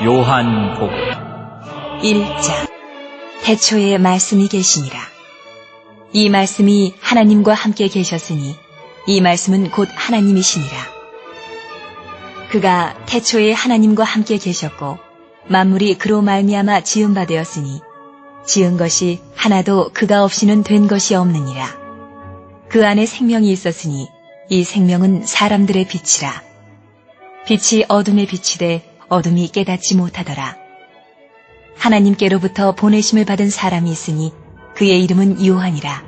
요한복음 1장. 태초에 말씀이 계시니라. 이 말씀이 하나님과 함께 계셨으니 이 말씀은 곧 하나님이시니라. 그가 태초에 하나님과 함께 계셨고 만물이 그로 말미암아 지은 바 되었으니 지은 것이 하나도 그가 없이는 된 것이 없느니라. 그 안에 생명이 있었으니 이 생명은 사람들의 빛이라. 빛이 어둠에 비치되 어둠이 깨닫지 못하더라. 하나님께로부터 보내심을 받은 사람이 있으니 그의 이름은 요한이라.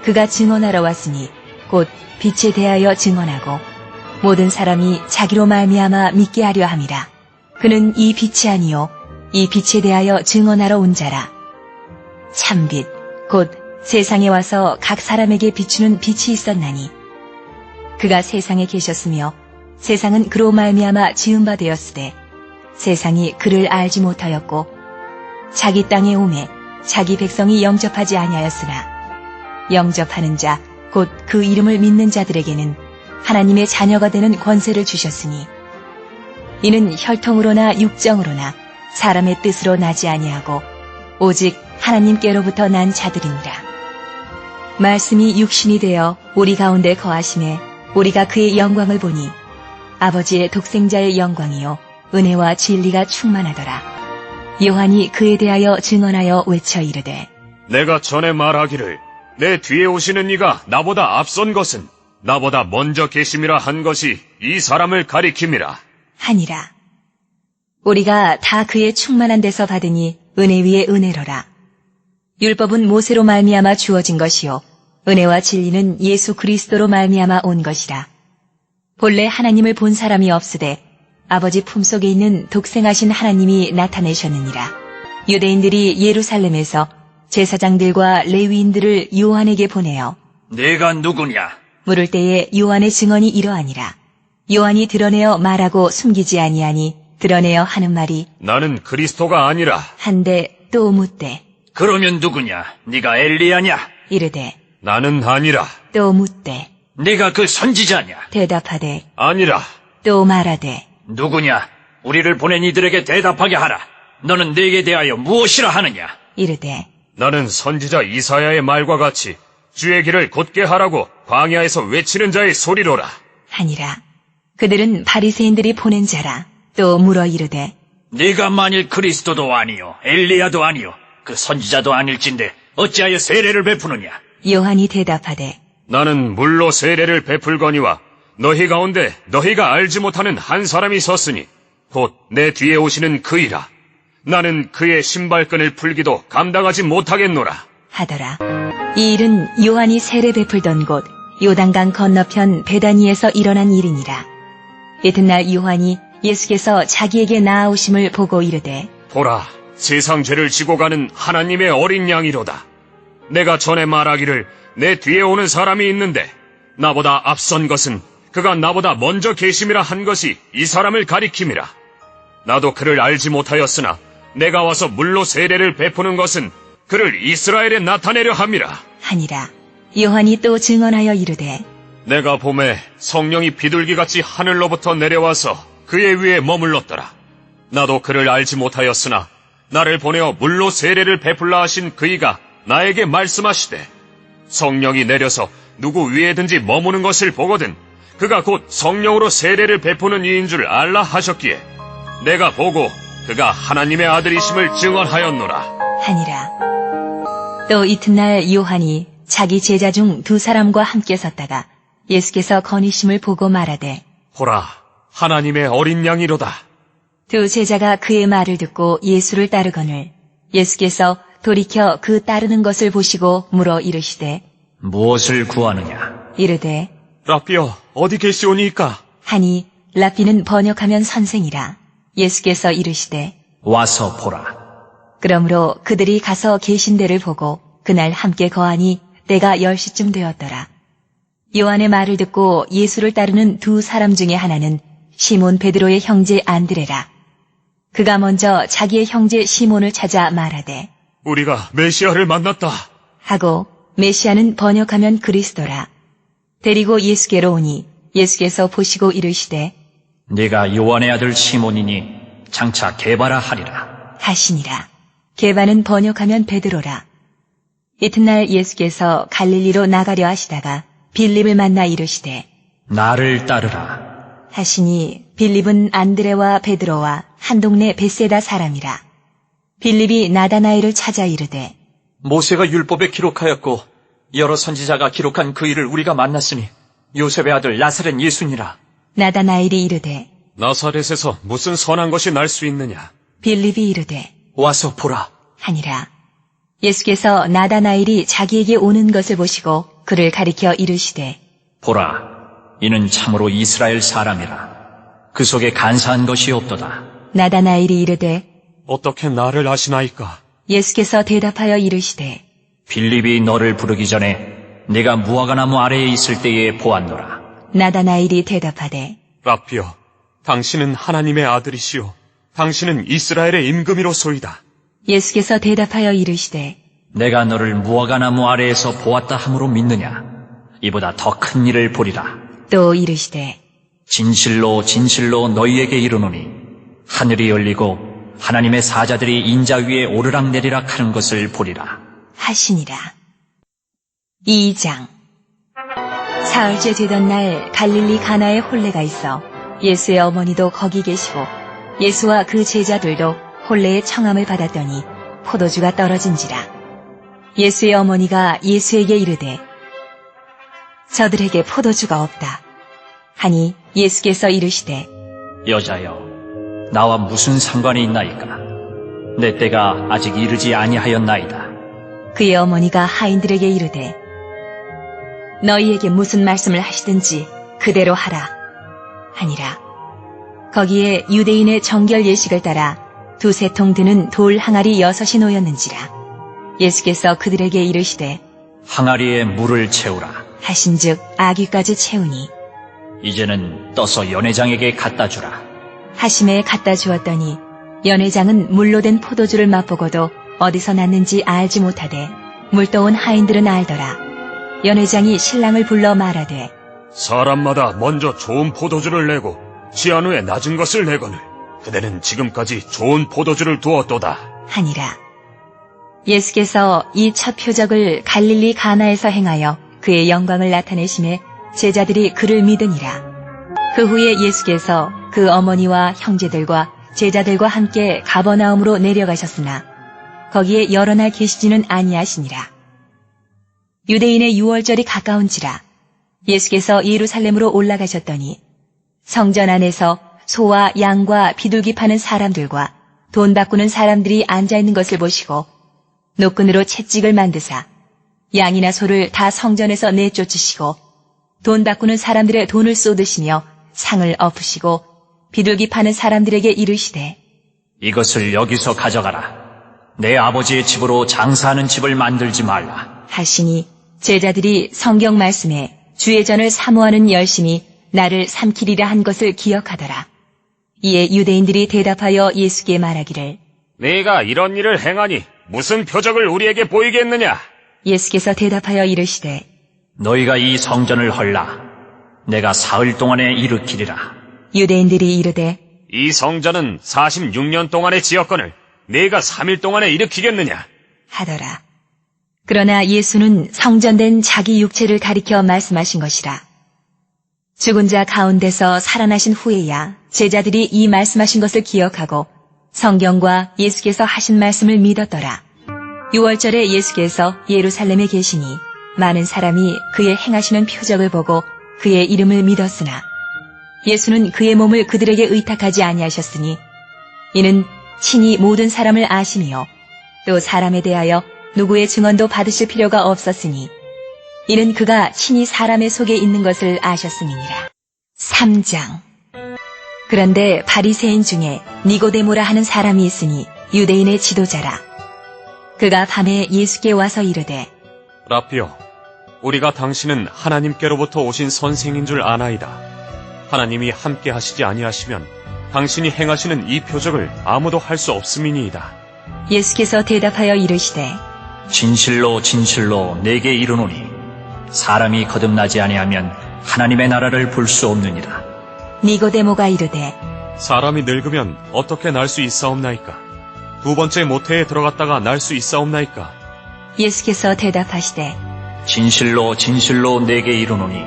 그가 증언하러 왔으니 곧 빛에 대하여 증언하고 모든 사람이 자기로 말미암아 믿게 하려 함이라. 그는 이 빛이 아니요 이 빛에 대하여 증언하러 온 자라. 참빛 곧 세상에 와서 각 사람에게 비추는 빛이 있었나니 그가 세상에 계셨으며 세상은 그로 말미암아 지은 바 되었으되 세상이 그를 알지 못하였고 자기 땅에 오매 자기 백성이 영접하지 아니하였으나 영접하는 자 곧 그 이름을 믿는 자들에게는 하나님의 자녀가 되는 권세를 주셨으니 이는 혈통으로나 육정으로나 사람의 뜻으로 나지 아니하고 오직 하나님께로부터 난 자들이니라. 말씀이 육신이 되어 우리 가운데 거하심에 우리가 그의 영광을 보니 아버지의 독생자의 영광이요 은혜와 진리가 충만하더라. 요한이 그에 대하여 증언하여 외쳐 이르되 내가 전에 말하기를 내 뒤에 오시는 이가 나보다 앞선 것은 나보다 먼저 계심이라 한 것이 이 사람을 가리킴이라 하니라. 우리가 다 그의 충만한 데서 받으니 은혜 위에 은혜로라. 율법은 모세로 말미암아 주어진 것이요 은혜와 진리는 예수 그리스도로 말미암아 온 것이라. 본래 하나님을 본 사람이 없으되 아버지 품속에 있는 독생하신 하나님이 나타내셨느니라. 유대인들이 예루살렘에서 제사장들과 레위인들을 요한에게 보내어 내가 누구냐? 물을 때에 요한의 증언이 이러하니라. 요한이 드러내어 말하고 숨기지 아니하니 드러내어 하는 말이 나는 그리스도가 아니라 한데 또 묻되 그러면 누구냐? 네가 엘리야냐? 이르되 나는 아니라 또 묻되 네가 그 선지자냐? 대답하되 아니라 또 말하되 누구냐? 우리를 보낸 이들에게 대답하게 하라. 너는 내게 대하여 무엇이라 하느냐? 이르되 나는 선지자 이사야의 말과 같이 주의 길을 곧게 하라고 광야에서 외치는 자의 소리로라. 하니라. 그들은 바리새인들이 보낸 자라. 또 물어 이르되 네가 만일 그리스도도 아니요 엘리야도 아니요 그 선지자도 아닐진데 어찌하여 세례를 베푸느냐? 요한이 대답하되 나는 물로 세례를 베풀거니와 너희 가운데 너희가 알지 못하는 한 사람이 섰으니 곧 내 뒤에 오시는 그이라. 나는 그의 신발끈을 풀기도 감당하지 못하겠노라. 하더라. 이 일은 요한이 세례 베풀던 곳 요단강 건너편 베다니에서 일어난 일이니라. 이튿날 요한이 예수께서 자기에게 나아오심을 보고 이르되 보라, 세상 죄를 지고 가는 하나님의 어린 양이로다. 내가 전에 말하기를 내 뒤에 오는 사람이 있는데 나보다 앞선 것은 그가 나보다 먼저 계심이라 한 것이 이 사람을 가리킴이라. 나도 그를 알지 못하였으나 내가 와서 물로 세례를 베푸는 것은 그를 이스라엘에 나타내려 함이라. 하니라. 요한이 또 증언하여 이르되 내가 봄에 성령이 비둘기같이 하늘로부터 내려와서 그의 위에 머물렀더라. 나도 그를 알지 못하였으나 나를 보내어 물로 세례를 베풀라 하신 그이가 나에게 말씀하시되 성령이 내려서 누구 위에든지 머무는 것을 보거든 그가 곧 성령으로 세례를 베푸는 이인 줄 알라 하셨기에 내가 보고 그가 하나님의 아들이심을 증언하였노라. 하니라. 또 이튿날 요한이 자기 제자 중 두 사람과 함께 섰다가 예수께서 거니심을 보고 말하되 보라, 하나님의 어린 양이로다. 두 제자가 그의 말을 듣고 예수를 따르거늘 예수께서 돌이켜 그 따르는 것을 보시고 물어 이르시되 무엇을 구하느냐? 이르되 라삐여, 어디 계시오니이까? 하니 라삐는 번역하면 선생이라. 예수께서 이르시되 와서 보라. 그러므로 그들이 가서 계신 데를 보고 그날 함께 거하니 때가 10시쯤 되었더라. 요한의 말을 듣고 예수를 따르는 두 사람 중에 하나는 시몬 베드로의 형제 안드레라. 그가 먼저 자기의 형제 시몬을 찾아 말하되 우리가 메시아를 만났다. 하고 메시아는 번역하면 그리스도라. 데리고 예수께로 오니 예수께서 보시고 이르시되 네가 요한의 아들 시몬이니 장차 게바라 하리라. 하시니라. 게바는 번역하면 베드로라. 이튿날 예수께서 갈릴리로 나가려 하시다가 빌립을 만나 이르시되 나를 따르라. 하시니 빌립은 안드레와 베드로와 한 동네 벳세다 사람이라. 빌립이 나다나엘을 찾아 이르되 모세가 율법에 기록하였고 여러 선지자가 기록한 그 일을 우리가 만났으니 요셉의 아들 나사렛 예수니라. 나다나엘이 이르되 나사렛에서 무슨 선한 것이 날 수 있느냐? 빌립이 이르되 와서 보라. 하니라. 예수께서 나다나엘이 자기에게 오는 것을 보시고 그를 가리켜 이르시되 보라, 이는 참으로 이스라엘 사람이라. 그 속에 간사한 것이 없도다. 나다나엘이 이르되 어떻게 나를 아시나이까? 예수께서 대답하여 이르시되 빌립이 너를 부르기 전에 내가 무화과나무 아래에 있을 때에 보았노라. 나다나엘이 대답하되 라피여, 당신은 하나님의 아들이시오. 당신은 이스라엘의 임금이로소이다. 예수께서 대답하여 이르시되 내가 너를 무화과나무 아래에서 보았다 함으로 믿느냐? 이보다 더 큰 일을 보리라. 또 이르시되 진실로 진실로 너희에게 이르노니 하늘이 열리고 하나님의 사자들이 인자 위에 오르락내리락 하는 것을 보리라. 하시니라. 2장. 사흘째 되던 날 갈릴리 가나에 혼례가 있어 예수의 어머니도 거기 계시고 예수와 그 제자들도 혼례의 청함을 받았더니 포도주가 떨어진지라. 예수의 어머니가 예수에게 이르되 저들에게 포도주가 없다 하니 예수께서 이르시되 여자여, 나와 무슨 상관이 있나이까? 내 때가 아직 이르지 아니하였나이다. 그의 어머니가 하인들에게 이르되 너희에게 무슨 말씀을 하시든지 그대로 하라 하니라. 거기에 유대인의 정결 예식을 따라 두세 통 드는 돌 항아리 6이 놓였는지라. 예수께서 그들에게 이르시되 항아리에 물을 채우라. 하신즉 아귀까지 채우니 이제는 떠서 연회장에게 갖다 주라. 하심에 갖다 주었더니 연회장은 물로 된 포도주를 맛보고도 어디서 났는지 알지 못하되 물떠온 하인들은 알더라. 연회장이 신랑을 불러 말하되 사람마다 먼저 좋은 포도주를 내고 취한 후에 낮은 것을 내거늘 그대는 지금까지 좋은 포도주를 두었도다. 하니라. 예수께서 이 첫 표적을 갈릴리 가나에서 행하여 그의 영광을 나타내심에 제자들이 그를 믿으니라. 그 후에 예수께서 그 어머니와 형제들과 제자들과 함께 가버나움으로 내려가셨으나 거기에 여러 날 계시지는 아니하시니라. 유대인의 유월절이 가까운지라 예수께서 예루살렘으로 올라가셨더니 성전 안에서 소와 양과 비둘기 파는 사람들과 돈 바꾸는 사람들이 앉아있는 것을 보시고 노끈으로 채찍을 만드사 양이나 소를 다 성전에서 내쫓으시고 돈 바꾸는 사람들의 돈을 쏟으시며 상을 엎으시고 비둘기 파는 사람들에게 이르시되 이것을 여기서 가져가라. 내 아버지의 집으로 장사하는 집을 만들지 말라. 하시니 제자들이 성경 말씀에 주의 전을 사모하는 열심이 나를 삼키리라 한 것을 기억하더라. 이에 유대인들이 대답하여 예수께 말하기를 네가 이런 일을 행하니 무슨 표적을 우리에게 보이겠느냐? 예수께서 대답하여 이르시되 너희가 이 성전을 헐라. 내가 사흘 동안에 일으키리라. 유대인들이 이르되 이 성전은 46년 동안에 지었거늘 네가 3일 동안에 일으키겠느냐? 하더라. 그러나 예수는 성전된 자기 육체를 가리켜 말씀하신 것이라. 죽은 자 가운데서 살아나신 후에야 제자들이 이 말씀하신 것을 기억하고 성경과 예수께서 하신 말씀을 믿었더라. 6월절에 예수께서 예루살렘에 계시니 많은 사람이 그의 행하시는 표적을 보고 그의 이름을 믿었으나 예수는 그의 몸을 그들에게 의탁하지 아니하셨으니 이는 친히 모든 사람을 아시며 또 사람에 대하여 누구의 증언도 받으실 필요가 없었으니 이는 그가 친히 사람의 속에 있는 것을 아셨음이니라. 3장. 그런데 바리새인 중에 니고데모라 하는 사람이 있으니 유대인의 지도자라. 그가 밤에 예수께 와서 이르되 라피여, 우리가 당신은 하나님께로부터 오신 선생인 줄 아나이다. 하나님이 함께 하시지 아니하시면 당신이 행하시는 이 표적을 아무도 할 수 없음이니이다. 예수께서 대답하여 이르시되 진실로 진실로 내게 이르노니 사람이 거듭나지 아니하면 하나님의 나라를 볼 수 없느니라. 니고데모가 이르되 사람이 늙으면 어떻게 날 수 있사옵나이까? 두 번째 모태에 들어갔다가 날 수 있사옵나이까? 예수께서 대답하시되 진실로 진실로 내게 이르노니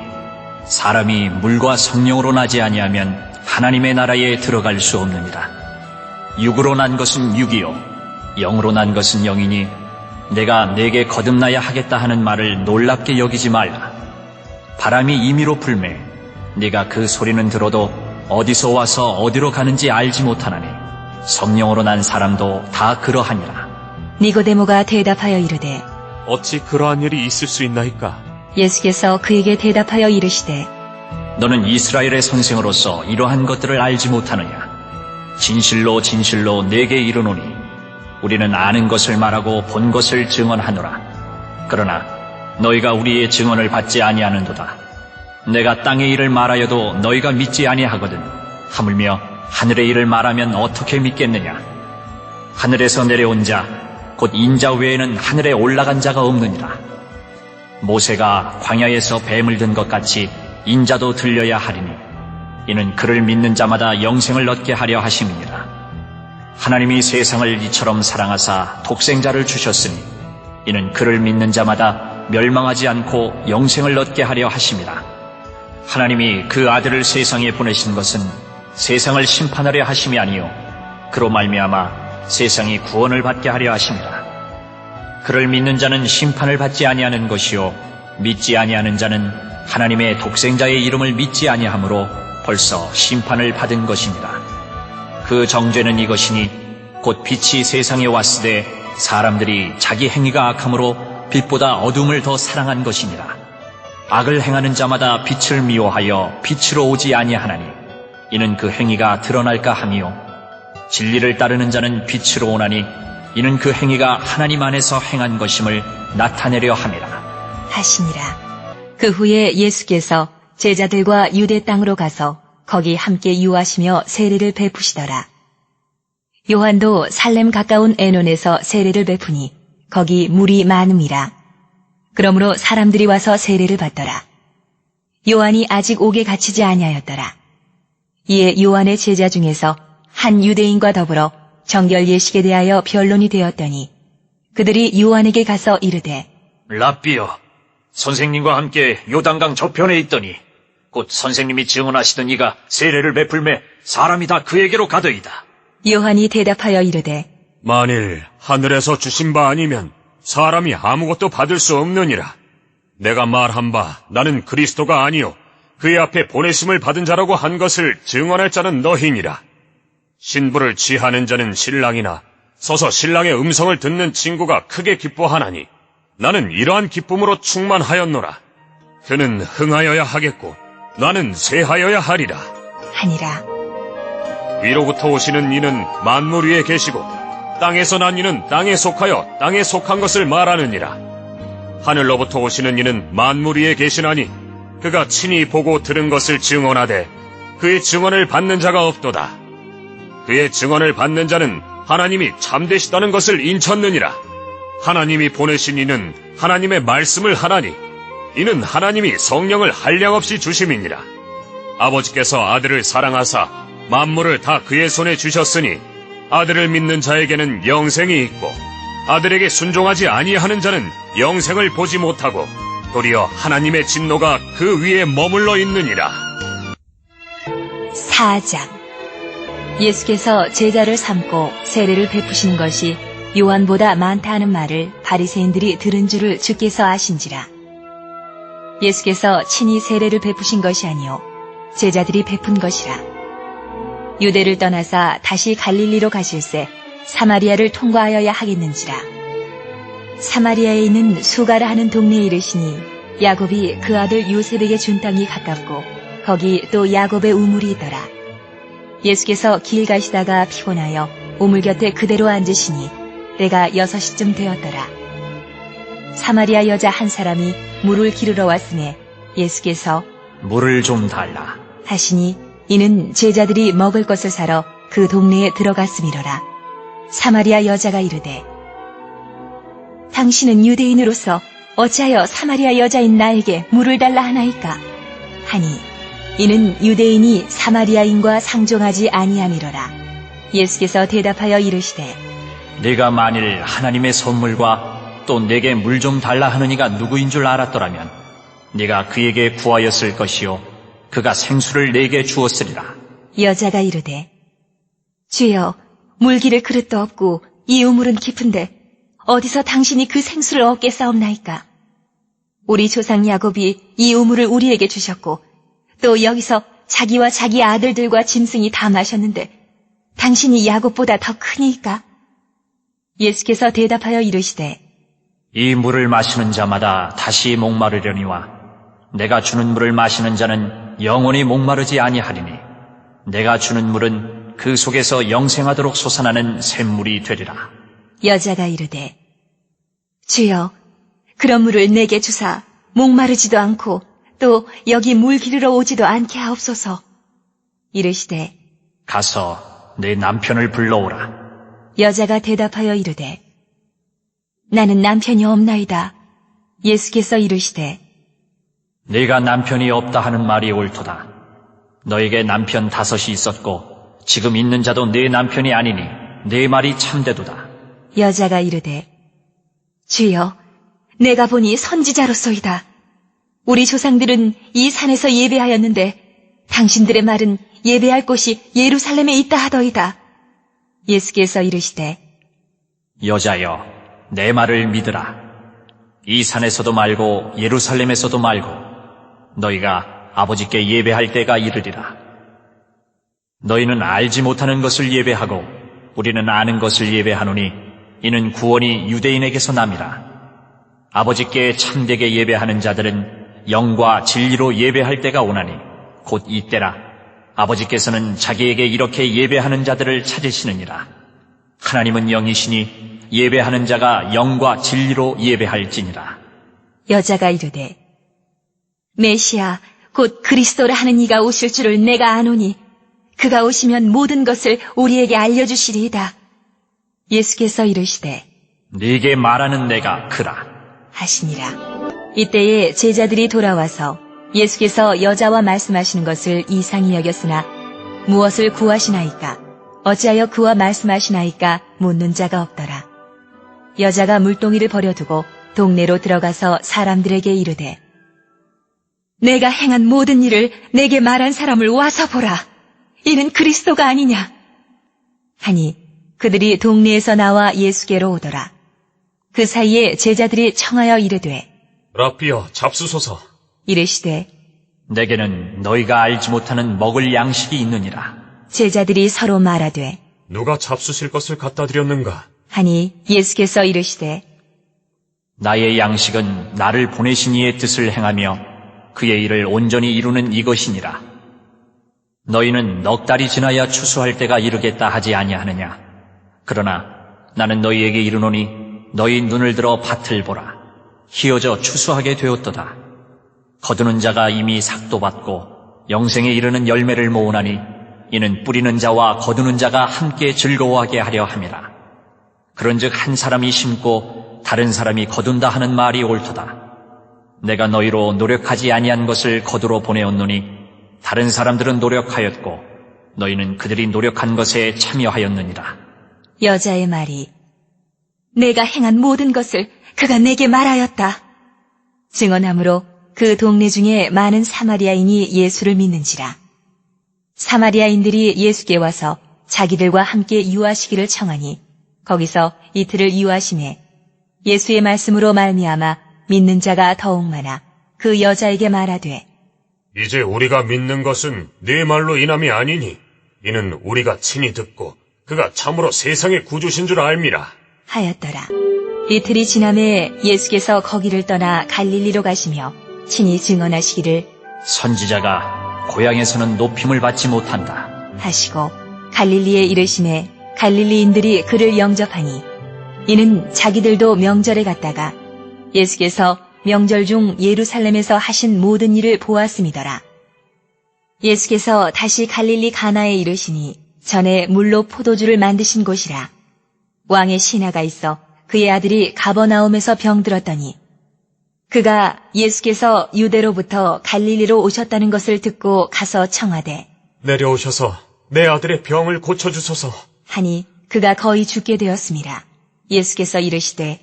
사람이 물과 성령으로 나지 아니하면 하나님의 나라에 들어갈 수 없느니라. 육으로 난 것은 육이요 영으로 난 것은 영이니 내가 내게 거듭나야 하겠다 하는 말을 놀랍게 여기지 말라. 바람이 임의로 불매 네가 그 소리는 들어도 어디서 와서 어디로 가는지 알지 못하나니 성령으로 난 사람도 다 그러하니라. 니고데모가 대답하여 이르되 어찌 그러한 일이 있을 수 있나이까? 예수께서 그에게 대답하여 이르시되 너는 이스라엘의 선생으로서 이러한 것들을 알지 못하느냐? 진실로 진실로 내게 이르노니 우리는 아는 것을 말하고 본 것을 증언하노라. 그러나 너희가 우리의 증언을 받지 아니하는도다. 내가 땅의 일을 말하여도 너희가 믿지 아니하거든. 하물며 하늘의 일을 말하면 어떻게 믿겠느냐? 하늘에서 내려온 자 곧 인자 외에는 하늘에 올라간 자가 없느니라. 모세가 광야에서 뱀을 든 것 같이 인자도 들려야 하리니 이는 그를 믿는 자마다 영생을 얻게 하려 하심이니라. 하나님이 세상을 이처럼 사랑하사 독생자를 주셨으니 이는 그를 믿는 자마다 멸망하지 않고 영생을 얻게 하려 하심이라. 하나님이 그 아들을 세상에 보내신 것은 세상을 심판하려 하심이 아니요 그로 말미암아 세상이 구원을 받게 하려 하심이라. 그를 믿는 자는 심판을 받지 아니하는 것이요 믿지 아니하는 자는 하나님의 독생자의 이름을 믿지 아니하므로 벌써 심판을 받은 것입니다. 그 정죄는 이것이니 곧 빛이 세상에 왔으되 사람들이 자기 행위가 악함으로 빛보다 어둠을 더 사랑한 것이니라. 악을 행하는 자마다 빛을 미워하여 빛으로 오지 아니하나니 이는 그 행위가 드러날까 함이요 진리를 따르는 자는 빛으로 오나니 이는 그 행위가 하나님 안에서 행한 것임을 나타내려 함이라 하시니라. 그 후에 예수께서 제자들과 유대 땅으로 가서 거기 함께 유하시며 세례를 베푸시더라. 요한도 살렘 가까운 에논에서 세례를 베푸니 거기 물이 많음이라. 그러므로 사람들이 와서 세례를 받더라. 요한이 아직 옥에 갇히지 아니하였더라. 이에 요한의 제자 중에서 한 유대인과 더불어 정결 예식에 대하여 변론이 되었더니 그들이 요한에게 가서 이르되 랍비여 선생님과 함께 요단강 저편에 있더니 곧 선생님이 증언하시던 이가 세례를 베풀매 사람이 다 그에게로 가더이다. 요한이 대답하여 이르되 만일 하늘에서 주신 바 아니면 사람이 아무것도 받을 수 없느니라. 내가 말한 바 나는 그리스도가 아니요 그의 앞에 보내심을 받은 자라고 한 것을 증언할 자는 너희니라. 신부를 취하는 자는 신랑이나 서서 신랑의 음성을 듣는 친구가 크게 기뻐하나니 나는 이러한 기쁨으로 충만하였노라. 그는 흥하여야 하겠고 나는 쇠하여야 하리라. 하니라. 위로부터 오시는 이는 만물 위에 계시고 땅에서 난 이는 땅에 속하여 땅에 속한 것을 말하느니라. 하늘로부터 오시는 이는 만물 위에 계시나니 그가 친히 보고 들은 것을 증언하되 그의 증언을 받는 자가 없도다. 그의 증언을 받는 자는 하나님이 참되시다는 것을 인쳤느니라. 하나님이 보내신 이는 하나님의 말씀을 하나니 이는 하나님이 성령을 한량없이 주심이니라. 아버지께서 아들을 사랑하사 만물을 다 그의 손에 주셨으니 아들을 믿는 자에게는 영생이 있고 아들에게 순종하지 아니하는 자는 영생을 보지 못하고 도리어 하나님의 진노가 그 위에 머물러 있느니라. 4장. 예수께서 제자를 삼고 세례를 베푸신 것이 요한보다 많다 하는 말을 바리새인들이 들은 줄을 주께서 아신지라. 예수께서 친히 세례를 베푸신 것이 아니요 제자들이 베푼 것이라. 유대를 떠나사 다시 갈릴리로 가실새 사마리아를 통과하여야 하겠는지라. 사마리아에 있는 수가라 하는 동네에 이르시니 야곱이 그 아들 요셉에게 준 땅이 가깝고 거기 또 야곱의 우물이 있더라. 예수께서 길 가시다가 피곤하여 우물 곁에 그대로 앉으시니 때가 6시쯤 되었더라. 사마리아 여자 한 사람이 물을 기르러 왔으매 예수께서 물을 좀 달라. 하시니 이는 제자들이 먹을 것을 사러 그 동네에 들어갔음이로라. 사마리아 여자가 이르되 당신은 유대인으로서 어찌하여 사마리아 여자인 나에게 물을 달라 하나이까? 하니 이는 유대인이 사마리아인과 상종하지 아니함이로라. 예수께서 대답하여 이르시되 네가 만일 하나님의 선물과 또 내게 물 좀 달라 하느니가 누구인 줄 알았더라면 네가 그에게 구하였을 것이요 그가 생수를 내게 주었으리라. 여자가 이르되 주여 물기를 그릇도 없고 이 우물은 깊은데 어디서 당신이 그 생수를 얻겠사옵나이까? 우리 조상 야곱이 이 우물을 우리에게 주셨고 또 여기서 자기와 자기 아들들과 짐승이 다 마셨는데 당신이 야곱보다 더 크니까? 예수께서 대답하여 이르시되 이 물을 마시는 자마다 다시 목마르려니와 내가 주는 물을 마시는 자는 영원히 목마르지 아니하리니 내가 주는 물은 그 속에서 영생하도록 솟아나는 샘물이 되리라. 여자가 이르되 주여 그런 물을 내게 주사 목마르지도 않고 또 여기 물 기르러 오지도 않게 하옵소서. 이르시되 가서 내 남편을 불러오라. 여자가 대답하여 이르되 나는 남편이 없나이다. 예수께서 이르시되 네가 남편이 없다 하는 말이 옳도다. 너에게 남편 5이 있었고 지금 있는 자도 네 남편이 아니니 네 말이 참되도다. 여자가 이르되 주여 내가 보니 선지자로소이다. 우리 조상들은 이 산에서 예배하였는데 당신들의 말은 예배할 곳이 예루살렘에 있다 하더이다. 예수께서 이르시되 여자여 내 말을 믿으라. 이 산에서도 말고 예루살렘에서도 말고 너희가 아버지께 예배할 때가 이르리라. 너희는 알지 못하는 것을 예배하고 우리는 아는 것을 예배하노니 이는 구원이 유대인에게서 남이라. 아버지께 참되게 예배하는 자들은 영과 진리로 예배할 때가 오나니 곧 이때라. 아버지께서는 자기에게 이렇게 예배하는 자들을 찾으시느니라. 하나님은 영이시니 예배하는 자가 영과 진리로 예배할지니라. 여자가 이르되 메시아 곧 그리스도라 하는 이가 오실 줄을 내가 아노니 그가 오시면 모든 것을 우리에게 알려주시리이다. 예수께서 이르시되 네게 말하는 내가 그라. 하시니라. 이때에 제자들이 돌아와서 예수께서 여자와 말씀하시는 것을 이상히 여겼으나 무엇을 구하시나이까? 어찌하여 그와 말씀하시나이까? 묻는 자가 없더라. 여자가 물동이를 버려두고 동네로 들어가서 사람들에게 이르되 내가 행한 모든 일을 내게 말한 사람을 와서 보라. 이는 그리스도가 아니냐? 하니 그들이 동네에서 나와 예수께로 오더라. 그 사이에 제자들이 청하여 이르되 랍비여 잡수소서. 이르시되 내게는 너희가 알지 못하는 먹을 양식이 있느니라. 제자들이 서로 말하되 누가 잡수실 것을 갖다 드렸는가? 하니 예수께서 이르시되 나의 양식은 나를 보내신 이의 뜻을 행하며 그의 일을 온전히 이루는 이것이니라. 너희는 넉 달이 지나야 추수할 때가 이르겠다 하지 아니하느냐? 그러나 나는 너희에게 이르노니 너희 눈을 들어 밭을 보라. 희어져 추수하게 되었도다. 거두는 자가 이미 삭도 받고 영생에 이르는 열매를 모으나니 이는 뿌리는 자와 거두는 자가 함께 즐거워하게 하려 함이라. 그런즉 한 사람이 심고 다른 사람이 거둔다 하는 말이 옳도다. 내가 너희로 노력하지 아니한 것을 거두러 보내었노니 다른 사람들은 노력하였고 너희는 그들이 노력한 것에 참여하였느니라. 여자의 말이 내가 행한 모든 것을 그가 내게 말하였다. 증언함으로 그 동네 중에 많은 사마리아인이 예수를 믿는지라. 사마리아인들이 예수께 와서 자기들과 함께 유하시기를 청하니 거기서 이틀을 유하심에 예수의 말씀으로 말미암아 믿는 자가 더욱 많아 그 여자에게 말하되 이제 우리가 믿는 것은 네 말로 인함이 아니니 이는 우리가 친히 듣고 그가 참으로 세상의 구주신 줄 알미라. 하였더라. 이틀이 지남에 예수께서 거기를 떠나 갈릴리로 가시며 친히 증언하시기를 선지자가 고향에서는 높임을 받지 못한다. 하시고 갈릴리에 이르심에 갈릴리인들이 그를 영접하니 이는 자기들도 명절에 갔다가 예수께서 명절 중 예루살렘에서 하신 모든 일을 보았음이더라. 예수께서 다시 갈릴리 가나에 이르시니 전에 물로 포도주를 만드신 곳이라. 왕의 신하가 있어 그의 아들이 가버나움에서 병들었더니 그가 예수께서 유대로부터 갈릴리로 오셨다는 것을 듣고 가서 청하되 내려오셔서 내 아들의 병을 고쳐주소서. 하니 그가 거의 죽게 되었습니다. 예수께서 이르시되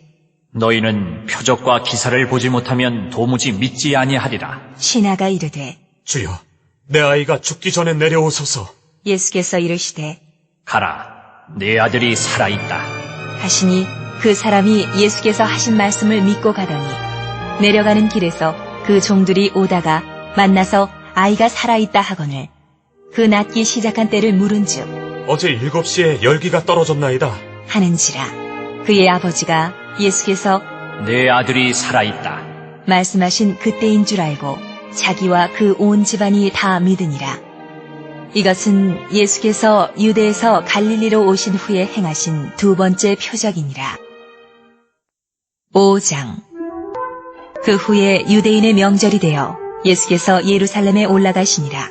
너희는 표적과 기사를 보지 못하면 도무지 믿지 아니하리라. 신하가 이르되 주여, 내 아이가 죽기 전에 내려오소서. 예수께서 이르시되 가라, 네 아들이 살아있다. 하시니 그 사람이 예수께서 하신 말씀을 믿고 가더니 내려가는 길에서 그 종들이 오다가 만나서 아이가 살아있다 하거늘 그 낫기 시작한 때를 물은즉 어제 7시에 열기가 떨어졌나이다. 하는지라. 그의 아버지가 예수께서 내 아들이 살아있다. 말씀하신 그때인 줄 알고 자기와 그 온 집안이 다 믿으니라. 이것은 예수께서 유대에서 갈릴리로 오신 후에 행하신 두 번째 표적이니라. 5장. 그 후에 유대인의 명절이 되어 예수께서 예루살렘에 올라가시니라.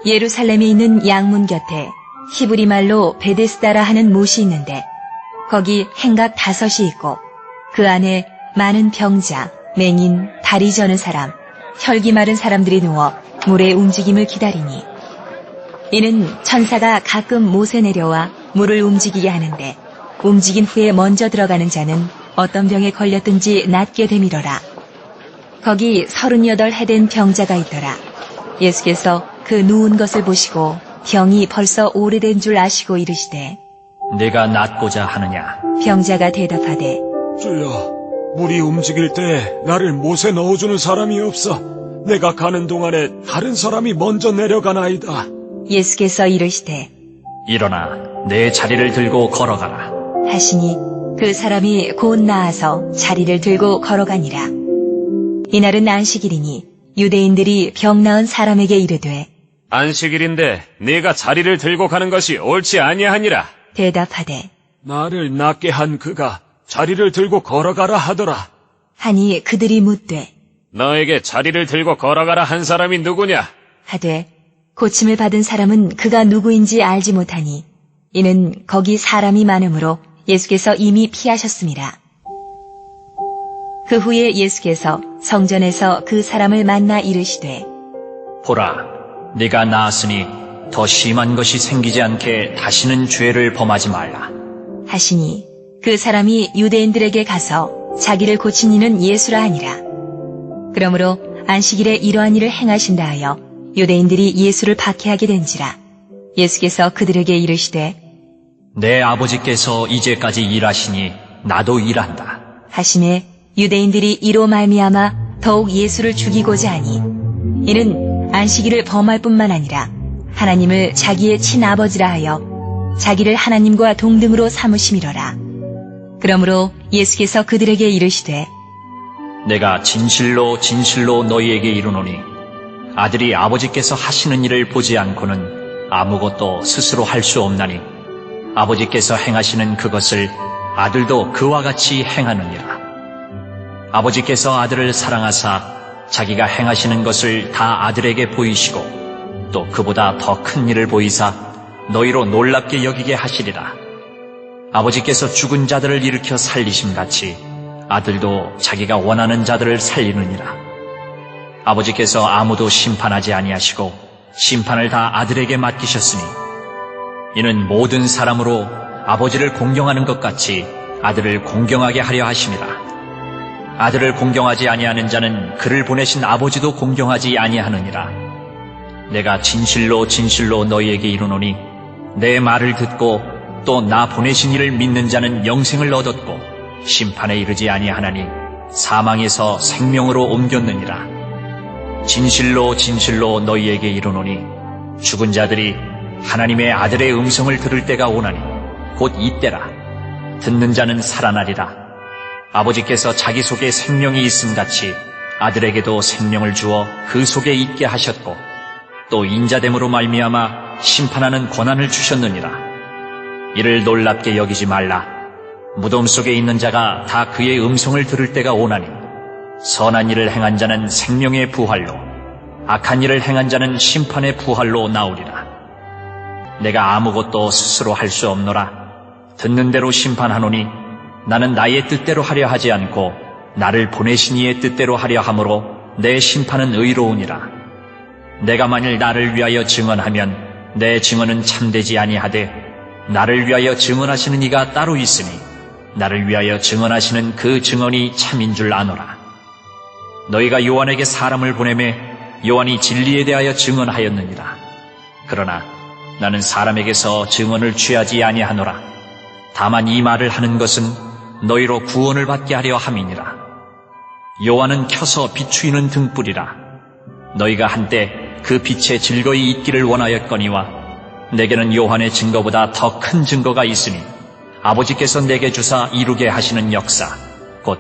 예루살렘에 있는 양문 곁에 히브리 말로 베데스다라 하는 못이 있는데 거기 행각 5이 있고 그 안에 많은 병자, 맹인, 다리 저는 사람, 혈기 마른 사람들이 누워 물의 움직임을 기다리니 이는 천사가 가끔 못에 내려와 물을 움직이게 하는데 움직인 후에 먼저 들어가는 자는 어떤 병에 걸렸든지 낫게 되밀어라. 거기 38해 된 병자가 있더라. 예수께서 그 누운 것을 보시고 병이 벌써 오래된 줄 아시고 이르시되 내가 낫고자 하느냐? 병자가 대답하되 주여, 물이 움직일 때 나를 못에 넣어주는 사람이 없어. 내가 가는 동안에 다른 사람이 먼저 내려가나이다. 예수께서 이르시되 일어나 내 자리를 들고 걸어가라. 하시니 그 사람이 곧 나아서 자리를 들고 걸어가니라. 이날은 안식일이니 유대인들이 병 나은 사람에게 이르되 안식일인데 네가 자리를 들고 가는 것이 옳지 아니하니라. 대답하되 나를 낫게 한 그가 자리를 들고 걸어가라 하더라. 하니 그들이 묻되 너에게 자리를 들고 걸어가라 한 사람이 누구냐? 하되 고침을 받은 사람은 그가 누구인지 알지 못하니 이는 거기 사람이 많으므로 예수께서 이미 피하셨습니다. 그 후에 예수께서 성전에서 그 사람을 만나 이르시되 보라, 네가 나았으니 더 심한 것이 생기지 않게 다시는 죄를 범하지 말라. 하시니 그 사람이 유대인들에게 가서 자기를 고친 이는 예수라 하니라. 그러므로 안식일에 이러한 일을 행하신다 하여 유대인들이 예수를 박해하게 된지라. 예수께서 그들에게 이르시되 내 아버지께서 이제까지 일하시니 나도 일한다. 하심에 유대인들이 이로 말미암아 더욱 예수를 죽이고자 하니 이는 안식일을 범할 뿐만 아니라 하나님을 자기의 친아버지라 하여 자기를 하나님과 동등으로 삼으심이러라. 그러므로 예수께서 그들에게 이르시되 내가 진실로 진실로 너희에게 이르노니 아들이 아버지께서 하시는 일을 보지 않고는 아무것도 스스로 할 수 없나니 아버지께서 행하시는 그것을 아들도 그와 같이 행하느니라. 아버지께서 아들을 사랑하사 자기가 행하시는 것을 다 아들에게 보이시고 또 그보다 더 큰 일을 보이사 너희로 놀랍게 여기게 하시리라. 아버지께서 죽은 자들을 일으켜 살리심같이 아들도 자기가 원하는 자들을 살리느니라. 아버지께서 아무도 심판하지 아니하시고 심판을 다 아들에게 맡기셨으니 이는 모든 사람으로 아버지를 공경하는 것 같이 아들을 공경하게 하려 하심이라. 아들을 공경하지 아니하는 자는 그를 보내신 아버지도 공경하지 아니하느니라. 내가 진실로 진실로 너희에게 이르노니 내 말을 듣고 또 나 보내신 이를 믿는 자는 영생을 얻었고 심판에 이르지 아니하나니 사망에서 생명으로 옮겼느니라. 진실로 진실로 너희에게 이르노니 죽은 자들이 하나님의 아들의 음성을 들을 때가 오나니 곧 이때라. 듣는 자는 살아나리라. 아버지께서 자기 속에 생명이 있음같이 아들에게도 생명을 주어 그 속에 있게 하셨고 또 인자됨으로 말미암아 심판하는 권한을 주셨느니라. 이를 놀랍게 여기지 말라. 무덤 속에 있는 자가 다 그의 음성을 들을 때가 오나니 선한 일을 행한 자는 생명의 부활로 악한 일을 행한 자는 심판의 부활로 나오리라. 내가 아무것도 스스로 할 수 없노라. 듣는 대로 심판하노니 나는 나의 뜻대로 하려 하지 않고 나를 보내신 이의 뜻대로 하려 함으로 내 심판은 의로우니라. 내가 만일 나를 위하여 증언하면 내 증언은 참되지 아니하되 나를 위하여 증언하시는 이가 따로 있으니 나를 위하여 증언하시는 그 증언이 참인 줄 아노라. 너희가 요한에게 사람을 보내매 요한이 진리에 대하여 증언하였느니라. 그러나 나는 사람에게서 증언을 취하지 아니하노라. 다만 이 말을 하는 것은 너희로 구원을 받게 하려 함이니라. 요한은 켜서 비추이는 등불이라. 너희가 한때 그 빛에 즐거이 있기를 원하였거니와 내게는 요한의 증거보다 더 큰 증거가 있으니 아버지께서 내게 주사 이루게 하시는 역사, 곧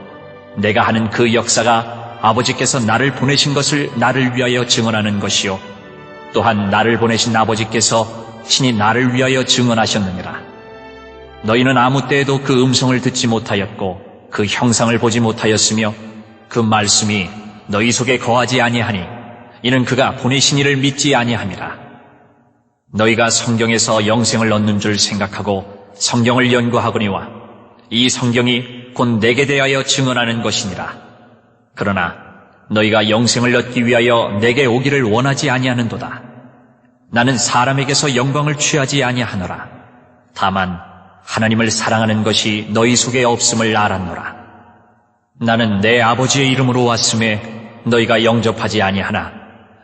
내가 하는 그 역사가 아버지께서 나를 보내신 것을 나를 위하여 증언하는 것이요 또한 나를 보내신 아버지께서 친히 나를 위하여 증언하셨느니라. 너희는 아무 때에도 그 음성을 듣지 못하였고 그 형상을 보지 못하였으며 그 말씀이 너희 속에 거하지 아니하니 이는 그가 보내신 이를 믿지 아니함이라. 너희가 성경에서 영생을 얻는 줄 생각하고 성경을 연구하거니와 이 성경이 곧 내게 대하여 증언하는 것이니라. 그러나 너희가 영생을 얻기 위하여 내게 오기를 원하지 아니하는도다. 나는 사람에게서 영광을 취하지 아니하노라. 다만 하나님을 사랑하는 것이 너희 속에 없음을 알았노라. 나는 내 아버지의 이름으로 왔음에 너희가 영접하지 아니하나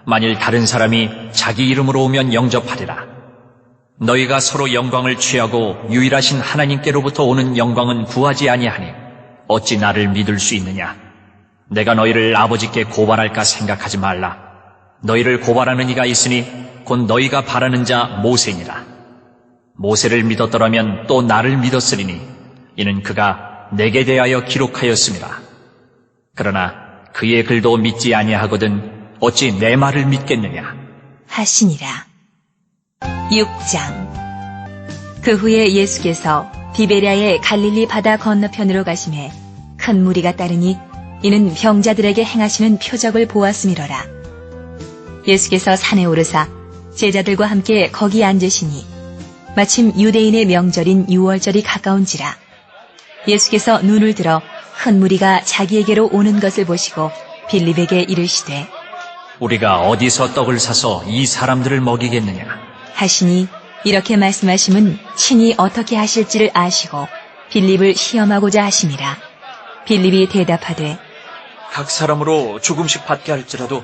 만일 다른 사람이 자기 이름으로 오면 영접하리라. 너희가 서로 영광을 취하고 유일하신 하나님께로부터 오는 영광은 구하지 아니하니 어찌 나를 믿을 수 있느냐? 내가 너희를 아버지께 고발할까 생각하지 말라. 너희를 고발하는 이가 있으니 곧 너희가 바라는 자 모세니라. 모세를 믿었더라면 또 나를 믿었으리니 이는 그가 내게 대하여 기록하였음이라. 그러나 그의 글도 믿지 아니하거든 어찌 내 말을 믿겠느냐? 하시니라. 6장. 그 후에 예수께서 디베랴의 갈릴리 바다 건너편으로 가시매 큰 무리가 따르니 이는 병자들에게 행하시는 표적을 보았음이로라. 예수께서 산에 오르사 제자들과 함께 거기 앉으시니 마침 유대인의 명절인 유월절이 가까운지라. 예수께서 눈을 들어 큰 무리가 자기에게로 오는 것을 보시고 빌립에게 이르시되 우리가 어디서 떡을 사서 이 사람들을 먹이겠느냐? 하시니 이렇게 말씀하심은 친히 어떻게 하실지를 아시고 빌립을 시험하고자 하심이라. 빌립이 대답하되 각 사람으로 조금씩 받게 할지라도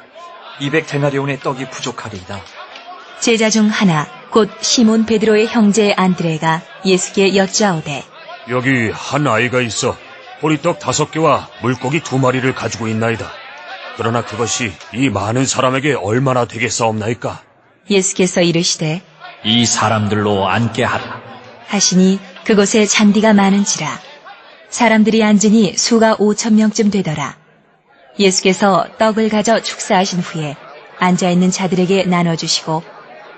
200데나리온의 떡이 부족하리이다. 제자 중 하나 곧 시몬 베드로의 형제 안드레가 예수께 여짜오되 여기 한 아이가 있어 보리떡 5개와 물고기 2마리를 가지고 있나이다. 그러나 그것이 이 많은 사람에게 얼마나 되겠사옵나이까? 예수께서 이르시되 이 사람들로 앉게 하라. 하시니 그곳에 잔디가 많은지라. 사람들이 앉으니 수가 5,000명쯤 되더라. 예수께서 떡을 가져 축사하신 후에 앉아있는 자들에게 나눠주시고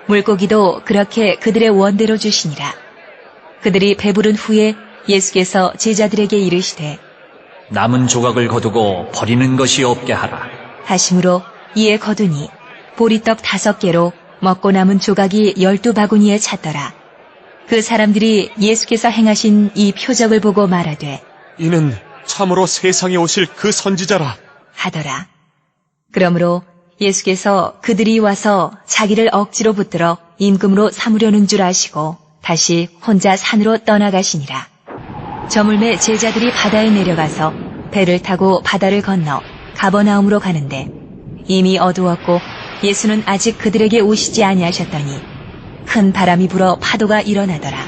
물고기도 그렇게 그들의 원대로 주시니라. 그들이 배부른 후에 예수께서 제자들에게 이르시되 남은 조각을 거두고 버리는 것이 없게 하라. 하심으로 이에 거두니 보리떡 5개로 먹고 남은 조각이 12바구니에 찼더라. 그 사람들이 예수께서 행하신 이 표적을 보고 말하되 이는 참으로 세상에 오실 그 선지자라 하더라. 그러므로 예수께서 그들이 와서 자기를 억지로 붙들어 임금으로 삼으려는 줄 아시고 다시 혼자 산으로 떠나가시니라. 저물매 제자들이 바다에 내려가서 배를 타고 바다를 건너 가버나움으로 가는데 이미 어두웠고 예수는 아직 그들에게 오시지 아니하셨더니 큰 바람이 불어 파도가 일어나더라.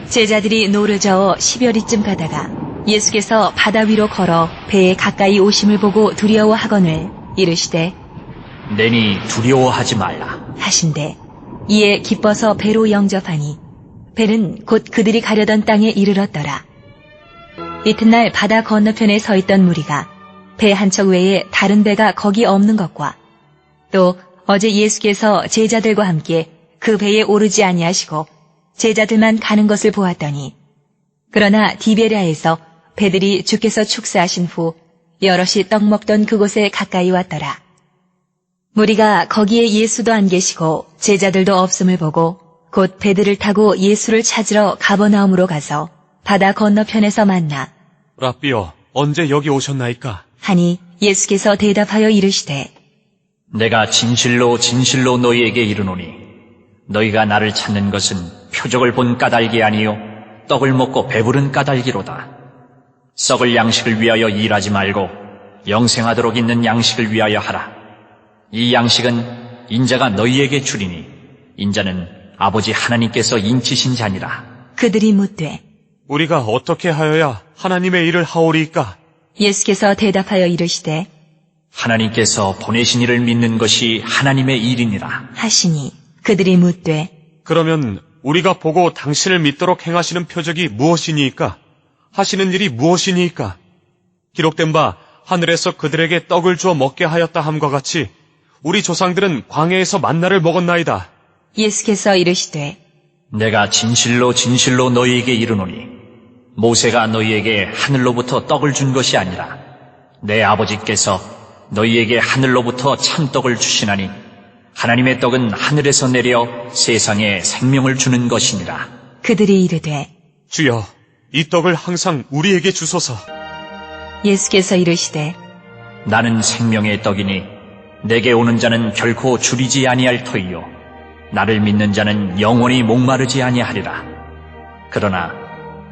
제자들이 노를 저어 10여리쯤 가다가 예수께서 바다 위로 걸어 배에 가까이 오심을 보고 두려워하거늘 이르시되 내니 두려워하지 말라. 하신대 이에 기뻐서 배로 영접하니 배는 곧 그들이 가려던 땅에 이르렀더라. 이튿날 바다 건너편에 서 있던 무리가 배 한 척 외에 다른 배가 거기 없는 것과 또 어제 예수께서 제자들과 함께 그 배에 오르지 아니하시고 제자들만 가는 것을 보았더니 그러나 디베랴에서 배들이 주께서 축사하신 후 여럿이 떡 먹던 그곳에 가까이 왔더라. 무리가 거기에 예수도 안 계시고 제자들도 없음을 보고 곧 배들을 타고 예수를 찾으러 가버나움으로 가서 바다 건너편에서 만나 라삐여 언제 여기 오셨나이까? 하니 예수께서 대답하여 이르시되 내가 진실로 진실로 너희에게 이르노니 너희가 나를 찾는 것은 표적을 본 까닭이 아니요 떡을 먹고 배부른 까닭이로다. 썩을 양식을 위하여 일하지 말고 영생하도록 있는 양식을 위하여 하라. 이 양식은 인자가 너희에게 주리니 인자는 아버지 하나님께서 인치신 자니라. 그들이 묻되 우리가 어떻게 하여야 하나님의 일을 하오리이까? 예수께서 대답하여 이르시되 하나님께서 보내신 이를 믿는 것이 하나님의 일이니라. 하시니 그들이 묻되 그러면 우리가 보고 당신을 믿도록 행하시는 표적이 무엇이니이까? 하시는 일이 무엇이니이까? 기록된 바 하늘에서 그들에게 떡을 주어 먹게 하였다 함과 같이 우리 조상들은 광야에서 만나를 먹었나이다. 예수께서 이르시되 내가 진실로 진실로 너희에게 이르노니 모세가 너희에게 하늘로부터 떡을 준 것이 아니라 내 아버지께서 너희에게 하늘로부터 참떡을 주시나니 하나님의 떡은 하늘에서 내려 세상에 생명을 주는 것이니라. 그들이 이르되 주여, 이 떡을 항상 우리에게 주소서. 예수께서 이르시되 나는 생명의 떡이니 내게 오는 자는 결코 줄이지 아니할 터이요 나를 믿는 자는 영원히 목마르지 아니하리라. 그러나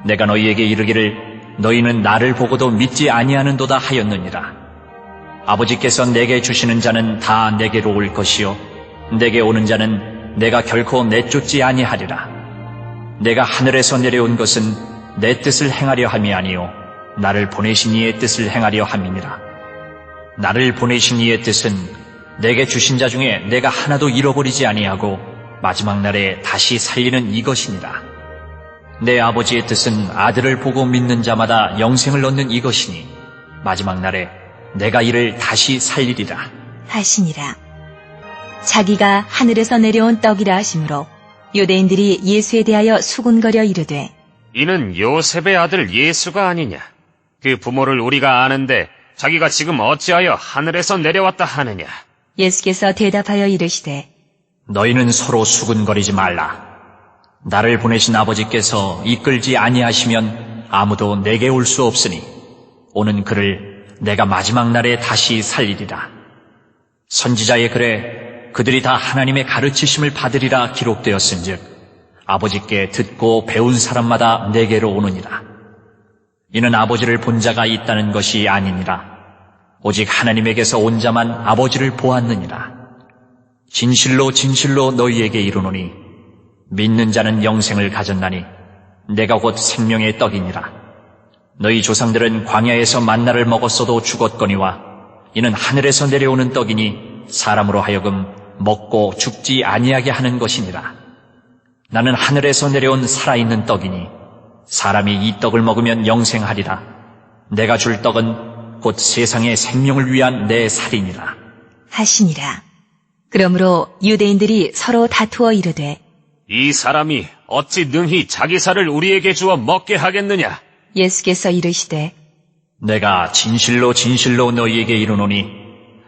내가 너희에게 이르기를 너희는 나를 보고도 믿지 아니하는도다 하였느니라. 아버지께서 내게 주시는 자는 다 내게로 올 것이요 내게 오는 자는 내가 결코 내쫓지 아니하리라. 내가 하늘에서 내려온 것은 내 뜻을 행하려 함이 아니요 나를 보내신 이의 뜻을 행하려 함이니라. 나를 보내신 이의 뜻은 내게 주신 자 중에 내가 하나도 잃어버리지 아니하고 마지막 날에 다시 살리는 이것이니라. 내 아버지의 뜻은 아들을 보고 믿는 자마다 영생을 얻는 이것이니 마지막 날에 내가 이를 다시 살리리라. 하시니라. 자기가 하늘에서 내려온 떡이라 하시므로 유대인들이 예수에 대하여 수군거려 이르되 이는 요셉의 아들 예수가 아니냐? 그 부모를 우리가 아는데 자기가 지금 어찌하여 하늘에서 내려왔다 하느냐? 예수께서 대답하여 이르시되 너희는 서로 수군거리지 말라. 나를 보내신 아버지께서 이끌지 아니하시면 아무도 내게 올 수 없으니 오는 그를 내가 마지막 날에 다시 살리리라. 선지자의 글에 그들이 다 하나님의 가르치심을 받으리라 기록되었은즉 아버지께 듣고 배운 사람마다 내게로 오느니라. 이는 아버지를 본 자가 있다는 것이 아니니라. 오직 하나님에게서 온 자만 아버지를 보았느니라. 진실로 진실로 너희에게 이르노니 믿는 자는 영생을 가졌나니 내가 곧 생명의 떡이니라. 너희 조상들은 광야에서 만나를 먹었어도 죽었거니와 이는 하늘에서 내려오는 떡이니 사람으로 하여금 먹고 죽지 아니하게 하는 것이니라. 나는 하늘에서 내려온 살아있는 떡이니 사람이 이 떡을 먹으면 영생하리라. 내가 줄 떡은 곧 세상의 생명을 위한 내 살이니라. 하시니라. 그러므로 유대인들이 서로 다투어 이르되 이 사람이 어찌 능히 자기 살을 우리에게 주어 먹게 하겠느냐? 예수께서 이르시되 내가 진실로 진실로 너희에게 이르노니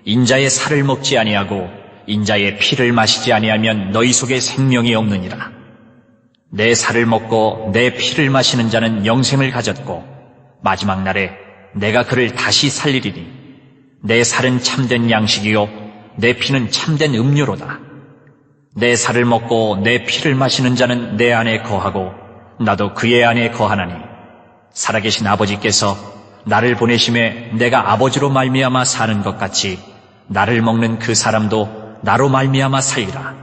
인자의 살을 먹지 아니하고 인자의 피를 마시지 아니하면 너희 속에 생명이 없느니라. 내 살을 먹고 내 피를 마시는 자는 영생을 가졌고 마지막 날에 내가 그를 다시 살리리니 내 살은 참된 양식이요 내 피는 참된 음료로다. 내 살을 먹고 내 피를 마시는 자는 내 안에 거하고 나도 그의 안에 거하나니 살아계신 아버지께서 나를 보내심에 내가 아버지로 말미암아 사는 것 같이 나를 먹는 그 사람도 나로 말미암아 살리라.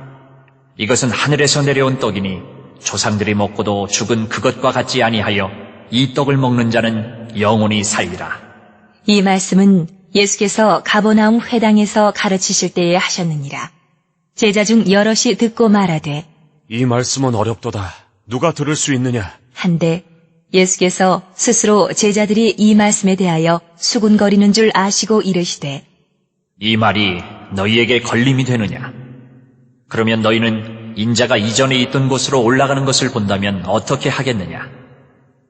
이것은 하늘에서 내려온 떡이니 조상들이 먹고도 죽은 그것과 같지 아니하여 이 떡을 먹는 자는 영원히 살리라. 이 말씀은 예수께서 가버나움 회당에서 가르치실 때에 하셨느니라. 제자 중 여럿이 듣고 말하되 이 말씀은 어렵도다. 누가 들을 수 있느냐? 한데 예수께서 스스로 제자들이 이 말씀에 대하여 수군거리는 줄 아시고 이르시되 이 말이 너희에게 걸림이 되느냐? 그러면 너희는 인자가 이전에 있던 곳으로 올라가는 것을 본다면 어떻게 하겠느냐?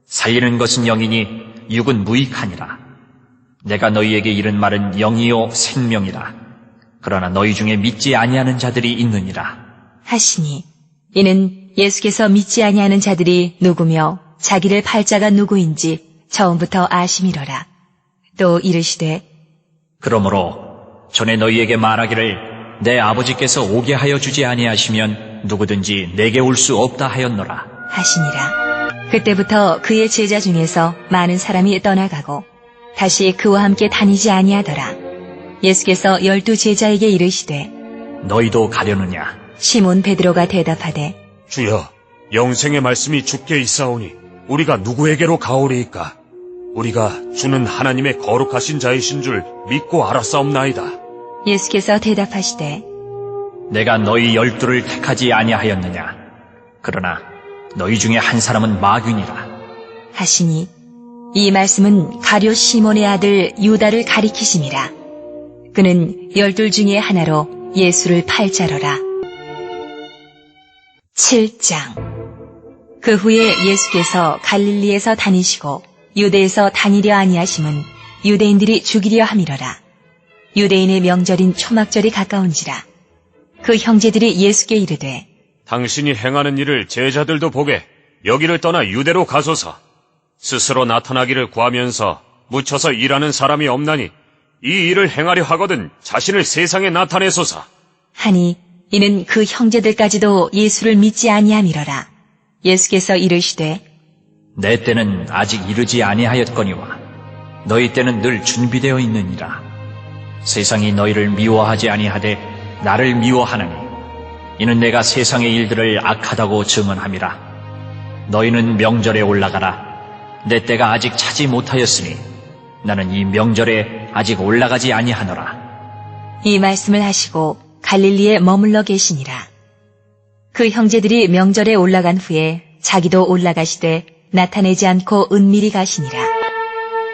살리는 것은 영이니 육은 무익하니라. 내가 너희에게 이른 말은 영이요 생명이라. 그러나 너희 중에 믿지 아니하는 자들이 있느니라. 하시니 이는 예수께서 믿지 아니하는 자들이 누구며 자기를 팔 자가 누구인지 처음부터 아심이로라. 또 이르시되 그러므로 전에 너희에게 말하기를 내 아버지께서 오게 하여 주지 아니하시면 누구든지 내게 올 수 없다 하였노라. 하시니라. 그때부터 그의 제자 중에서 많은 사람이 떠나가고 다시 그와 함께 다니지 아니하더라. 예수께서 12 제자에게 이르시되 너희도 가려느냐? 시몬 베드로가 대답하되 주여, 영생의 말씀이 주께 있사오니 우리가 누구에게로 가오리이까? 우리가 주는 하나님의 거룩하신 자이신 줄 믿고 알았사옵나이다. 예수께서 대답하시되 내가 너희 12를 택하지 아니하였느냐? 그러나 너희 중에 한 사람은 마귀니라. 하시니 이 말씀은 가룟 시몬의 아들 유다를 가리키심이라. 그는 12 중에 하나로 예수를 팔자러라. 7장. 그 후에 예수께서 갈릴리에서 다니시고 유대에서 다니려 아니하심은 유대인들이 죽이려 함이러라. 유대인의 명절인 초막절이 가까운지라. 그 형제들이 예수께 이르되 당신이 행하는 일을 제자들도 보게 여기를 떠나 유대로 가소서. 스스로 나타나기를 구하면서 묻혀서 일하는 사람이 없나니 이 일을 행하려 하거든 자신을 세상에 나타내소서. 하니 이는 그 형제들까지도 예수를 믿지 아니함이러라. 예수께서 이르시되 내 때는 아직 이르지 아니하였거니와 너희 때는 늘 준비되어 있느니라. 세상이 너희를 미워하지 아니하되 나를 미워하나니 이는 내가 세상의 일들을 악하다고 증언함이라. 너희는 명절에 올라가라. 내 때가 아직 차지 못하였으니 나는 이 명절에 아직 올라가지 아니하노라. 이 말씀을 하시고 갈릴리에 머물러 계시니라. 그 형제들이 명절에 올라간 후에 자기도 올라가시되 나타내지 않고 은밀히 가시니라.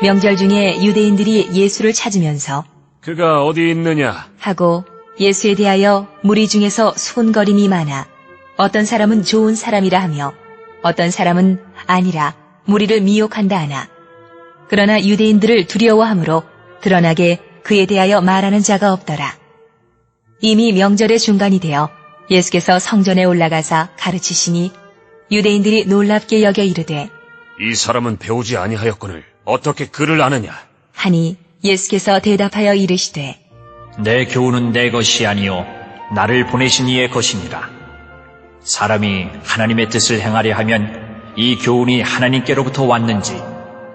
명절 중에 유대인들이 예수를 찾으면서 그가 어디 있느냐? 하고 예수에 대하여 무리 중에서 수군거림이 많아 어떤 사람은 좋은 사람이라 하며 어떤 사람은 아니라 무리를 미혹한다 하나. 그러나 유대인들을 두려워함으로 드러나게 그에 대하여 말하는 자가 없더라. 이미 명절의 중간이 되어 예수께서 성전에 올라가사 가르치시니 유대인들이 놀랍게 여겨 이르되 이 사람은 배우지 아니하였거늘 어떻게 그를 아느냐? 하니 예수께서 대답하여 이르시되 내 교훈은 내 것이 아니요 나를 보내신 이의 것이니라. 사람이 하나님의 뜻을 행하려 하면 이 교훈이 하나님께로부터 왔는지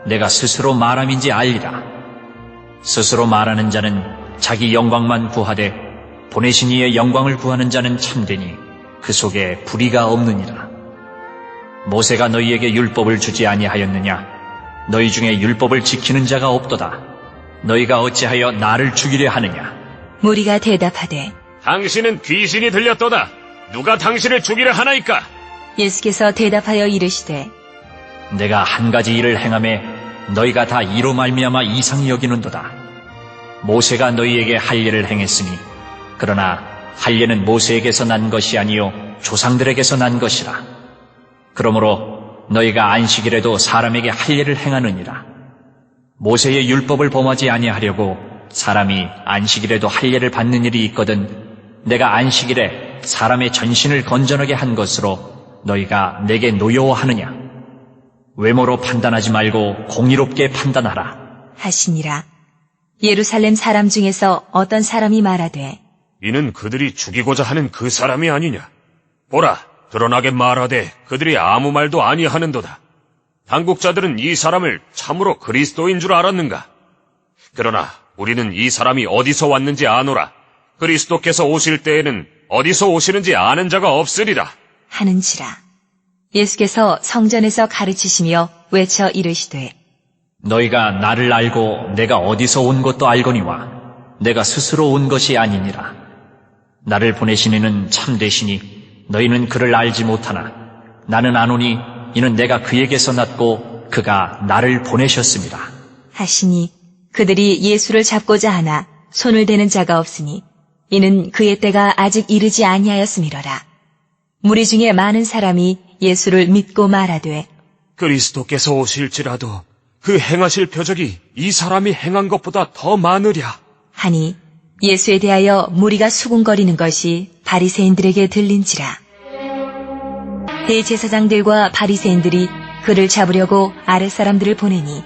내가 스스로 말함인지 알리라. 스스로 말하는 자는 자기 영광만 구하되 보내신 이의 영광을 구하는 자는 참되니 그 속에 불의가 없느니라. 모세가 너희에게 율법을 주지 아니하였느냐? 너희 중에 율법을 지키는 자가 없도다. 너희가 어찌하여 나를 죽이려 하느냐? 무리가 대답하되 당신은 귀신이 들렸도다. 누가 당신을 죽이려 하나이까? 예수께서 대답하여 이르시되 내가 한 가지 일을 행하매 너희가 다 이로 말미암아 이상히 여기는도다. 모세가 너희에게 할 일을 행했으니 그러나 할 일은 모세에게서 난 것이 아니요 조상들에게서 난 것이라. 그러므로 너희가 안식일에도 사람에게 할 일을 행하느니라. 모세의 율법을 범하지 아니하려고 사람이 안식일에도 할 일을 받는 일이 있거든 내가 안식일에 사람의 전신을 건전하게 한 것으로 너희가 내게 노여워하느냐? 외모로 판단하지 말고 공의롭게 판단하라. 하시니라. 예루살렘 사람 중에서 어떤 사람이 말하되 이는 그들이 죽이고자 하는 그 사람이 아니냐? 보라, 드러나게 말하되 그들이 아무 말도 아니하는도다. 당국자들은 이 사람을 참으로 그리스도인 줄 알았는가? 그러나 우리는 이 사람이 어디서 왔는지 아노라. 그리스도께서 오실 때에는 어디서 오시는지 아는 자가 없으리라. 하는지라. 예수께서 성전에서 가르치시며 외쳐 이르시되 너희가 나를 알고 내가 어디서 온 것도 알거니와 내가 스스로 온 것이 아니니라. 나를 보내신 이는 참되시니 너희는 그를 알지 못하나 나는 아노니 이는 내가 그에게서 났고 그가 나를 보내셨습니다. 하시니 그들이 예수를 잡고자 하나 손을 대는 자가 없으니 이는 그의 때가 아직 이르지 아니하였음이러라. 무리 중에 많은 사람이 예수를 믿고 말하되 그리스도께서 오실지라도 그 행하실 표적이 이 사람이 행한 것보다 더 많으랴. 하니 예수에 대하여 무리가 수군거리는 것이 바리새인들에게 들린지라. 대제사장들과 바리새인들이 그를 잡으려고 아랫사람들을 보내니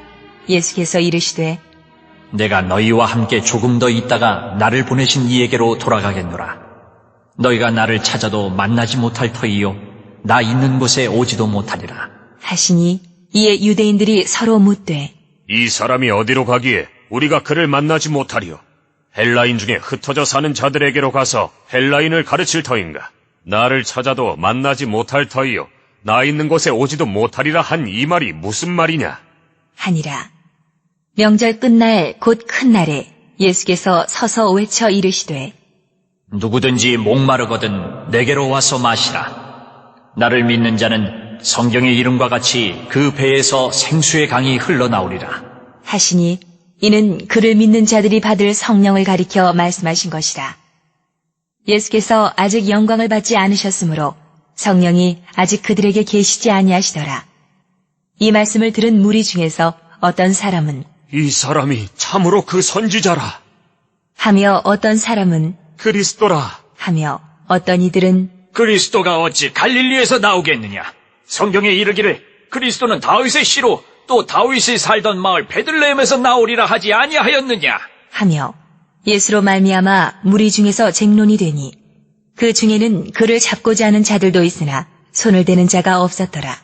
예수께서 이르시되 내가 너희와 함께 조금 더 있다가 나를 보내신 이에게로 돌아가겠노라. 너희가 나를 찾아도 만나지 못할 터이요 나 있는 곳에 오지도 못하리라. 하시니 이에 유대인들이 서로 묻되 이 사람이 어디로 가기에 우리가 그를 만나지 못하리요? 헬라인 중에 흩어져 사는 자들에게로 가서 헬라인을 가르칠 터인가? 나를 찾아도 만나지 못할 터이요 나 있는 곳에 오지도 못하리라 한 이 말이 무슨 말이냐? 하니라. 명절 끝날 곧 큰 날에 예수께서 서서 외쳐 이르시되 누구든지 목마르거든 내게로 와서 마시라. 나를 믿는 자는 성경의 이름과 같이 그 배에서 생수의 강이 흘러나오리라. 하시니 이는 그를 믿는 자들이 받을 성령을 가리켜 말씀하신 것이라. 예수께서 아직 영광을 받지 않으셨으므로 성령이 아직 그들에게 계시지 아니하시더라. 이 말씀을 들은 무리 중에서 어떤 사람은 이 사람이 참으로 그 선지자라. 하며 어떤 사람은 그리스도라. 하며 어떤 이들은 그리스도가 어찌 갈릴리에서 나오겠느냐? 성경에 이르기를 그리스도는 다윗의 씨로 또 다윗이 살던 마을 베들레헴에서 나오리라 하지 아니하였느냐? 하며 예수로 말미암아 무리 중에서 쟁론이 되니 그 중에는 그를 잡고자 하는 자들도 있으나 손을 대는 자가 없었더라.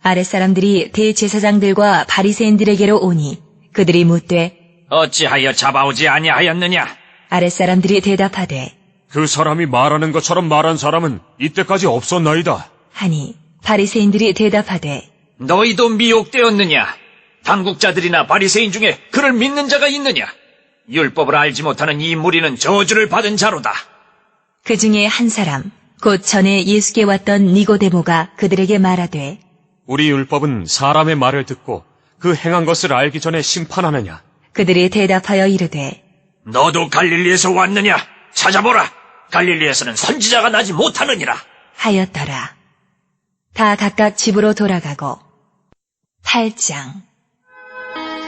아랫사람들이 대제사장들과 바리새인들에게로 오니 그들이 묻되 어찌하여 잡아오지 아니하였느냐? 아랫사람들이 대답하되 그 사람이 말하는 것처럼 말한 사람은 이때까지 없었나이다. 하니 바리새인들이 대답하되 너희도 미혹되었느냐? 당국자들이나 바리새인 중에 그를 믿는 자가 있느냐? 율법을 알지 못하는 이 무리는 저주를 받은 자로다. 그 중에 한 사람 곧 전에 예수께 왔던 니고데모가 그들에게 말하되 우리 율법은 사람의 말을 듣고 그 행한 것을 알기 전에 심판하느냐? 그들이 대답하여 이르되 너도 갈릴리에서 왔느냐? 찾아보라. 갈릴리에서는 선지자가 나지 못하느니라. 하였더라. 다 각각 집으로 돌아가고 8장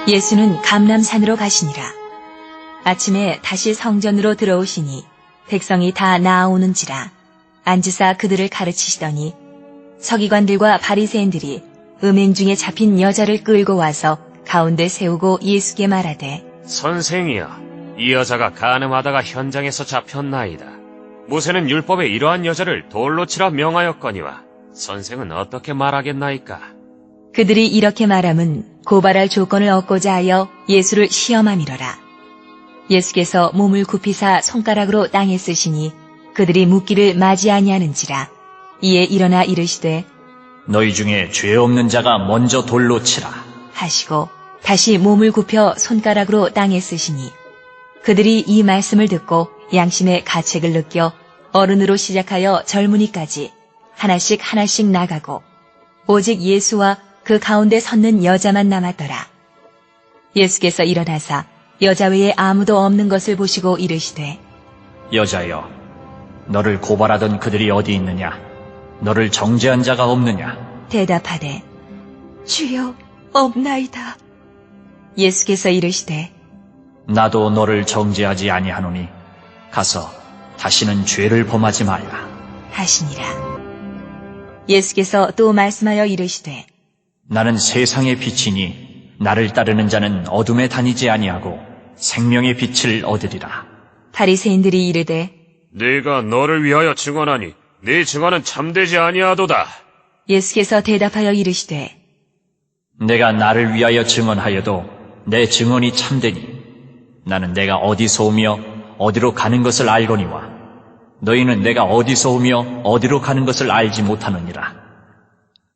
예수는 감람산으로 가시니라. 아침에 다시 성전으로 들어오시니 백성이 다 나아오는지라 앉으사 그들을 가르치시더니 서기관들과 바리새인들이 음행 중에 잡힌 여자를 끌고 와서 가운데 세우고 예수께 말하되 선생이여, 이 여자가 간음하다가 현장에서 잡혔나이다. 모세는 율법에 이러한 여자를 돌로 치라 명하였거니와 선생은 어떻게 말하겠나이까? 그들이 이렇게 말함은 고발할 조건을 얻고자 하여 예수를 시험함이로라. 예수께서 몸을 굽히사 손가락으로 땅에 쓰시니 그들이 묻기를 맞이 아니하는지라. 이에 일어나 이르시되 너희 중에 죄 없는 자가 먼저 돌로 치라. 하시고 다시 몸을 굽혀 손가락으로 땅에 쓰시니 그들이 이 말씀을 듣고 양심의 가책을 느껴 어른으로 시작하여 젊은이까지 하나씩 나가고 오직 예수와 그 가운데 섰는 여자만 남았더라. 예수께서 일어나사 여자 외에 아무도 없는 것을 보시고 이르시되 여자여, 너를 고발하던 그들이 어디 있느냐? 너를 정죄한 자가 없느냐? 대답하되 주여 없나이다. 예수께서 이르시되 나도 너를 정죄하지 아니하노니 가서 다시는 죄를 범하지 말라. 하시니라. 예수께서 또 말씀하여 이르시되 나는 세상의 빛이니 나를 따르는 자는 어둠에 다니지 아니하고 생명의 빛을 얻으리라. 바리새인들이 이르되 내가 너를 위하여 증언하니 네 증언은 참되지 아니하도다. 예수께서 대답하여 이르시되 내가 나를 위하여 증언하여도 내 증언이 참되니 나는 내가 어디서 오며 어디로 가는 것을 알거니와 너희는 내가 어디서 오며 어디로 가는 것을 알지 못하느니라.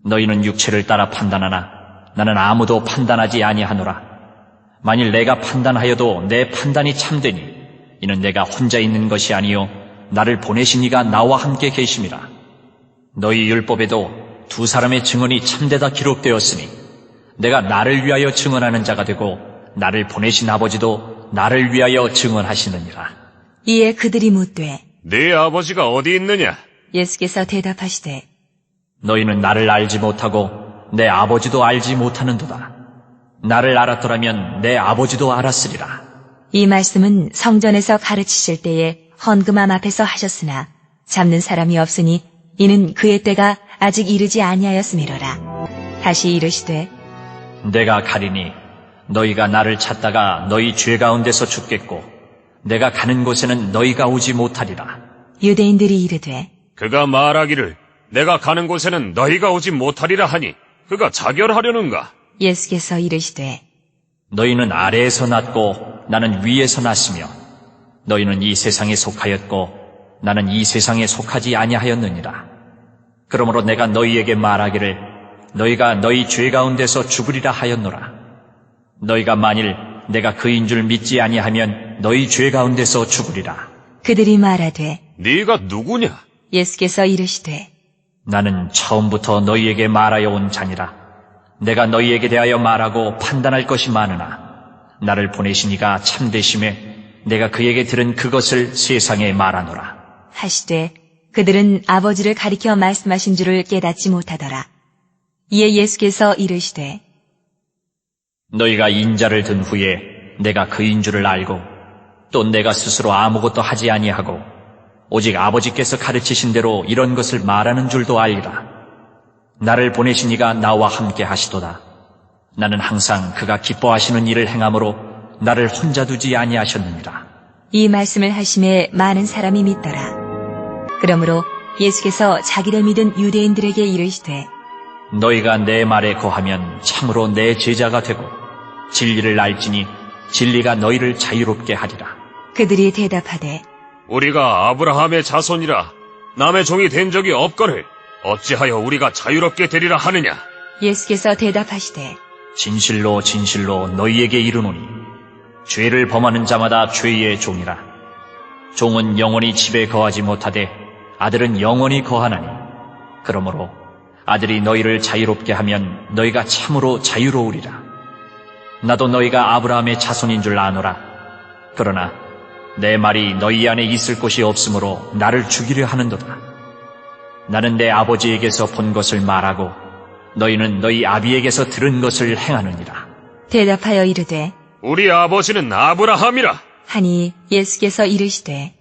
너희는 육체를 따라 판단하나 나는 아무도 판단하지 아니하노라. 만일 내가 판단하여도 내 판단이 참되니 이는 내가 혼자 있는 것이 아니요 나를 보내신 이가 나와 함께 계심이라. 너희 율법에도 두 사람의 증언이 참되다 기록되었으니 내가 나를 위하여 증언하는 자가 되고 나를 보내신 아버지도 나를 위하여 증언하시느니라. 이에 그들이 묻되 네 아버지가 어디 있느냐? 예수께서 대답하시되 너희는 나를 알지 못하고 내 아버지도 알지 못하는도다. 나를 알았더라면 내 아버지도 알았으리라. 이 말씀은 성전에서 가르치실 때에 헌금함 앞에서 하셨으나 잡는 사람이 없으니 이는 그의 때가 아직 이르지 아니하였음이로라. 다시 이르시되 내가 가리니 너희가 나를 찾다가 너희 죄 가운데서 죽겠고 내가 가는 곳에는 너희가 오지 못하리라. 유대인들이 이르되 그가 말하기를 내가 가는 곳에는 너희가 오지 못하리라 하니 그가 자결하려는가? 예수께서 이르시되 너희는 아래에서 났고 나는 위에서 났으며 너희는 이 세상에 속하였고 나는 이 세상에 속하지 아니하였느니라. 그러므로 내가 너희에게 말하기를 너희가 너희 죄 가운데서 죽으리라 하였노라. 너희가 만일 내가 그인 줄 믿지 아니하면 너희 죄 가운데서 죽으리라. 그들이 말하되 네가 누구냐? 예수께서 이르시되 나는 처음부터 너희에게 말하여 온 자니라. 내가 너희에게 대하여 말하고 판단할 것이 많으나 나를 보내신 이가 참되심에 내가 그에게 들은 그것을 세상에 말하노라. 하시되 그들은 아버지를 가리켜 말씀하신 줄을 깨닫지 못하더라. 이에 예수께서 이르시되 너희가 인자를 든 후에 내가 그인 줄을 알고 또 내가 스스로 아무것도 하지 아니하고 오직 아버지께서 가르치신 대로 이런 것을 말하는 줄도 알리라. 나를 보내신 이가 나와 함께 하시도다. 나는 항상 그가 기뻐하시는 일을 행함으로 나를 혼자 두지 아니하셨느니라. 이 말씀을 하심에 많은 사람이 믿더라. 그러므로 예수께서 자기를 믿은 유대인들에게 이르시되 너희가 내 말에 거하면 참으로 내 제자가 되고 진리를 알지니 진리가 너희를 자유롭게 하리라. 그들이 대답하되 우리가 아브라함의 자손이라 남의 종이 된 적이 없거늘 어찌하여 우리가 자유롭게 되리라 하느냐? 예수께서 대답하시되 진실로 진실로 너희에게 이르노니 죄를 범하는 자마다 죄의 종이라. 종은 영원히 집에 거하지 못하되 아들은 영원히 거하나니 그러므로 아들이 너희를 자유롭게 하면 너희가 참으로 자유로우리라. 나도 너희가 아브라함의 자손인 줄 아노라. 그러나 내 말이 너희 안에 있을 곳이 없으므로 나를 죽이려 하는도다. 나는 내 아버지에게서 본 것을 말하고 너희는 너희 아비에게서 들은 것을 행하느니라. 대답하여 이르되 우리 아버지는 아브라함이라. 하니 예수께서 이르시되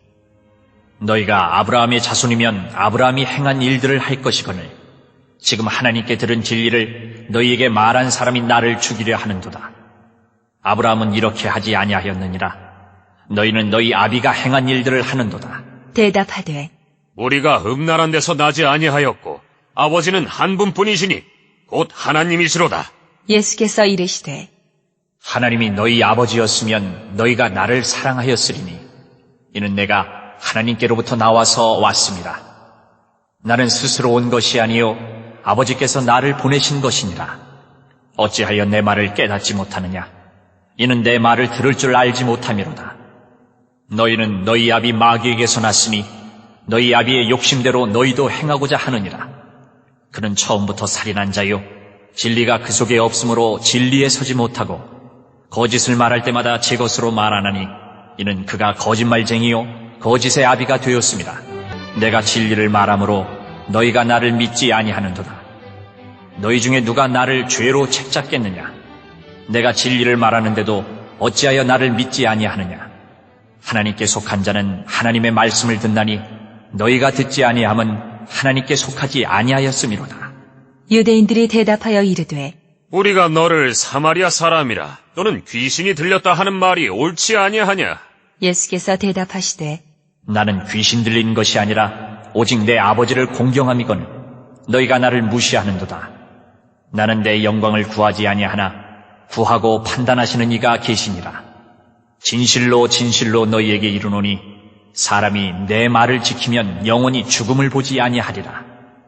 너희가 아브라함의 자손이면 아브라함이 행한 일들을 할 것이거늘 지금 하나님께 들은 진리를 너희에게 말한 사람이 나를 죽이려 하는도다. 아브라함은 이렇게 하지 아니하였느니라. 너희는 너희 아비가 행한 일들을 하는도다. 대답하되 우리가 음란한 데서 나지 아니하였고 아버지는 한 분뿐이시니 곧 하나님이시로다. 예수께서 이르시되 하나님이 너희 아버지였으면 너희가 나를 사랑하였으리니 이는 내가 하나님께로부터 나와서 왔습니다. 나는 스스로 온 것이 아니요 아버지께서 나를 보내신 것이니라. 어찌하여 내 말을 깨닫지 못하느냐? 이는 내 말을 들을 줄 알지 못함이로다. 너희는 너희 아비 마귀에게서 났으니 너희 아비의 욕심대로 너희도 행하고자 하느니라. 그는 처음부터 살인한 자요 진리가 그 속에 없으므로 진리에 서지 못하고 거짓을 말할 때마다 제 것으로 말하나니 이는 그가 거짓말쟁이요 거짓의 아비가 되었습니다. 내가 진리를 말하므로 너희가 나를 믿지 아니하는도다. 너희 중에 누가 나를 죄로 책잡겠느냐? 내가 진리를 말하는데도 어찌하여 나를 믿지 아니하느냐? 하나님께 속한 자는 하나님의 말씀을 듣나니 너희가 듣지 아니함은 하나님께 속하지 아니하였음이로다. 유대인들이 대답하여 이르되 우리가 너를 사마리아 사람이라 또는 귀신이 들렸다 하는 말이 옳지 아니하냐? 예수께서 대답하시되 나는 귀신 들린 것이 아니라 오직 내 아버지를 공경함이거늘 너희가 나를 무시하는도다. 나는 내 영광을 구하지 아니하나 구하고 판단하시는 이가 계시니라. 진실로 진실로 너희에게 이르노니 사람이 내 말을 지키면 영원히 죽음을 보지 아니하리라.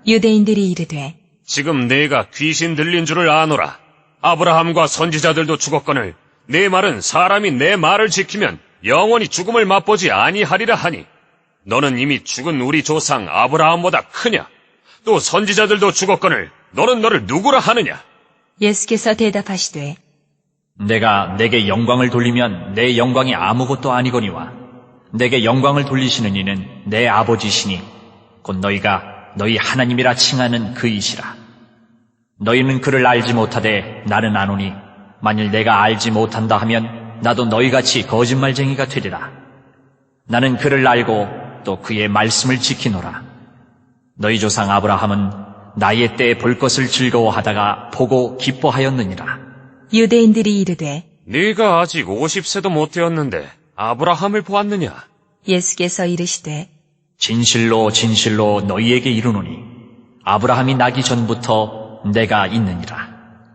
유대인들이 이르되 지금 내가 귀신 들린 줄을 아노라. 아브라함과 선지자들도 죽었거늘 내 말은 사람이 내 말을 지키면 영원히 죽음을 맛보지 아니하리라 하니 너는 이미 죽은 우리 조상 아브라함보다 크냐? 또 선지자들도 죽었거늘 너는 너를 누구라 하느냐? 예수께서 대답하시되 내가 내게 영광을 돌리면 내 영광이 아무것도 아니거니와 내게 영광을 돌리시는 이는 내 아버지시니 곧 너희가 너희 하나님이라 칭하는 그이시라. 너희는 그를 알지 못하되 나는 아노니 만일 내가 알지 못한다 하면 나도 너희같이 거짓말쟁이가 되리라. 나는 그를 알고 또 그의 말씀을 지키노라. 너희 조상 아브라함은 나의 때에 볼 것을 즐거워하다가 보고 기뻐하였느니라. 유대인들이 이르되 네가 아직 50세도 못 되었는데 아브라함을 보았느냐? 예수께서 이르시되 진실로 진실로 너희에게 이르노니 아브라함이 나기 전부터 내가 있느니라.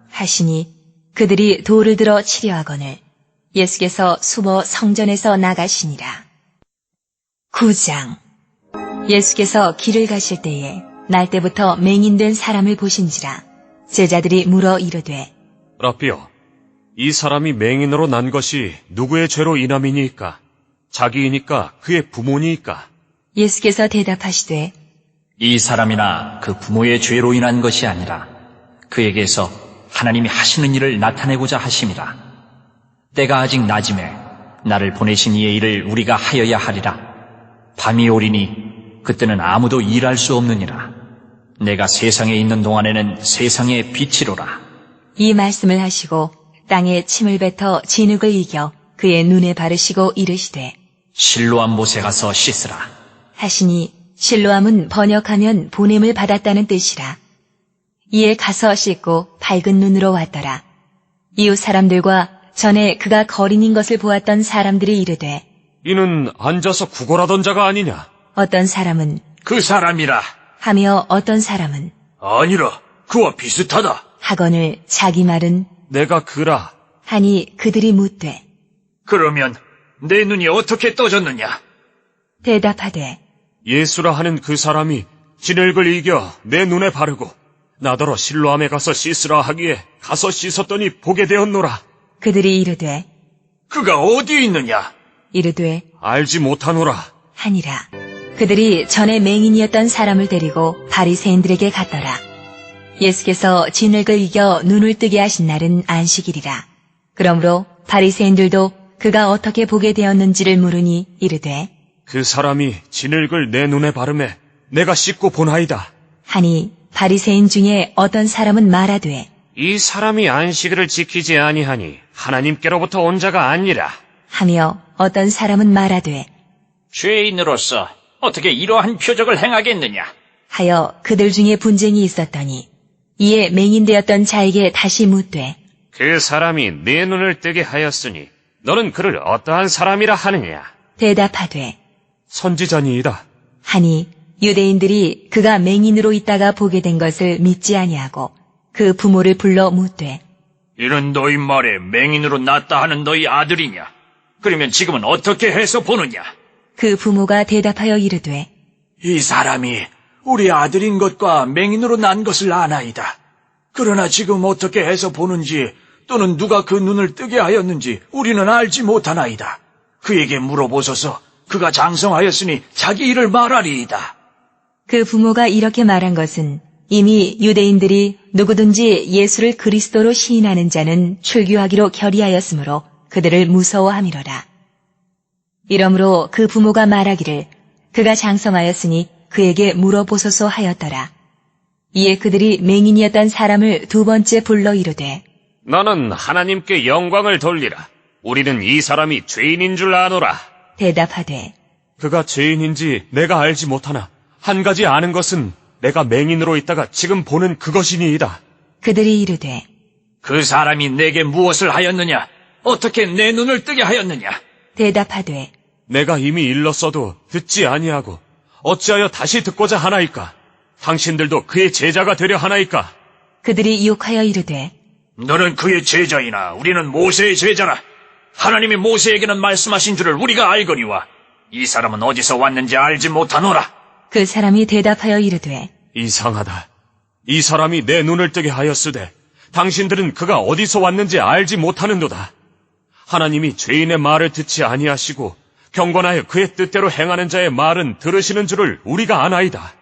하시니 그들이 돌을 들어 치려 하거늘 예수께서 숨어 성전에서 나가시니라. 9장. 예수께서 길을 가실 때에 날 때부터 맹인된 사람을 보신지라. 제자들이 물어 이르되 라삐여, 이 사람이 맹인으로 난 것이 누구의 죄로 인함이니까? 자기이니까 그의 부모니까? 예수께서 대답하시되 이 사람이나 그 부모의 죄로 인한 것이 아니라 그에게서 하나님이 하시는 일을 나타내고자 하심이라. 때가 아직 낮음에 나를 보내신 이의 일을 우리가 하여야 하리라. 밤이 오리니 그때는 아무도 일할 수 없느니라. 내가 세상에 있는 동안에는 세상의 빛이로라. 이 말씀을 하시고 땅에 침을 뱉어 진흙을 이겨 그의 눈에 바르시고 이르시되 실로암 못에 가서 씻으라. 하시니 실로암은 번역하면 보냄을 받았다는 뜻이라. 이에 가서 씻고 밝은 눈으로 왔더라. 이웃 사람들과 전에 그가 거린인 것을 보았던 사람들이 이르되 이는 앉아서 구걸하던 자가 아니냐? 어떤 사람은 그 사람이라. 하며 어떤 사람은 아니라 그와 비슷하다. 하거늘 자기 말은 내가 그라. 하니 그들이 묻되 그러면 내 눈이 어떻게 떠졌느냐? 대답하되 예수라 하는 그 사람이 진흙을 이겨 내 눈에 바르고 나더러 실로암에 가서 씻으라 하기에 가서 씻었더니 보게 되었노라. 그들이 이르되 그가 어디 있느냐? 이르되 알지 못하노라. 하니라. 그들이 전에 맹인이었던 사람을 데리고 바리새인들에게 갔더라. 예수께서 진흙을 이겨 눈을 뜨게 하신 날은 안식일이라. 그러므로 바리새인들도 그가 어떻게 보게 되었는지를 물으니 이르되 그 사람이 진흙을 내 눈에 바르매 내가 씻고 보나이다. 하니 바리새인 중에 어떤 사람은 말하되 이 사람이 안식일을 지키지 아니하니 하나님께로부터 온 자가 아니라. 하며 어떤 사람은 말하되 죄인으로서 어떻게 이러한 표적을 행하겠느냐? 하여 그들 중에 분쟁이 있었더니 이에 맹인되었던 자에게 다시 묻되 그 사람이 내 눈을 뜨게 하였으니 너는 그를 어떠한 사람이라 하느냐? 대답하되 선지자니이다. 하니 유대인들이 그가 맹인으로 있다가 보게 된 것을 믿지 아니하고 그 부모를 불러 묻되 이는 너희 말에 맹인으로 났다 하는 너희 아들이냐? 그러면 지금은 어떻게 해서 보느냐? 그 부모가 대답하여 이르되 이 사람이 우리 아들인 것과 맹인으로 난 것을 아나이다. 그러나 지금 어떻게 해서 보는지 또는 누가 그 눈을 뜨게 하였는지 우리는 알지 못하나이다. 그에게 물어보소서. 그가 장성하였으니 자기 일을 말하리이다. 그 부모가 이렇게 말한 것은 이미 유대인들이 누구든지 예수를 그리스도로 시인하는 자는 출교하기로 결의하였으므로 그들을 무서워함이로라. 이러므로 그 부모가 말하기를 그가 장성하였으니 그에게 물어보소서 하였더라. 이에 그들이 맹인이었던 사람을 두 번째 불러 이르되 너는 하나님께 영광을 돌리라. 우리는 이 사람이 죄인인 줄 아노라. 대답하되 그가 죄인인지 내가 알지 못하나 한 가지 아는 것은 내가 맹인으로 있다가 지금 보는 그것이니이다. 그들이 이르되 그 사람이 내게 무엇을 하였느냐? 어떻게 내 눈을 뜨게 하였느냐? 대답하되 내가 이미 일렀어도 듣지 아니하고 어찌하여 다시 듣고자 하나이까? 당신들도 그의 제자가 되려 하나이까? 그들이 욕하여 이르되 너는 그의 제자이나 우리는 모세의 제자라. 하나님이 모세에게는 말씀하신 줄을 우리가 알거니와 이 사람은 어디서 왔는지 알지 못하노라. 그 사람이 대답하여 이르되 이상하다. 이 사람이 내 눈을 뜨게 하였으되 당신들은 그가 어디서 왔는지 알지 못하는도다. 하나님이 죄인의 말을 듣지 아니하시고 경건하여 그의 뜻대로 행하는 자의 말은 들으시는 줄을 우리가 아나이다.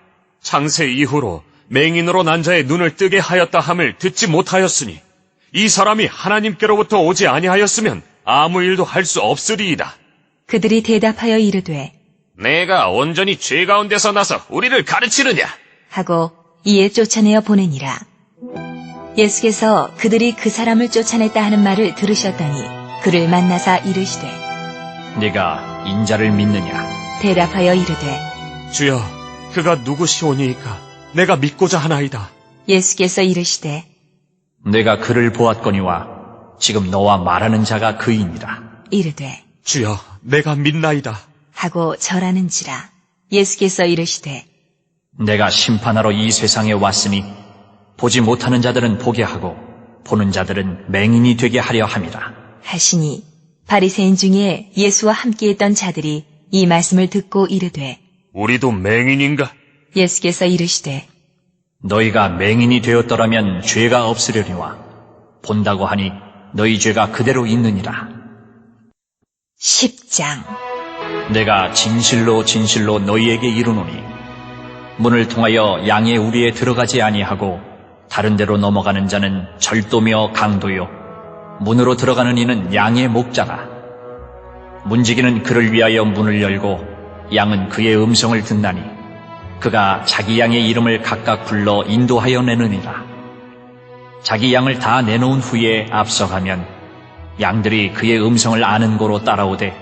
창세 이후로 맹인으로 난 자의 눈을 뜨게 하였다 함을 듣지 못하였으니 이 사람이 하나님께로부터 오지 아니하였으면 아무 일도 할 수 없으리이다. 그들이 대답하여 이르되 내가 온전히 죄 가운데서 나서 우리를 가르치느냐? 하고 이에 쫓아내어 보내니라. 예수께서 그들이 그 사람을 쫓아냈다 하는 말을 들으셨더니 그를 만나사 이르시되 네가 인자를 믿느냐? 대답하여 이르되 주여, 그가 누구시오니이까? 내가 믿고자 하나이다. 예수께서 이르시되 내가 그를 보았거니와 지금 너와 말하는 자가 그이니라. 이르되 주여, 내가 믿나이다. 하고 절하는지라. 예수께서 이르시되 내가 심판하러 이 세상에 왔으니 보지 못하는 자들은 보게 하고 보는 자들은 맹인이 되게 하려 함이라. 하시니 바리새인 중에 예수와 함께했던 자들이 이 말씀을 듣고 이르되 우리도 맹인인가? 예수께서 이르시되 너희가 맹인이 되었더라면 죄가 없으려니와 본다고 하니 너희 죄가 그대로 있느니라. 10장. 내가 진실로 진실로 너희에게 이르노니 문을 통하여 양의 우리에 들어가지 아니하고 다른 데로 넘어가는 자는 절도며 강도요 문으로 들어가는 이는 양의 목자라. 문지기는 그를 위하여 문을 열고 양은 그의 음성을 듣나니 그가 자기 양의 이름을 각각 불러 인도하여 내느니라. 자기 양을 다 내놓은 후에 앞서가면 양들이 그의 음성을 아는 고로 따라오되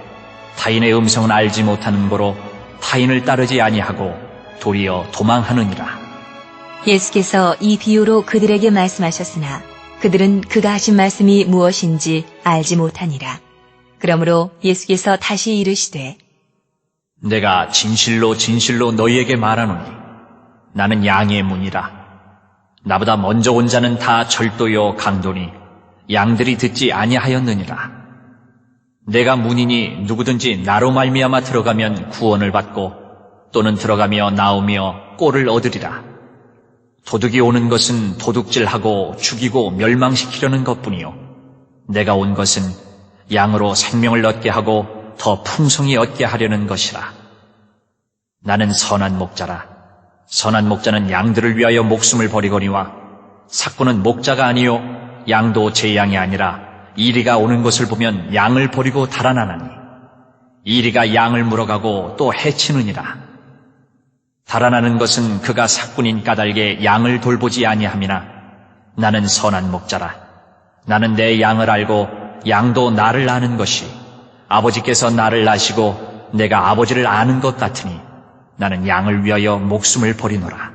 타인의 음성은 알지 못하는 고로 타인을 따르지 아니하고 도리어 도망하느니라. 예수께서 이 비유로 그들에게 말씀하셨으나 그들은 그가 하신 말씀이 무엇인지 알지 못하니라. 그러므로 예수께서 다시 이르시되 내가 진실로 진실로 너희에게 말하노니 나는 양의 문이라. 나보다 먼저 온 자는 다 절도요 강도니 양들이 듣지 아니하였느니라. 내가 문이니 누구든지 나로 말미암아 들어가면 구원을 받고 또는 들어가며 나오며 꼴을 얻으리라. 도둑이 오는 것은 도둑질하고 죽이고 멸망시키려는 것뿐이요 내가 온 것은 양으로 생명을 얻게 하고 더 풍성히 얻게 하려는 것이라. 나는 선한 목자라. 선한 목자는 양들을 위하여 목숨을 버리거니와 삭구는 목자가 아니요 양도 제 양이 아니라 이리가 오는 것을 보면 양을 버리고 달아나나니 이리가 양을 물어가고 또 해치느니라. 달아나는 것은 그가 삭군인 까닭에 양을 돌보지 아니함이나 나는 선한 목자라. 나는 내 양을 알고 양도 나를 아는 것이 아버지께서 나를 아시고 내가 아버지를 아는 것 같으니 나는 양을 위하여 목숨을 버리노라.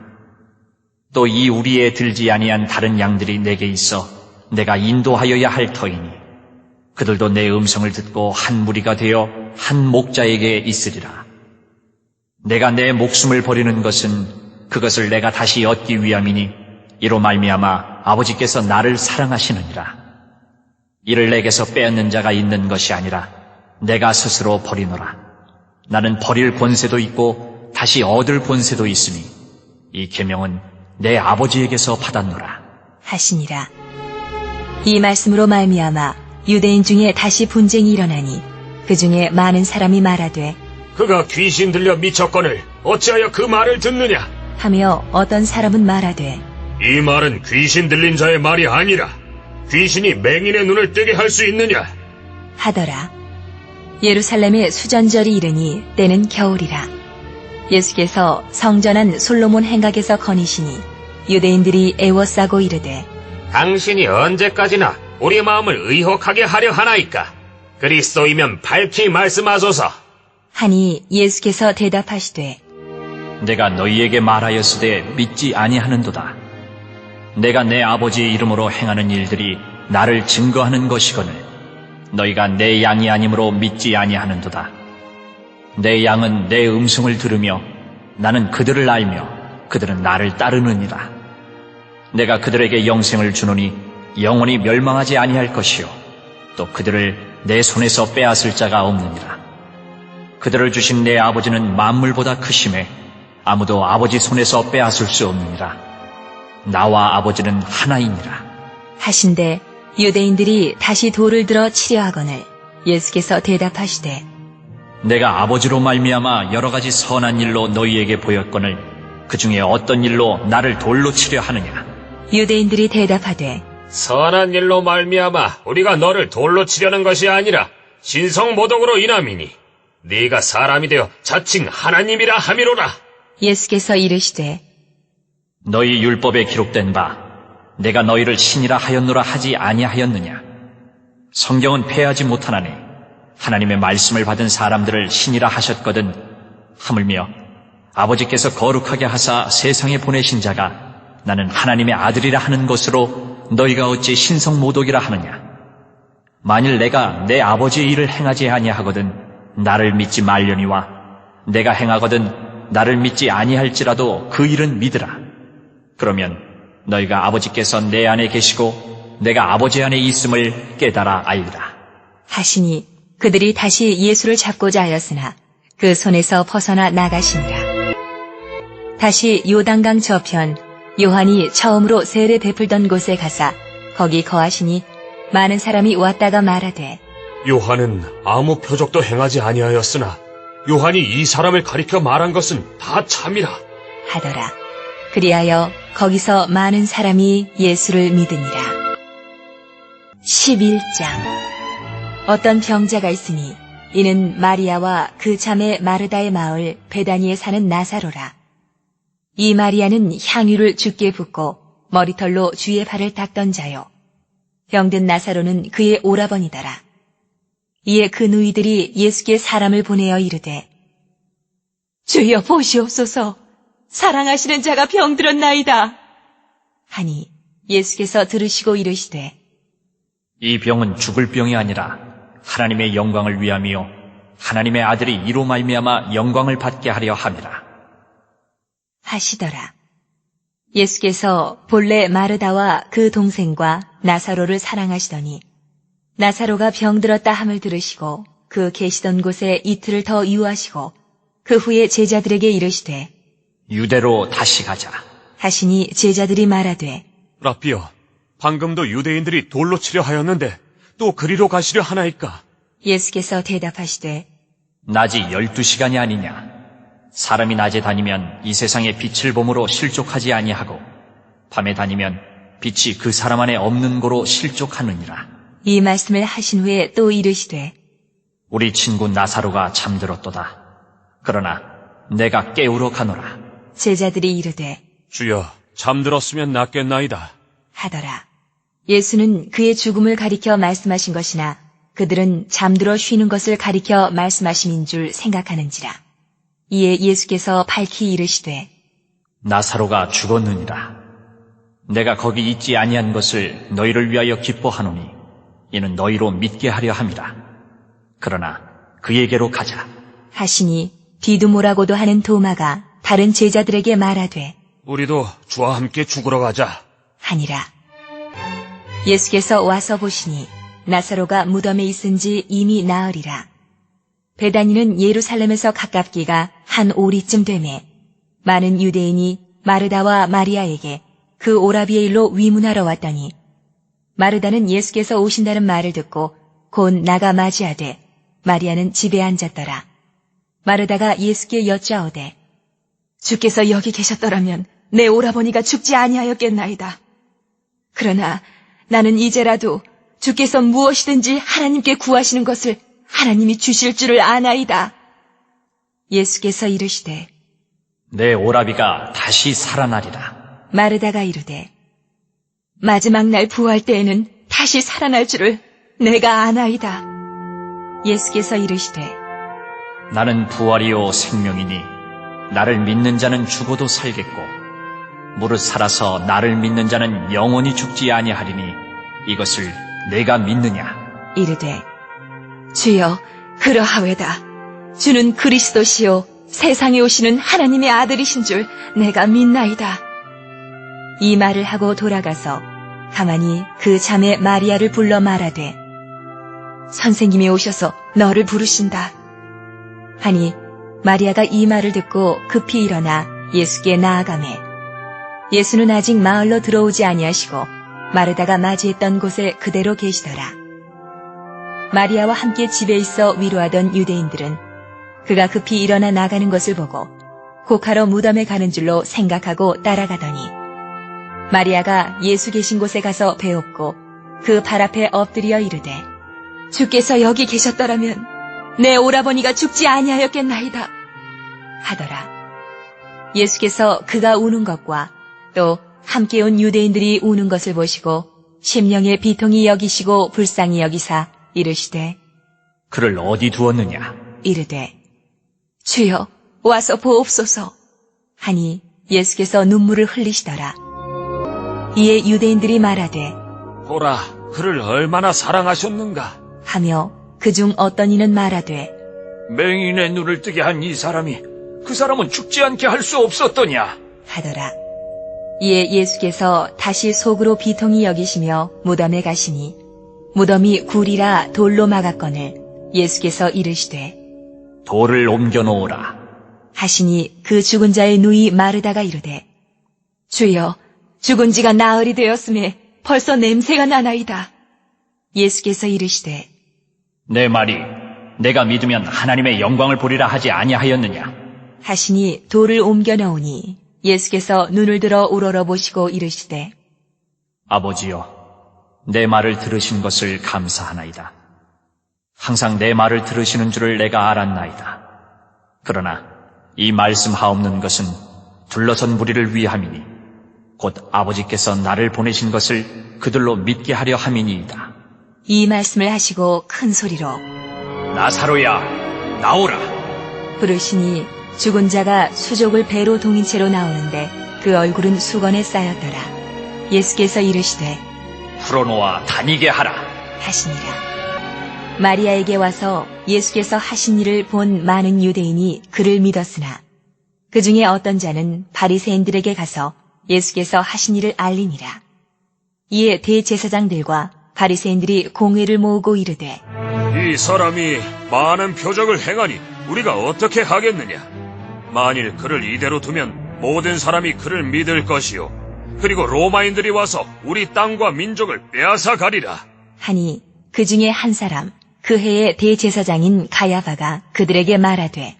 또 이 우리에 들지 아니한 다른 양들이 내게 있어 내가 인도하여야 할 터이니 그들도 내 음성을 듣고 한 무리가 되어 한 목자에게 있으리라. 내가 내 목숨을 버리는 것은 그것을 내가 다시 얻기 위함이니 이로 말미암아 아버지께서 나를 사랑하시느니라. 이를 내게서 빼앗는 자가 있는 것이 아니라 내가 스스로 버리노라. 나는 버릴 권세도 있고 다시 얻을 권세도 있으니 이 계명은 내 아버지에게서 받았노라. 하시니라. 이 말씀으로 말미암아 유대인 중에 다시 분쟁이 일어나니 그 중에 많은 사람이 말하되 그가 귀신 들려 미쳤거늘 어찌하여 그 말을 듣느냐? 하며 어떤 사람은 말하되 이 말은 귀신 들린 자의 말이 아니라 귀신이 맹인의 눈을 뜨게 할 수 있느냐? 하더라. 예루살렘에 수전절이 이르니 때는 겨울이라. 예수께서 성전 안 솔로몬 행각에서 거니시니 유대인들이 애워싸고 이르되 당신이 언제까지나 우리 마음을 의혹하게 하려 하나이까? 그리스도이면 밝히 말씀하소서. 하니 예수께서 대답하시되 내가 너희에게 말하였으되 믿지 아니하는도다. 내가 내 아버지의 이름으로 행하는 일들이 나를 증거하는 것이거늘 너희가 내 양이 아니므로 믿지 아니하는도다. 내 양은 내 음성을 들으며 나는 그들을 알며 그들은 나를 따르느니라. 내가 그들에게 영생을 주노니 영원히 멸망하지 아니할 것이요 또 그들을 내 손에서 빼앗을 자가 없느니라. 그들을 주신 내 아버지는 만물보다 크심에 아무도 아버지 손에서 빼앗을 수 없느니라. 나와 아버지는 하나이니라. 하신대 유대인들이 다시 돌을 들어 치려 하거늘 예수께서 대답하시되 내가 아버지로 말미암아 여러 가지 선한 일로 너희에게 보였거늘 그 중에 어떤 일로 나를 돌로 치려 하느냐? 유대인들이 대답하되 선한 일로 말미암아 우리가 너를 돌로 치려는 것이 아니라 신성모독으로 인함이니 네가 사람이 되어 자칭 하나님이라 함이로라. 예수께서 이르시되 너희 율법에 기록된 바 내가 너희를 신이라 하였노라 하지 아니하였느냐? 성경은 패하지 못하나니 하나님의 말씀을 받은 사람들을 신이라 하셨거든 하물며 아버지께서 거룩하게 하사 세상에 보내신 자가 나는 하나님의 아들이라 하는 것으로 너희가 어찌 신성모독이라 하느냐? 만일 내가 내 아버지의 일을 행하지 아니하거든 나를 믿지 말려니와 내가 행하거든 나를 믿지 아니할지라도 그 일은 믿으라. 그러면 너희가 아버지께서 내 안에 계시고 내가 아버지 안에 있음을 깨달아 알리라. 하시니 그들이 다시 예수를 잡고자 하였으나 그 손에서 벗어나 나가시니라. 다시 요단강 저편 요한이 처음으로 세례 베풀던 곳에 가사 거기 거하시니 많은 사람이 왔다가 말하되 요한은 아무 표적도 행하지 아니하였으나 요한이 이 사람을 가리켜 말한 것은 다 참이라. 하더라. 그리하여 거기서 많은 사람이 예수를 믿으니라. 11장. 어떤 병자가 있으니 이는 마리아와 그 자매 마르다의 마을 베다니에 사는 나사로라. 이 마리아는 향유를 주께 붓고 머리털로 주의 발을 닦던 자요. 병든 나사로는 그의 오라버니더라. 이에 그 누이들이 예수께 사람을 보내어 이르되 주여 보시옵소서 사랑하시는 자가 병들었나이다 하니 예수께서 들으시고 이르시되 이 병은 죽을 병이 아니라 하나님의 영광을 위함이요 하나님의 아들이 이로 말미암아 영광을 받게 하려 함이라 하시더라. 예수께서 본래 마르다와 그 동생과 나사로를 사랑하시더니 나사로가 병들었다 함을 들으시고 그 계시던 곳에 이틀을 더 유하시고 그 후에 제자들에게 이르시되 유대로 다시 가자. 하시니 제자들이 말하되 라삐여, 방금도 유대인들이 돌로 치려 하였는데 또 그리로 가시려 하나이까? 예수께서 대답하시되 낮이 12시간이 아니냐. 사람이 낮에 다니면 이 세상의 빛을 봄으로 실족하지 아니하고 밤에 다니면 빛이 그 사람 안에 없는 고로 실족하느니라. 이 말씀을 하신 후에 또 이르시되 우리 친구 나사로가 잠들었도다. 그러나 내가 깨우러 가노라. 제자들이 이르되 주여, 잠들었으면 낫겠나이다. 하더라. 예수는 그의 죽음을 가리켜 말씀하신 것이나 그들은 잠들어 쉬는 것을 가리켜 말씀하심인 줄 생각하는지라. 이에 예수께서 밝히 이르시되 나사로가 죽었느니라. 내가 거기 있지 아니한 것을 너희를 위하여 기뻐하노니 이는 너희로 믿게 하려 함이라. 그러나 그에게로 가자. 하시니 디두모라고도 하는 도마가 다른 제자들에게 말하되 우리도 주와 함께 죽으러 가자. 하니라. 예수께서 와서 보시니 나사로가 무덤에 있은지 이미 나으리라. 베다니는 예루살렘에서 가깝기가 한 오리쯤 되매 많은 유대인이 마르다와 마리아에게 그 오라비의 일로 위문하러 왔더니 마르다는 예수께서 오신다는 말을 듣고 곧 나가 맞이하되 마리아는 집에 앉았더라. 마르다가 예수께 여짜오되 주께서 여기 계셨더라면 내 오라버니가 죽지 아니하였겠나이다. 그러나 나는 이제라도 주께서 무엇이든지 하나님께 구하시는 것을 하나님이 주실 줄을 아나이다. 예수께서 이르시되 내 오라비가 다시 살아나리라. 마르다가 이르되 마지막 날 부활 때에는 다시 살아날 줄을 내가 아나이다. 예수께서 이르시되 나는 부활이요 생명이니 나를 믿는 자는 죽어도 살겠고 무릇 살아서 나를 믿는 자는 영원히 죽지 아니하리니 이것을 내가 믿느냐. 이르되 주여 그러하외다. 주는 그리스도시요 세상에 오시는 하나님의 아들이신 줄 내가 믿나이다. 이 말을 하고 돌아가서 가만히 그 자매 마리아를 불러 말하되 선생님이 오셔서 너를 부르신다. 하니 마리아가 이 말을 듣고 급히 일어나 예수께 나아가매 예수는 아직 마을로 들어오지 아니하시고 마르다가 맞이했던 곳에 그대로 계시더라. 마리아와 함께 집에 있어 위로하던 유대인들은 그가 급히 일어나 나가는 것을 보고 곡하러 무덤에 가는 줄로 생각하고 따라가더니 마리아가 예수 계신 곳에 가서 배웠고 그 발 앞에 엎드려 이르되 주께서 여기 계셨더라면 내 오라버니가 죽지 아니하였겠나이다 하더라. 예수께서 그가 우는 것과 또 함께 온 유대인들이 우는 것을 보시고 심령의 비통이 여기시고 불쌍히 여기사 이르시되 그를 어디 두었느냐. 이르되 주여 와서 보옵소서 하니 예수께서 눈물을 흘리시더라. 이에 유대인들이 말하되 보라, 그를 얼마나 사랑하셨는가. 하며 그중 어떤 이는 말하되 맹인의 눈을 뜨게 한 이 사람이 그 사람은 죽지 않게 할 수 없었더냐? 하더라. 이에 예수께서 다시 속으로 비통히 여기시며 무덤에 가시니 무덤이 굴이라 돌로 막았거늘 예수께서 이르시되 돌을 옮겨 놓으라. 하시니 그 죽은 자의 누이 마르다가 이르되 주여 죽은 지가 나흘이 되었음에 벌써 냄새가 나나이다. 예수께서 이르시되 내 말이 내가 믿으면 하나님의 영광을 보리라 하지 아니하였느냐? 하시니 돌을 옮겨 놓으니 예수께서 눈을 들어 우러러 보시고 이르시되 아버지여, 내 말을 들으신 것을 감사하나이다. 항상 내 말을 들으시는 줄을 내가 알았나이다. 그러나 이 말씀하옵는 것은 둘러선 무리를 위함이니 곧 아버지께서 나를 보내신 것을 그들로 믿게 하려 함이니이다. 이 말씀을 하시고 큰 소리로 나사로야, 나오라. 부르시니 죽은 자가 수족을 배로 동인 채로 나오는데 그 얼굴은 수건에 쌓였더라. 예수께서 이르시되 풀어놓아 다니게 하라. 하시니라. 마리아에게 와서 예수께서 하신 일을 본 많은 유대인이 그를 믿었으나 그 중에 어떤 자는 바리새인들에게 가서 예수께서 하신 일을 알리니라. 이에 대제사장들과 바리새인들이 공회를 모으고 이르되 이 사람이 많은 표적을 행하니 우리가 어떻게 하겠느냐? 만일 그를 이대로 두면 모든 사람이 그를 믿을 것이요. 그리고 로마인들이 와서 우리 땅과 민족을 빼앗아 가리라. 하니 그 중에 한 사람 그 해의 대제사장인 가야바가 그들에게 말하되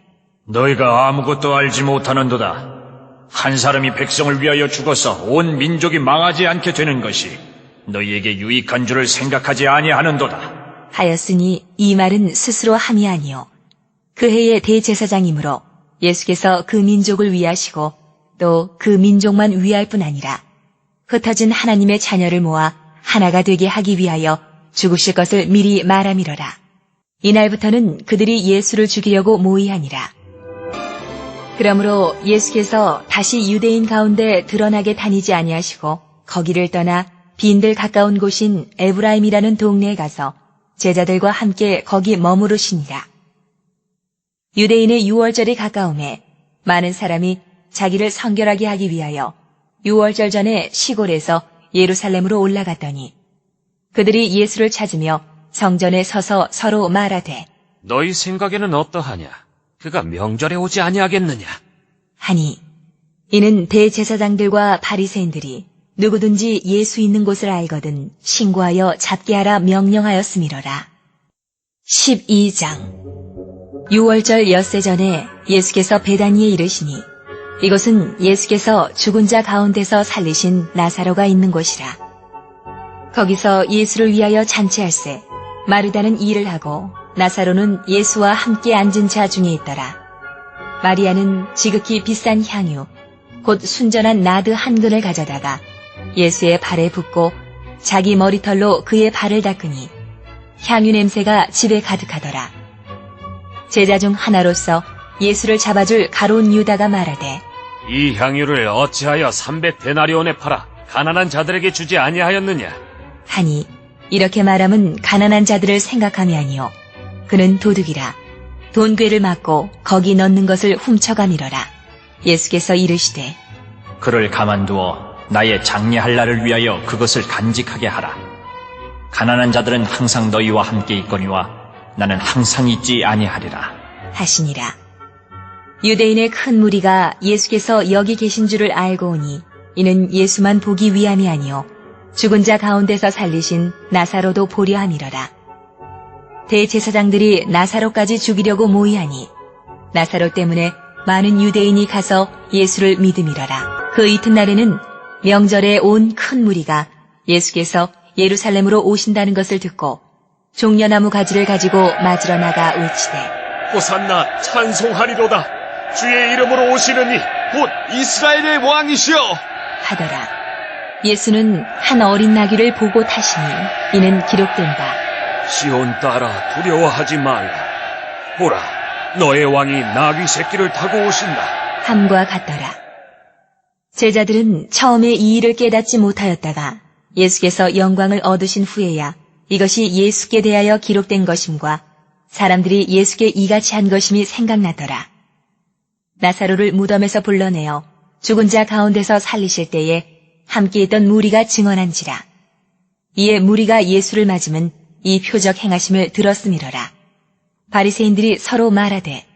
너희가 아무것도 알지 못하는도다. 한 사람이 백성을 위하여 죽어서 온 민족이 망하지 않게 되는 것이 너희에게 유익한 줄을 생각하지 아니하는도다. 하였으니 이 말은 스스로 함이 아니요 그 해의 대제사장이므로 예수께서 그 민족을 위하시고 또 그 민족만 위할 뿐 아니라 흩어진 하나님의 자녀를 모아 하나가 되게 하기 위하여 죽으실 것을 미리 말함이러라. 이날부터는 그들이 예수를 죽이려고 모의하니라. 그러므로 예수께서 다시 유대인 가운데 드러나게 다니지 아니하시고 거기를 떠나 빈들 가까운 곳인 에브라임이라는 동네에 가서 제자들과 함께 거기 머무르시니라. 유대인의 유월절이 가까움에 많은 사람이 자기를 성결하게 하기 위하여 유월절 전에 시골에서 예루살렘으로 올라갔더니 그들이 예수를 찾으며 성전에 서서 서로 말하되 너희 생각에는 어떠하냐? 그가 명절에 오지 아니하겠느냐? 하니 이는 대제사장들과 바리새인들이 누구든지 예수 있는 곳을 알거든 신고하여 잡게 하라 명령하였음이러라. 12장 유월절 엿새 전에 예수께서 베다니에 이르시니 이곳은 예수께서 죽은 자 가운데서 살리신 나사로가 있는 곳이라. 거기서 예수를 위하여 잔치할세 마르다는 일을 하고 나사로는 예수와 함께 앉은 자 중에 있더라. 마리아는 지극히 비싼 향유 곧 순전한 나드 한 근을 가져다가 예수의 발에 붓고 자기 머리털로 그의 발을 닦으니 향유 냄새가 집에 가득하더라. 제자 중 하나로서 예수를 잡아줄 가롯 유다가 말하되 이 향유를 어찌하여 300데나리온에 팔아 가난한 자들에게 주지 아니하였느냐? 하니 이렇게 말함은 가난한 자들을 생각함이 아니요 그는 도둑이라 돈괴를 맞고 거기 넣는 것을 훔쳐가미러라. 예수께서 이르시되 그를 가만두어 나의 장례할 날을 위하여 그것을 간직하게 하라. 가난한 자들은 항상 너희와 함께 있거니와 나는 항상 있지 아니하리라. 하시니라. 유대인의 큰 무리가 예수께서 여기 계신 줄을 알고 오니 이는 예수만 보기 위함이 아니요 죽은 자 가운데서 살리신 나사로도 보려 함이러라. 대제사장들이 나사로까지 죽이려고 모의하니 나사로 때문에 많은 유대인이 가서 예수를 믿음이러라. 그 이튿날에는 명절에 온 큰 무리가 예수께서 예루살렘으로 오신다는 것을 듣고 종려나무 가지를 가지고 맞으러 나가 외치되 호산나 찬송하리로다. 주의 이름으로 오시는 이 곧 이스라엘의 왕이시여. 하더라. 예수는 한 어린 나귀를 보고 타시니 이는 기록된 바 시온 딸아 두려워하지 말라. 보라 너의 왕이 나귀 새끼를 타고 오신다. 함과 같더라. 제자들은 처음에 이 일을 깨닫지 못하였다가 예수께서 영광을 얻으신 후에야 이것이 예수께 대하여 기록된 것임과 사람들이 예수께 이같이 한 것임이 생각나더라. 나사로를 무덤에서 불러내어 죽은 자 가운데서 살리실 때에 함께 있던 무리가 증언한지라. 이에 무리가 예수를 맞으면 이 표적 행하심을 들었음이러라. 바리새인들이 서로 말하되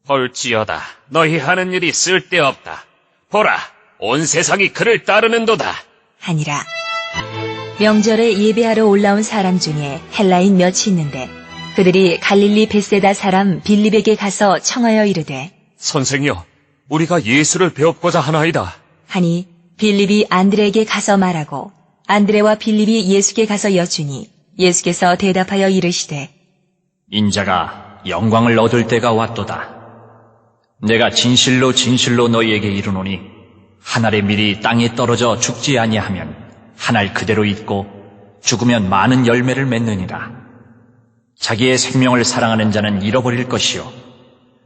헐지어다. 너희 하는 일이 쓸데없다. 보라, 온 세상이 그를 따르는도다. 하니라. 명절에 예배하러 올라온 사람 중에 헬라인 몇이 있는데 그들이 갈릴리 벳세다 사람 빌립에게 가서 청하여 이르되 선생이여, 우리가 예수를 배웁고자 하나이다. 하니 빌립이 안드레에게 가서 말하고 안드레와 빌립이 예수께 가서 여쭈니 예수께서 대답하여 이르시되 인자가 영광을 얻을 때가 왔도다. 내가 진실로 진실로 너희에게 이르노니 한 알의 밀이 땅에 떨어져 죽지 아니하면 한 알 그대로 있고 죽으면 많은 열매를 맺느니라. 자기의 생명을 사랑하는 자는 잃어버릴 것이요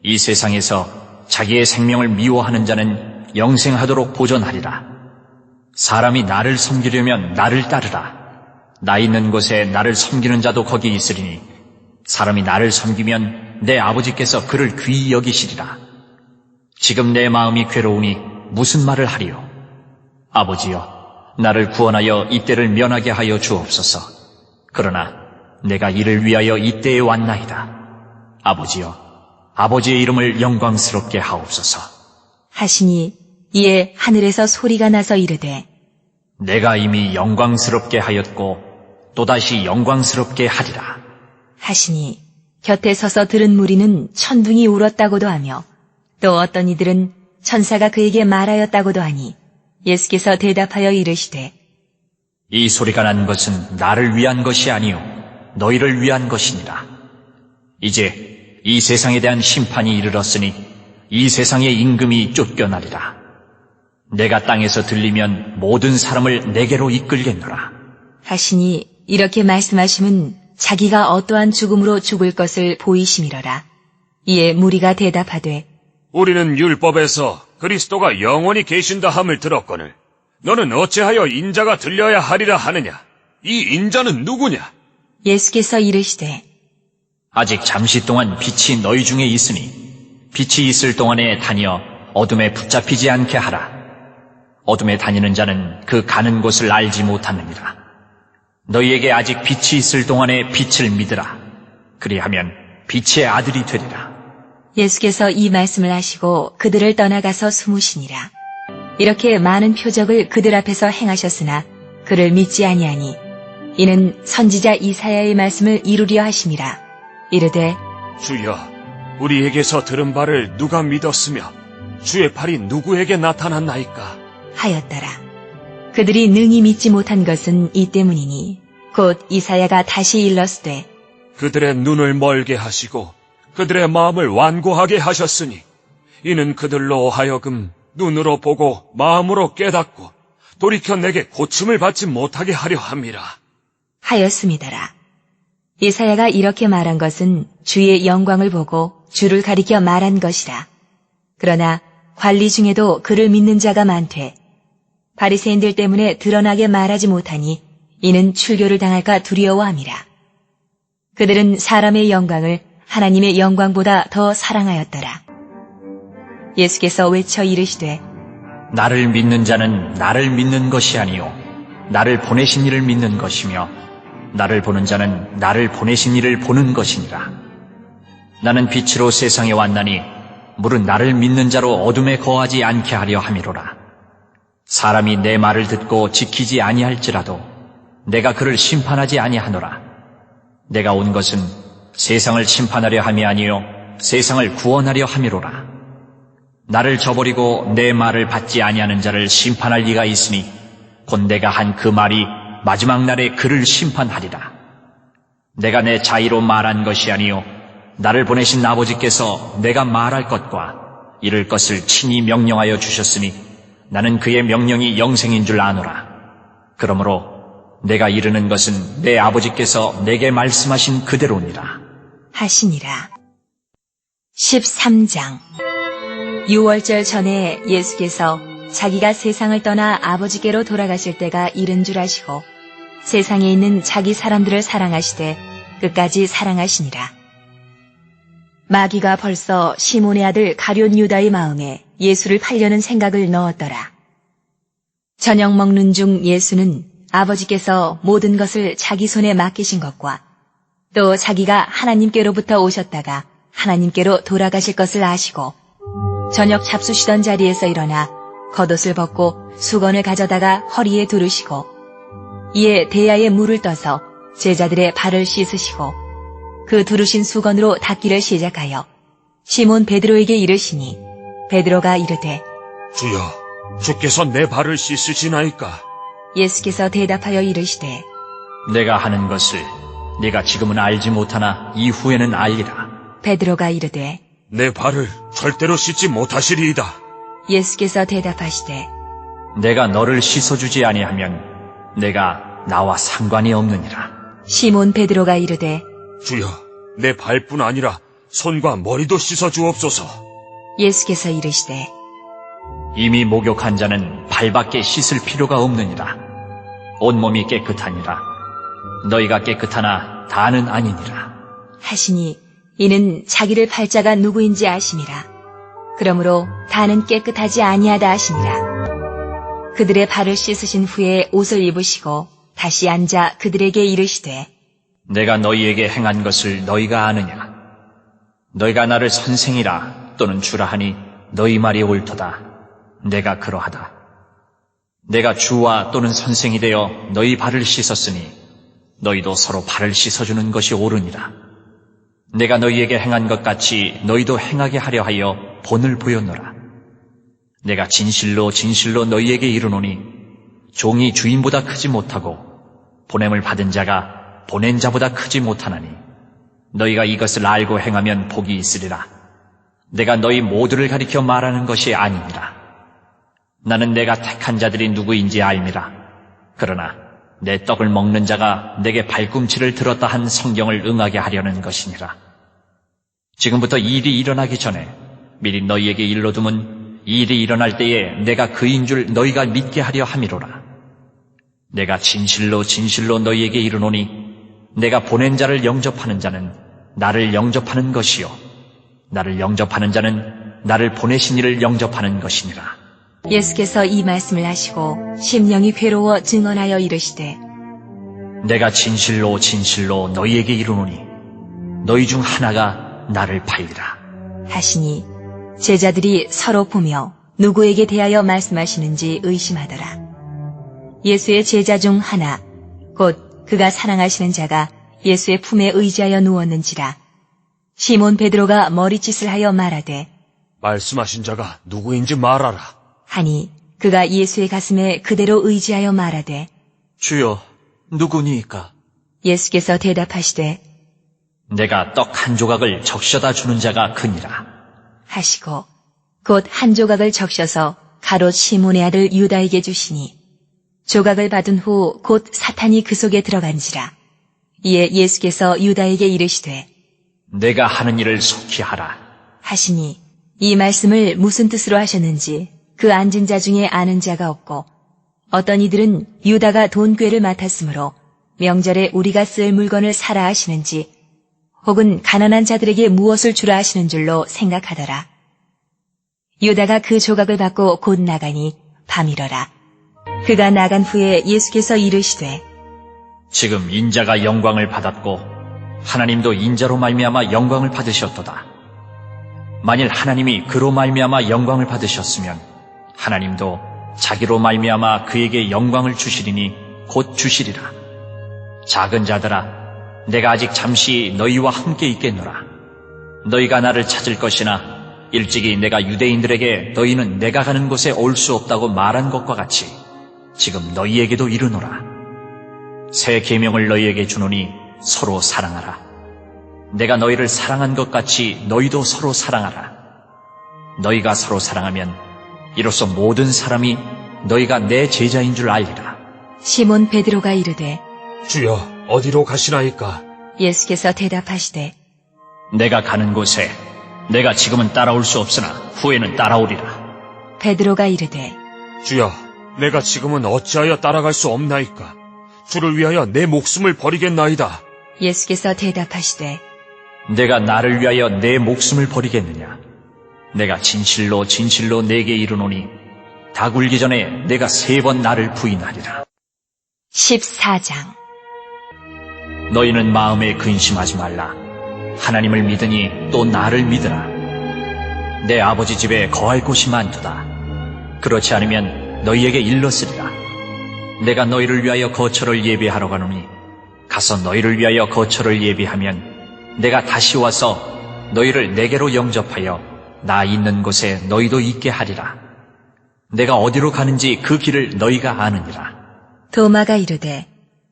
이 세상에서 자기의 생명을 미워하는 자는 영생하도록 보존하리라. 사람이 나를 섬기려면 나를 따르라. 나 있는 곳에 나를 섬기는 자도 거기 있으리니 사람이 나를 섬기면 내 아버지께서 그를 귀히 여기시리라. 지금 내 마음이 괴로우니 무슨 말을 하리요? 아버지여, 나를 구원하여 이때를 면하게 하여 주옵소서. 그러나 내가 이를 위하여 이때에 왔나이다. 아버지여, 아버지의 이름을 영광스럽게 하옵소서. 하시니 이에 하늘에서 소리가 나서 이르되 내가 이미 영광스럽게 하였고 또다시 영광스럽게 하리라. 하시니 곁에 서서 들은 무리는 천둥이 울었다고도 하며 또 어떤 이들은 천사가 그에게 말하였다고도 하니 예수께서 대답하여 이르시되 이 소리가 난 것은 나를 위한 것이 아니요 너희를 위한 것이니라. 이제 이 세상에 대한 심판이 이르렀으니 이 세상의 임금이 쫓겨나리라. 내가 땅에서 들리면 모든 사람을 내게로 이끌겠노라. 하시니 이렇게 말씀하심은 자기가 어떠한 죽음으로 죽을 것을 보이심이러라. 이에 무리가 대답하되 우리는 율법에서 그리스도가 영원히 계신다 함을 들었거늘 너는 어찌하여 인자가 들려야 하리라 하느냐? 이 인자는 누구냐? 예수께서 이르시되 아직 잠시 동안 빛이 너희 중에 있으니 빛이 있을 동안에 다니어 어둠에 붙잡히지 않게 하라. 어둠에 다니는 자는 그 가는 곳을 알지 못하느니라. 너희에게 아직 빛이 있을 동안에 빛을 믿으라. 그리하면 빛의 아들이 되리라. 예수께서 이 말씀을 하시고 그들을 떠나가서 숨으시니라. 이렇게 많은 표적을 그들 앞에서 행하셨으나 그를 믿지 아니하니 이는 선지자 이사야의 말씀을 이루려 하심이라. 이르되 주여, 우리에게서 들은 바를 누가 믿었으며 주의 팔이 누구에게 나타났나이까? 하였더라. 그들이 능히 믿지 못한 것은 이 때문이니 곧 이사야가 다시 일렀으되 그들의 눈을 멀게 하시고 그들의 마음을 완고하게 하셨으니 이는 그들로 하여금 눈으로 보고 마음으로 깨닫고 돌이켜 내게 고침을 받지 못하게 하려 함이라. 하였음이더라. 이사야가 이렇게 말한 것은 주의 영광을 보고 주를 가리켜 말한 것이라. 그러나 관리 중에도 그를 믿는 자가 많되 바리새인들 때문에 드러나게 말하지 못하니 이는 출교를 당할까 두려워함이라. 그들은 사람의 영광을 하나님의 영광보다 더 사랑하였더라. 예수께서 외쳐 이르시되 나를 믿는 자는 나를 믿는 것이 아니요 나를 보내신 이를 믿는 것이며 나를 보는 자는 나를 보내신 이를 보는 것이니라. 나는 빛으로 세상에 왔나니 물은 나를 믿는 자로 어둠에 거하지 않게 하려 함이로라. 사람이 내 말을 듣고 지키지 아니할지라도 내가 그를 심판하지 아니하노라. 내가 온 것은 세상을 심판하려 함이 아니요 세상을 구원하려 함이로라. 나를 저버리고 내 말을 받지 아니하는 자를 심판할 리가 있으니 곧 내가 한 그 말이 마지막 날에 그를 심판하리라. 내가 내 자의로 말한 것이 아니요 나를 보내신 아버지께서 내가 말할 것과 이를 것을 친히 명령하여 주셨으니 나는 그의 명령이 영생인 줄 아노라. 그러므로 내가 이르는 것은 내 아버지께서 내게 말씀하신 그대로니라. 하시니라. 13장 6월절 전에 예수께서 자기가 세상을 떠나 아버지께로 돌아가실 때가 이른 줄 아시고 세상에 있는 자기 사람들을 사랑하시되 끝까지 사랑하시니라. 마귀가 벌써 시몬의 아들 가룟 유다의 마음에 예수를 팔려는 생각을 넣었더라. 저녁 먹는 중 예수는 아버지께서 모든 것을 자기 손에 맡기신 것과 또 자기가 하나님께로부터 오셨다가 하나님께로 돌아가실 것을 아시고 저녁 잡수시던 자리에서 일어나 겉옷을 벗고 수건을 가져다가 허리에 두르시고 이에 대야에 물을 떠서 제자들의 발을 씻으시고 그 두르신 수건으로 닦기를 시작하여 시몬 베드로에게 이르시니 베드로가 이르되 주여, 주께서 내 발을 씻으시나이까? 예수께서 대답하여 이르시되 내가 하는 것을 네가 지금은 알지 못하나 이후에는 알리라. 베드로가 이르되 내 발을 절대로 씻지 못하시리이다. 예수께서 대답하시되 내가 너를 씻어주지 아니하면 내가 나와 상관이 없느니라. 시몬 베드로가 이르되 주여, 내 발뿐 아니라 손과 머리도 씻어주옵소서. 예수께서 이르시되 이미 목욕한 자는 발밖에 씻을 필요가 없느니라. 온몸이 깨끗하니라. 너희가 깨끗하나 다는 아니니라. 하시니 이는 자기를 팔자가 누구인지 아심이라. 그러므로 다는 깨끗하지 아니하다 하시니라. 그들의 발을 씻으신 후에 옷을 입으시고 다시 앉아 그들에게 이르시되 내가 너희에게 행한 것을 너희가 아느냐? 너희가 나를 선생이라 또는 주라 하니 너희 말이 옳도다. 내가 그러하다. 내가 주와 또는 선생이 되어 너희 발을 씻었으니 너희도 서로 발을 씻어주는 것이 옳으니라. 내가 너희에게 행한 것 같이 너희도 행하게 하려 하여 본을 보였노라. 내가 진실로 진실로 너희에게 이르노니 종이 주인보다 크지 못하고 보냄을 받은 자가 보낸 자보다 크지 못하나니 너희가 이것을 알고 행하면 복이 있으리라. 내가 너희 모두를 가리켜 말하는 것이 아니니라. 나는 내가 택한 자들이 누구인지 알미라. 그러나 내 떡을 먹는 자가 내게 발꿈치를 들었다 한 성경을 응하게 하려는 것이니라. 지금부터 일이 일어나기 전에 미리 너희에게 일러두면 일이 일어날 때에 내가 그인 줄 너희가 믿게 하려 함이로라. 내가 진실로 진실로 너희에게 이르노니 내가 보낸 자를 영접하는 자는 나를 영접하는 것이요 나를 영접하는 자는 나를 보내신 이를 영접하는 것이니라. 예수께서 이 말씀을 하시고 심령이 괴로워 증언하여 이르시되 내가 진실로 진실로 너희에게 이르노니 너희 중 하나가 나를 팔리라. 하시니 제자들이 서로 보며 누구에게 대하여 말씀하시는지 의심하더라. 예수의 제자 중 하나 곧 그가 사랑하시는 자가 예수의 품에 의지하여 누웠는지라. 시몬 베드로가 머리짓을 하여 말하되 말씀하신 자가 누구인지 말하라. 하니 그가 예수의 가슴에 그대로 의지하여 말하되 주여, 누구니이까? 예수께서 대답하시되 내가 떡 한 조각을 적셔다 주는 자가 그니라. 하시고 곧 한 조각을 적셔서 가롯 시몬의 아들 유다에게 주시니 조각을 받은 후 곧 사탄이 그 속에 들어간지라. 이에 예수께서 유다에게 이르시되 내가 하는 일을 속히 하라. 하시니 이 말씀을 무슨 뜻으로 하셨는지 그 앉은 자 중에 아는 자가 없고 어떤 이들은 유다가 돈꾀를 맡았으므로 명절에 우리가 쓸 물건을 사라 하시는지 혹은 가난한 자들에게 무엇을 주라 하시는 줄로 생각하더라. 유다가 그 조각을 받고 곧 나가니 밤이러라. 그가 나간 후에 예수께서 이르시되 지금 인자가 영광을 받았고 하나님도 인자로 말미암아 영광을 받으셨도다. 만일 하나님이 그로 말미암아 영광을 받으셨으면 하나님도 자기로 말미암아 그에게 영광을 주시리니 곧 주시리라. 작은 자들아, 내가 아직 잠시 너희와 함께 있겠노라. 너희가 나를 찾을 것이나 일찍이 내가 유대인들에게 너희는 내가 가는 곳에 올 수 없다고 말한 것과 같이 지금 너희에게도 이르노라. 새 계명을 너희에게 주노니 서로 사랑하라. 내가 너희를 사랑한 것 같이 너희도 서로 사랑하라. 너희가 서로 사랑하면 이로써 모든 사람이 너희가 내 제자인 줄 알리라. 시몬 베드로가 이르되 주여, 어디로 가시나이까? 예수께서 대답하시되 내가 가는 곳에 내가 지금은 따라올 수 없으나 후에는 따라오리라. 베드로가 이르되 주여, 내가 지금은 어찌하여 따라갈 수 없나이까? 주를 위하여 내 목숨을 버리겠나이다. 예수께서 대답하시되 내가 나를 위하여 내 목숨을 버리겠느냐? 내가 진실로 진실로 내게 이르노니 다 굴기 전에 내가 3번 나를 부인하리라. 14장. 너희는 마음에 근심하지 말라. 하나님을 믿으니 또 나를 믿으라. 내 아버지 집에 거할 곳이 많도다. 그렇지 않으면 너희에게 일렀으리라. 내가 너희를 위하여 거처를 예비하러 가노니 가서 너희를 위하여 거처를 예비하면 내가 다시 와서 너희를 내게로 영접하여 나 있는 곳에 너희도 있게 하리라. 내가 어디로 가는지 그 길을 너희가 아느니라. 도마가 이르되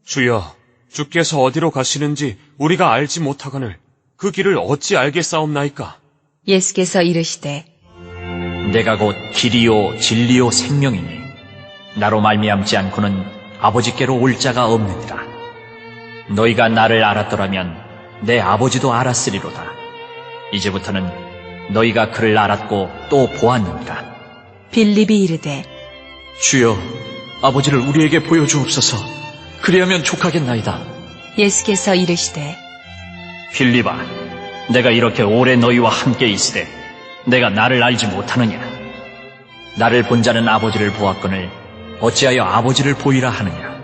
주여, 주께서 어디로 가시는지 우리가 알지 못하거늘 그 길을 어찌 알겠사옵나이까? 예수께서 이르시되 내가 곧 길이요 진리요 생명이니 나로 말미암지 않고는 아버지께로 올 자가 없느니라. 너희가 나를 알았더라면 내 아버지도 알았으리로다. 이제부터는 너희가 그를 알았고 또 보았느니라. 빌립이 이르되 주여, 아버지를 우리에게 보여주옵소서. 그리하면 족하겠나이다. 예수께서 이르시되 빌립아, 내가 이렇게 오래 너희와 함께 있으되 내가 나를 알지 못하느냐? 나를 본 자는 아버지를 보았거늘 어찌하여 아버지를 보이라 하느냐?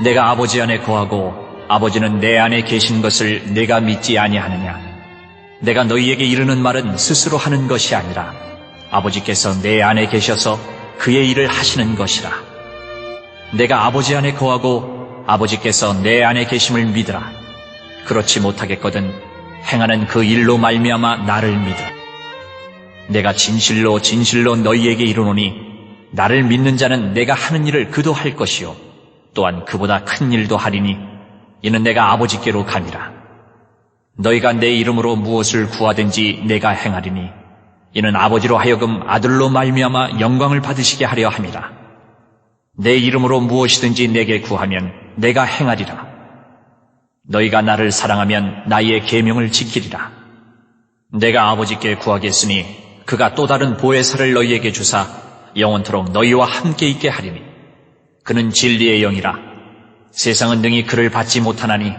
내가 아버지 안에 거하고 아버지는 내 안에 계신 것을 내가 믿지 아니하느냐? 내가 너희에게 이르는 말은 스스로 하는 것이 아니라 아버지께서 내 안에 계셔서 그의 일을 하시는 것이라. 내가 아버지 안에 거하고 아버지께서 내 안에 계심을 믿으라. 그렇지 못하겠거든 행하는 그 일로 말미암아 나를 믿으라. 내가 진실로 진실로 너희에게 이르노니 나를 믿는 자는 내가 하는 일을 그도 할 것이요 또한 그보다 큰 일도 하리니 이는 내가 아버지께로 가니라. 너희가 내 이름으로 무엇을 구하든지 내가 행하리니 이는 아버지로 하여금 아들로 말미암아 영광을 받으시게 하려 함이라. 내 이름으로 무엇이든지 내게 구하면 내가 행하리라. 너희가 나를 사랑하면 나의 계명을 지키리라. 내가 아버지께 구하겠으니 그가 또 다른 보혜사를 너희에게 주사 영원토록 너희와 함께 있게 하리니 그는 진리의 영이라. 세상은 능히 그를 받지 못하나니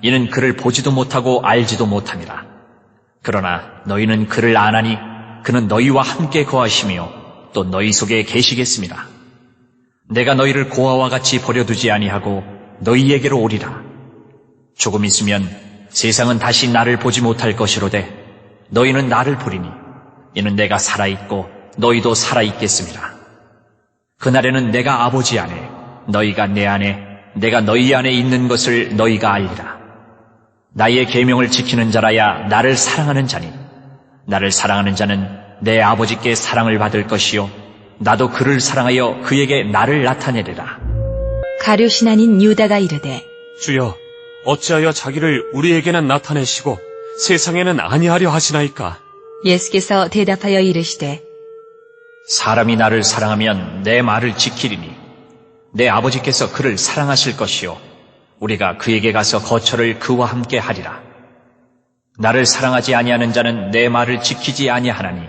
이는 그를 보지도 못하고 알지도 못함이라. 그러나 너희는 그를 아나니 그는 너희와 함께 거하시며 또 너희 속에 계시겠습니다. 내가 너희를 고아와 같이 버려두지 아니하고 너희에게로 오리라. 조금 있으면 세상은 다시 나를 보지 못할 것이로되 너희는 나를 보리니 이는 내가 살아있고 너희도 살아있겠습니다. 그날에는 내가 아버지 안에 너희가 내 안에 내가 너희 안에 있는 것을 너희가 알리라. 나의 계명을 지키는 자라야 나를 사랑하는 자니 나를 사랑하는 자는 내 아버지께 사랑을 받을 것이요 나도 그를 사랑하여 그에게 나를 나타내리라. 가룟신 아닌 유다가 이르되 주여, 어찌하여 자기를 우리에게는 나타내시고 세상에는 아니하려 하시나이까? 예수께서 대답하여 이르시되 사람이 나를 사랑하면 내 말을 지키리니 내 아버지께서 그를 사랑하실 것이요 우리가 그에게 가서 거처를 그와 함께 하리라. 나를 사랑하지 아니하는 자는 내 말을 지키지 아니하나니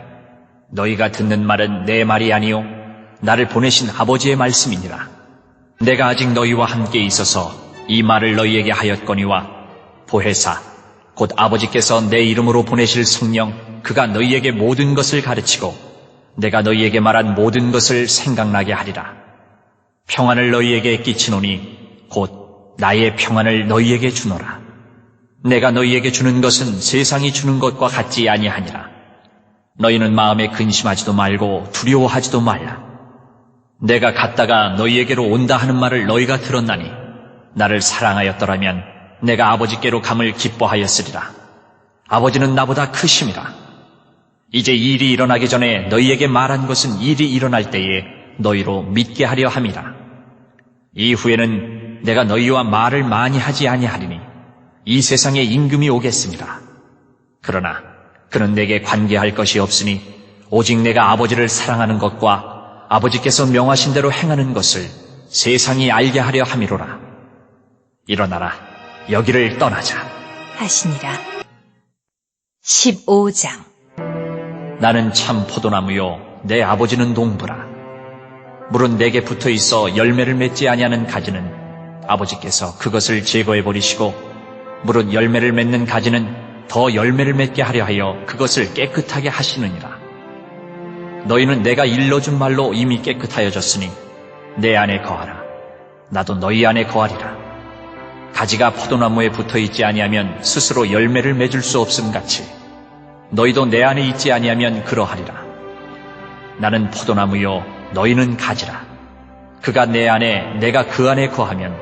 너희가 듣는 말은 내 말이 아니요 나를 보내신 아버지의 말씀이니라. 내가 아직 너희와 함께 있어서 이 말을 너희에게 하였거니와 보혜사 곧 아버지께서 내 이름으로 보내실 성령 그가 너희에게 모든 것을 가르치고 내가 너희에게 말한 모든 것을 생각나게 하리라. 평안을 너희에게 끼치노니 곧 나의 평안을 너희에게 주노라. 내가 너희에게 주는 것은 세상이 주는 것과 같지 아니하니라. 너희는 마음에 근심하지도 말고 두려워하지도 말라. 내가 갔다가 너희에게로 온다 하는 말을 너희가 들었나니 나를 사랑하였더라면 내가 아버지께로 감을 기뻐하였으리라. 아버지는 나보다 크심이라. 이제 일이 일어나기 전에 너희에게 말한 것은 일이 일어날 때에 너희로 믿게 하려 함이라. 이후에는 내가 너희와 말을 많이 하지 아니하리니 이 세상에 임금이 오겠습니다. 그러나 그는 내게 관계할 것이 없으니 오직 내가 아버지를 사랑하는 것과 아버지께서 명하신 대로 행하는 것을 세상이 알게 하려 함이로라. 일어나라, 여기를 떠나자. 하시니라. 15장. 나는 참 포도나무요 내 아버지는 농부라. 물은 내게 붙어 있어 열매를 맺지 아니하는 가지는 아버지께서 그것을 제거해 버리시고 물은 열매를 맺는 가지는 더 열매를 맺게 하려 하여 그것을 깨끗하게 하시느니라. 너희는 내가 일러준 말로 이미 깨끗하여졌으니 내 안에 거하라. 나도 너희 안에 거하리라. 가지가 포도나무에 붙어 있지 아니하면 스스로 열매를 맺을 수 없음 같이 너희도 내 안에 있지 아니하면 그러하리라. 나는 포도나무요 너희는 가지라. 그가 내 안에 내가 그 안에 거하면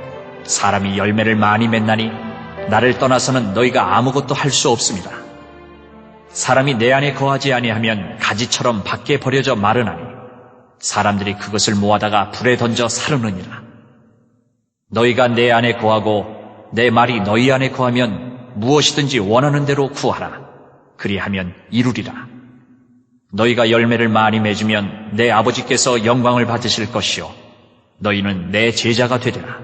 사람이 열매를 많이 맺나니 나를 떠나서는 너희가 아무것도 할 수 없습니다. 사람이 내 안에 거하지 아니하면 가지처럼 밖에 버려져 마르나니 사람들이 그것을 모아다가 불에 던져 사르느니라. 너희가 내 안에 거하고 내 말이 너희 안에 거하면 무엇이든지 원하는 대로 구하라. 그리하면 이루리라. 너희가 열매를 많이 맺으면 내 아버지께서 영광을 받으실 것이요 너희는 내 제자가 되리라.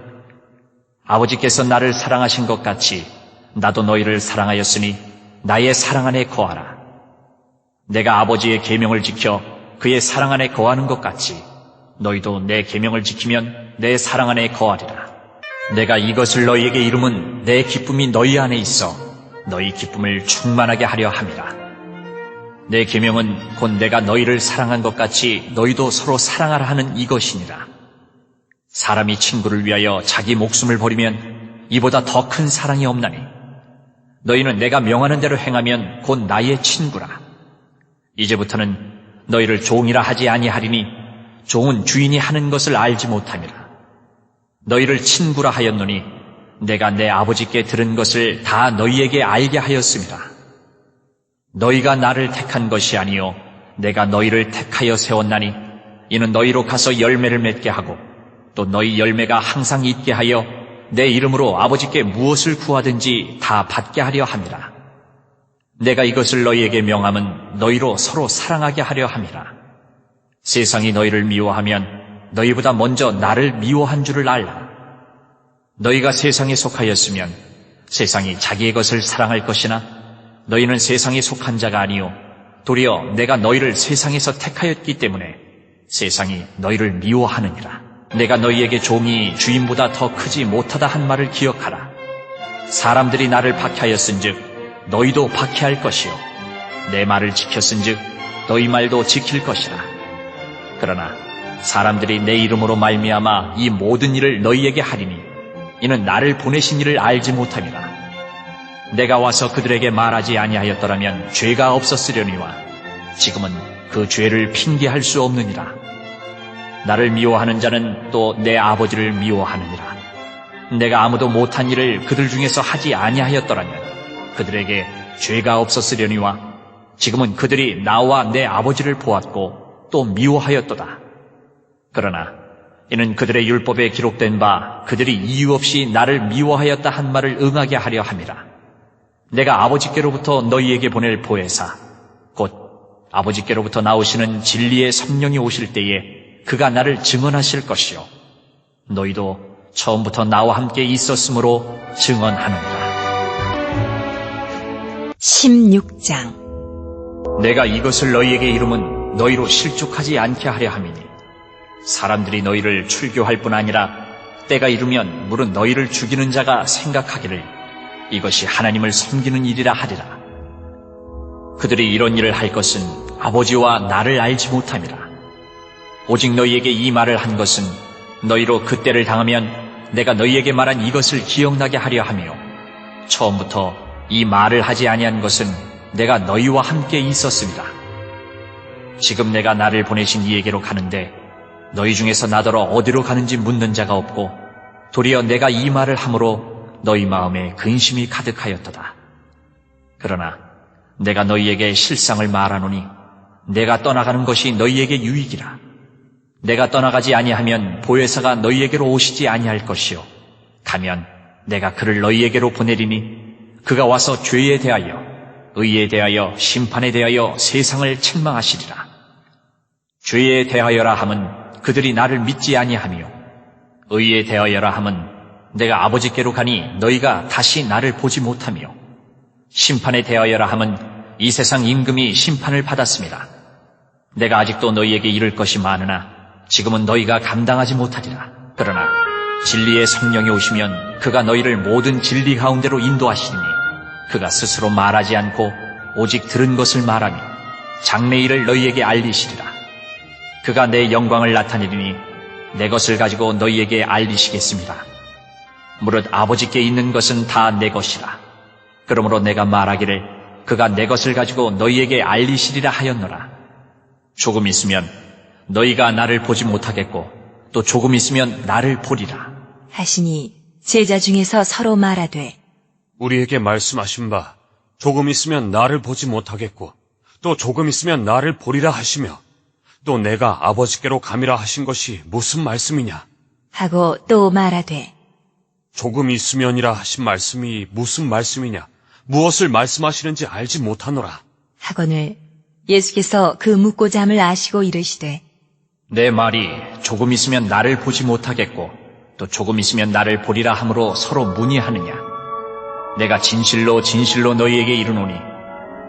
아버지께서 나를 사랑하신 것 같이 나도 너희를 사랑하였으니 나의 사랑 안에 거하라. 내가 아버지의 계명을 지켜 그의 사랑 안에 거하는 것 같이 너희도 내 계명을 지키면 내 사랑 안에 거하리라. 내가 이것을 너희에게 이름은 내 기쁨이 너희 안에 있어 너희 기쁨을 충만하게 하려 함이라. 내 계명은 곧 내가 너희를 사랑한 것 같이 너희도 서로 사랑하라 하는 이것이니라. 사람이 친구를 위하여 자기 목숨을 버리면 이보다 더 큰 사랑이 없나니 너희는 내가 명하는 대로 행하면 곧 나의 친구라. 이제부터는 너희를 종이라 하지 아니하리니 종은 주인이 하는 것을 알지 못함이라. 너희를 친구라 하였노니 내가 내 아버지께 들은 것을 다 너희에게 알게 하였음이라. 너희가 나를 택한 것이 아니요 내가 너희를 택하여 세웠나니 이는 너희로 가서 열매를 맺게 하고 또 너희 열매가 항상 있게 하여 내 이름으로 아버지께 무엇을 구하든지 다 받게 하려 함이라. 내가 이것을 너희에게 명함은 너희로 서로 사랑하게 하려 함이라. 세상이 너희를 미워하면 너희보다 먼저 나를 미워한 줄을 알라. 너희가 세상에 속하였으면 세상이 자기의 것을 사랑할 것이나 너희는 세상에 속한 자가 아니요 도리어 내가 너희를 세상에서 택하였기 때문에 세상이 너희를 미워하느니라. 내가 너희에게 종이 주인보다 더 크지 못하다 한 말을 기억하라. 사람들이 나를 박해하였은즉 너희도 박해할 것이요 내 말을 지켰은즉 너희 말도 지킬 것이라. 그러나 사람들이 내 이름으로 말미암아 이 모든 일을 너희에게 하리니 이는 나를 보내신 이를 알지 못함이라. 내가 와서 그들에게 말하지 아니하였더라면 죄가 없었으려니와 지금은 그 죄를 핑계할 수 없느니라. 나를 미워하는 자는 또 내 아버지를 미워하느니라. 내가 아무도 못한 일을 그들 중에서 하지 아니하였더라면 그들에게 죄가 없었으려니와 지금은 그들이 나와 내 아버지를 보았고 또 미워하였도다. 그러나 이는 그들의 율법에 기록된 바 그들이 이유 없이 나를 미워하였다 한 말을 응하게 하려 함이라. 내가 아버지께로부터 너희에게 보낼 보혜사 곧 아버지께로부터 나오시는 진리의 성령이 오실 때에 그가 나를 증언하실 것이요 너희도 처음부터 나와 함께 있었으므로 증언하느니라. 16장. 내가 이것을 너희에게 이름은 너희로 실족하지 않게 하려 함이니 사람들이 너희를 출교할 뿐 아니라 때가 이르면 물은 너희를 죽이는 자가 생각하기를 이것이 하나님을 섬기는 일이라 하리라. 그들이 이런 일을 할 것은 아버지와 나를 알지 못함이라. 오직 너희에게 이 말을 한 것은 너희로 그때를 당하면 내가 너희에게 말한 이것을 기억나게 하려 하며 처음부터 이 말을 하지 아니한 것은 내가 너희와 함께 있었습니다. 지금 내가 나를 보내신 이에게로 가는데 너희 중에서 나더러 어디로 가는지 묻는 자가 없고 도리어 내가 이 말을 함으로 너희 마음에 근심이 가득하였도다. 그러나 내가 너희에게 실상을 말하노니 내가 떠나가는 것이 너희에게 유익이라. 내가 떠나가지 아니하면 보혜사가 너희에게로 오시지 아니할 것이요 가면 내가 그를 너희에게로 보내리니 그가 와서 죄에 대하여 의에 대하여 심판에 대하여 세상을 책망하시리라. 죄에 대하여라 함은 그들이 나를 믿지 아니하며 의에 대하여라 함은 내가 아버지께로 가니 너희가 다시 나를 보지 못하며 심판에 대하여라 함은 이 세상 임금이 심판을 받았습니다. 내가 아직도 너희에게 이를 것이 많으나 지금은 너희가 감당하지 못하리라. 그러나 진리의 성령이 오시면 그가 너희를 모든 진리 가운데로 인도하시리니 그가 스스로 말하지 않고 오직 들은 것을 말하며 장래 일을 너희에게 알리시리라. 그가 내 영광을 나타내리니 내 것을 가지고 너희에게 알리시겠습니다. 무릇 아버지께 있는 것은 다 내 것이라. 그러므로 내가 말하기를 그가 내 것을 가지고 너희에게 알리시리라 하였노라. 조금 있으면 너희가 나를 보지 못하겠고 또 조금 있으면 나를 보리라. 하시니 제자 중에서 서로 말하되 우리에게 말씀하신 바 조금 있으면 나를 보지 못하겠고 또 조금 있으면 나를 보리라 하시며 또 내가 아버지께로 감이라 하신 것이 무슨 말씀이냐? 하고 또 말하되 조금 있으면이라 하신 말씀이 무슨 말씀이냐? 무엇을 말씀하시는지 알지 못하노라. 하거늘 예수께서 그 묻고자 함을 아시고 이르시되 내 말이 조금 있으면 나를 보지 못하겠고 또 조금 있으면 나를 보리라 함으로 서로 문의하느냐? 내가 진실로 진실로 너희에게 이르노니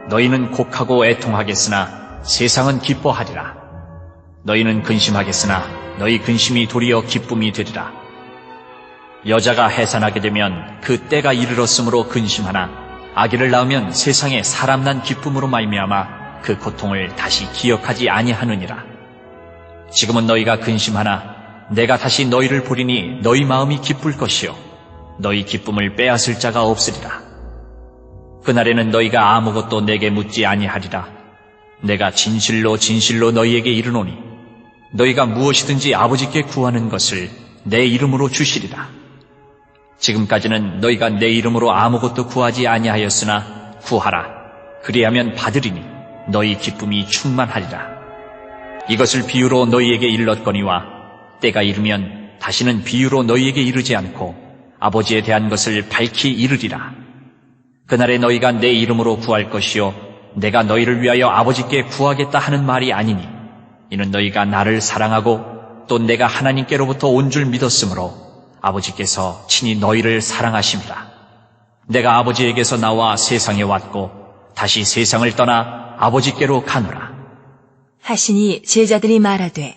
너희는 곡하고 애통하겠으나 세상은 기뻐하리라. 너희는 근심하겠으나 너희 근심이 도리어 기쁨이 되리라. 여자가 해산하게 되면 그 때가 이르렀으므로 근심하나 아기를 낳으면 세상에 사람 난 기쁨으로 말미암아 그 고통을 다시 기억하지 아니하느니라. 지금은 너희가 근심하나 내가 다시 너희를 보리니 너희 마음이 기쁠 것이요 너희 기쁨을 빼앗을 자가 없으리라. 그날에는 너희가 아무것도 내게 묻지 아니하리라. 내가 진실로 진실로 너희에게 이르노니 너희가 무엇이든지 아버지께 구하는 것을 내 이름으로 주시리라. 지금까지는 너희가 내 이름으로 아무것도 구하지 아니하였으나 구하라. 그리하면 받으리니 너희 기쁨이 충만하리라. 이것을 비유로 너희에게 일렀거니와 때가 이르면 다시는 비유로 너희에게 이르지 않고 아버지에 대한 것을 밝히 이르리라. 그날에 너희가 내 이름으로 구할 것이요 내가 너희를 위하여 아버지께 구하겠다 하는 말이 아니니 이는 너희가 나를 사랑하고 또 내가 하나님께로부터 온 줄 믿었으므로 아버지께서 친히 너희를 사랑하심이라. 내가 아버지에게서 나와 세상에 왔고 다시 세상을 떠나 아버지께로 가노라. 하시니 제자들이 말하되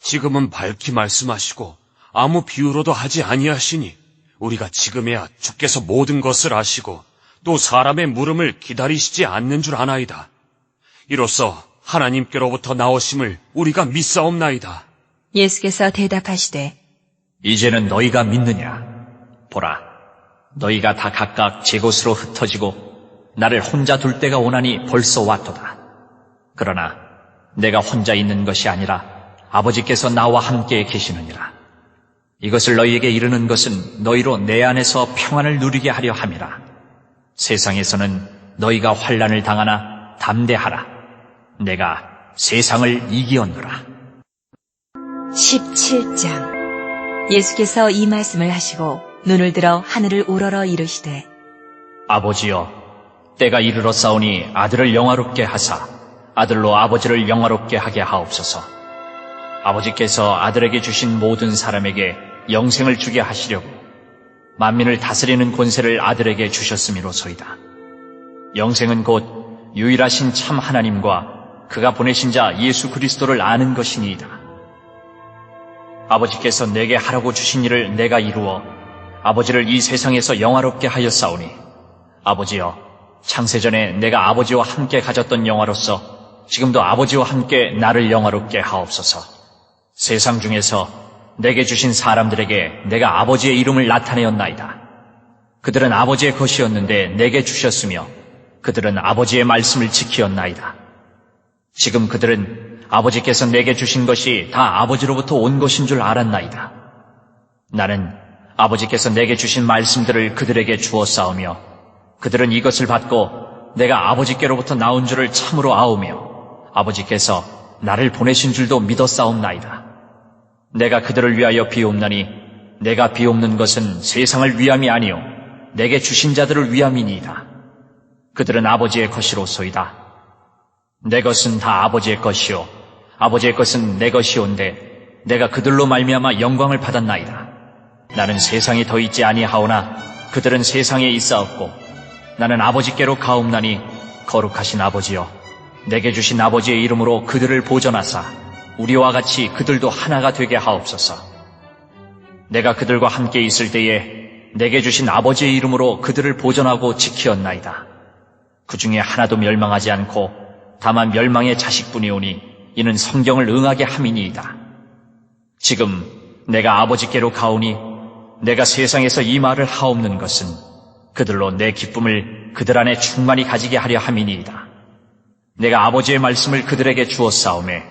지금은 밝히 말씀하시고 아무 비유로도 하지 아니하시니 우리가 지금에야 주께서 모든 것을 아시고 또 사람의 물음을 기다리시지 않는 줄 아나이다. 이로써 하나님께로부터 나오심을 우리가 믿사옵나이다. 예수께서 대답하시되 이제는 너희가 믿느냐? 보라, 너희가 다 각각 제 곳으로 흩어지고 나를 혼자 둘 때가 오나니 벌써 왔도다. 그러나 내가 혼자 있는 것이 아니라 아버지께서 나와 함께 계시느니라. 이것을 너희에게 이르는 것은 너희로 내 안에서 평안을 누리게 하려 함이라. 세상에서는 너희가 환난을 당하나 담대하라. 내가 세상을 이기었노라. 17장 예수께서 이 말씀을 하시고 눈을 들어 하늘을 우러러 이르시되 아버지여, 때가 이르렀사오니 아들을 영화롭게 하사 아들로 아버지를 영화롭게 하게 하옵소서. 아버지께서 아들에게 주신 모든 사람에게 영생을 주게 하시려고 만민을 다스리는 권세를 아들에게 주셨음이로소이다. 영생은 곧 유일하신 참 하나님과 그가 보내신 자 예수 그리스도를 아는 것이니이다. 아버지께서 내게 하라고 주신 일을 내가 이루어 아버지를 이 세상에서 영화롭게 하였사오니 아버지여, 창세전에 내가 아버지와 함께 가졌던 영화로서 지금도 아버지와 함께 나를 영화롭게 하옵소서. 세상 중에서 내게 주신 사람들에게 내가 아버지의 이름을 나타내었나이다. 그들은 아버지의 것이었는데 내게 주셨으며 그들은 아버지의 말씀을 지키었나이다. 지금 그들은 아버지께서 내게 주신 것이 다 아버지로부터 온 것인 줄 알았나이다. 나는 아버지께서 내게 주신 말씀들을 그들에게 주었사오며 그들은 이것을 받고 내가 아버지께로부터 나온 줄을 참으로 아오며 아버지께서 나를 보내신 줄도 믿었사옵나이다. 내가 그들을 위하여 비옵나니 내가 비옵는 것은 세상을 위함이 아니요 내게 주신 자들을 위함이니이다. 그들은 아버지의 것이로소이다. 내 것은 다 아버지의 것이요 아버지의 것은 내 것이온데 내가 그들로 말미암아 영광을 받았나이다. 나는 세상에 더 있지 아니하오나 그들은 세상에 있사옵고 나는 아버지께로 가옵나니 거룩하신 아버지여, 내게 주신 아버지의 이름으로 그들을 보전하사 우리와 같이 그들도 하나가 되게 하옵소서. 내가 그들과 함께 있을 때에 내게 주신 아버지의 이름으로 그들을 보존하고 지키었나이다. 그 중에 하나도 멸망하지 않고 다만 멸망의 자식뿐이오니 이는 성경을 응하게 함이니이다. 지금 내가 아버지께로 가오니 내가 세상에서 이 말을 하옵는 것은 그들로 내 기쁨을 그들 안에 충만히 가지게 하려 함이니이다. 내가 아버지의 말씀을 그들에게 주었사오매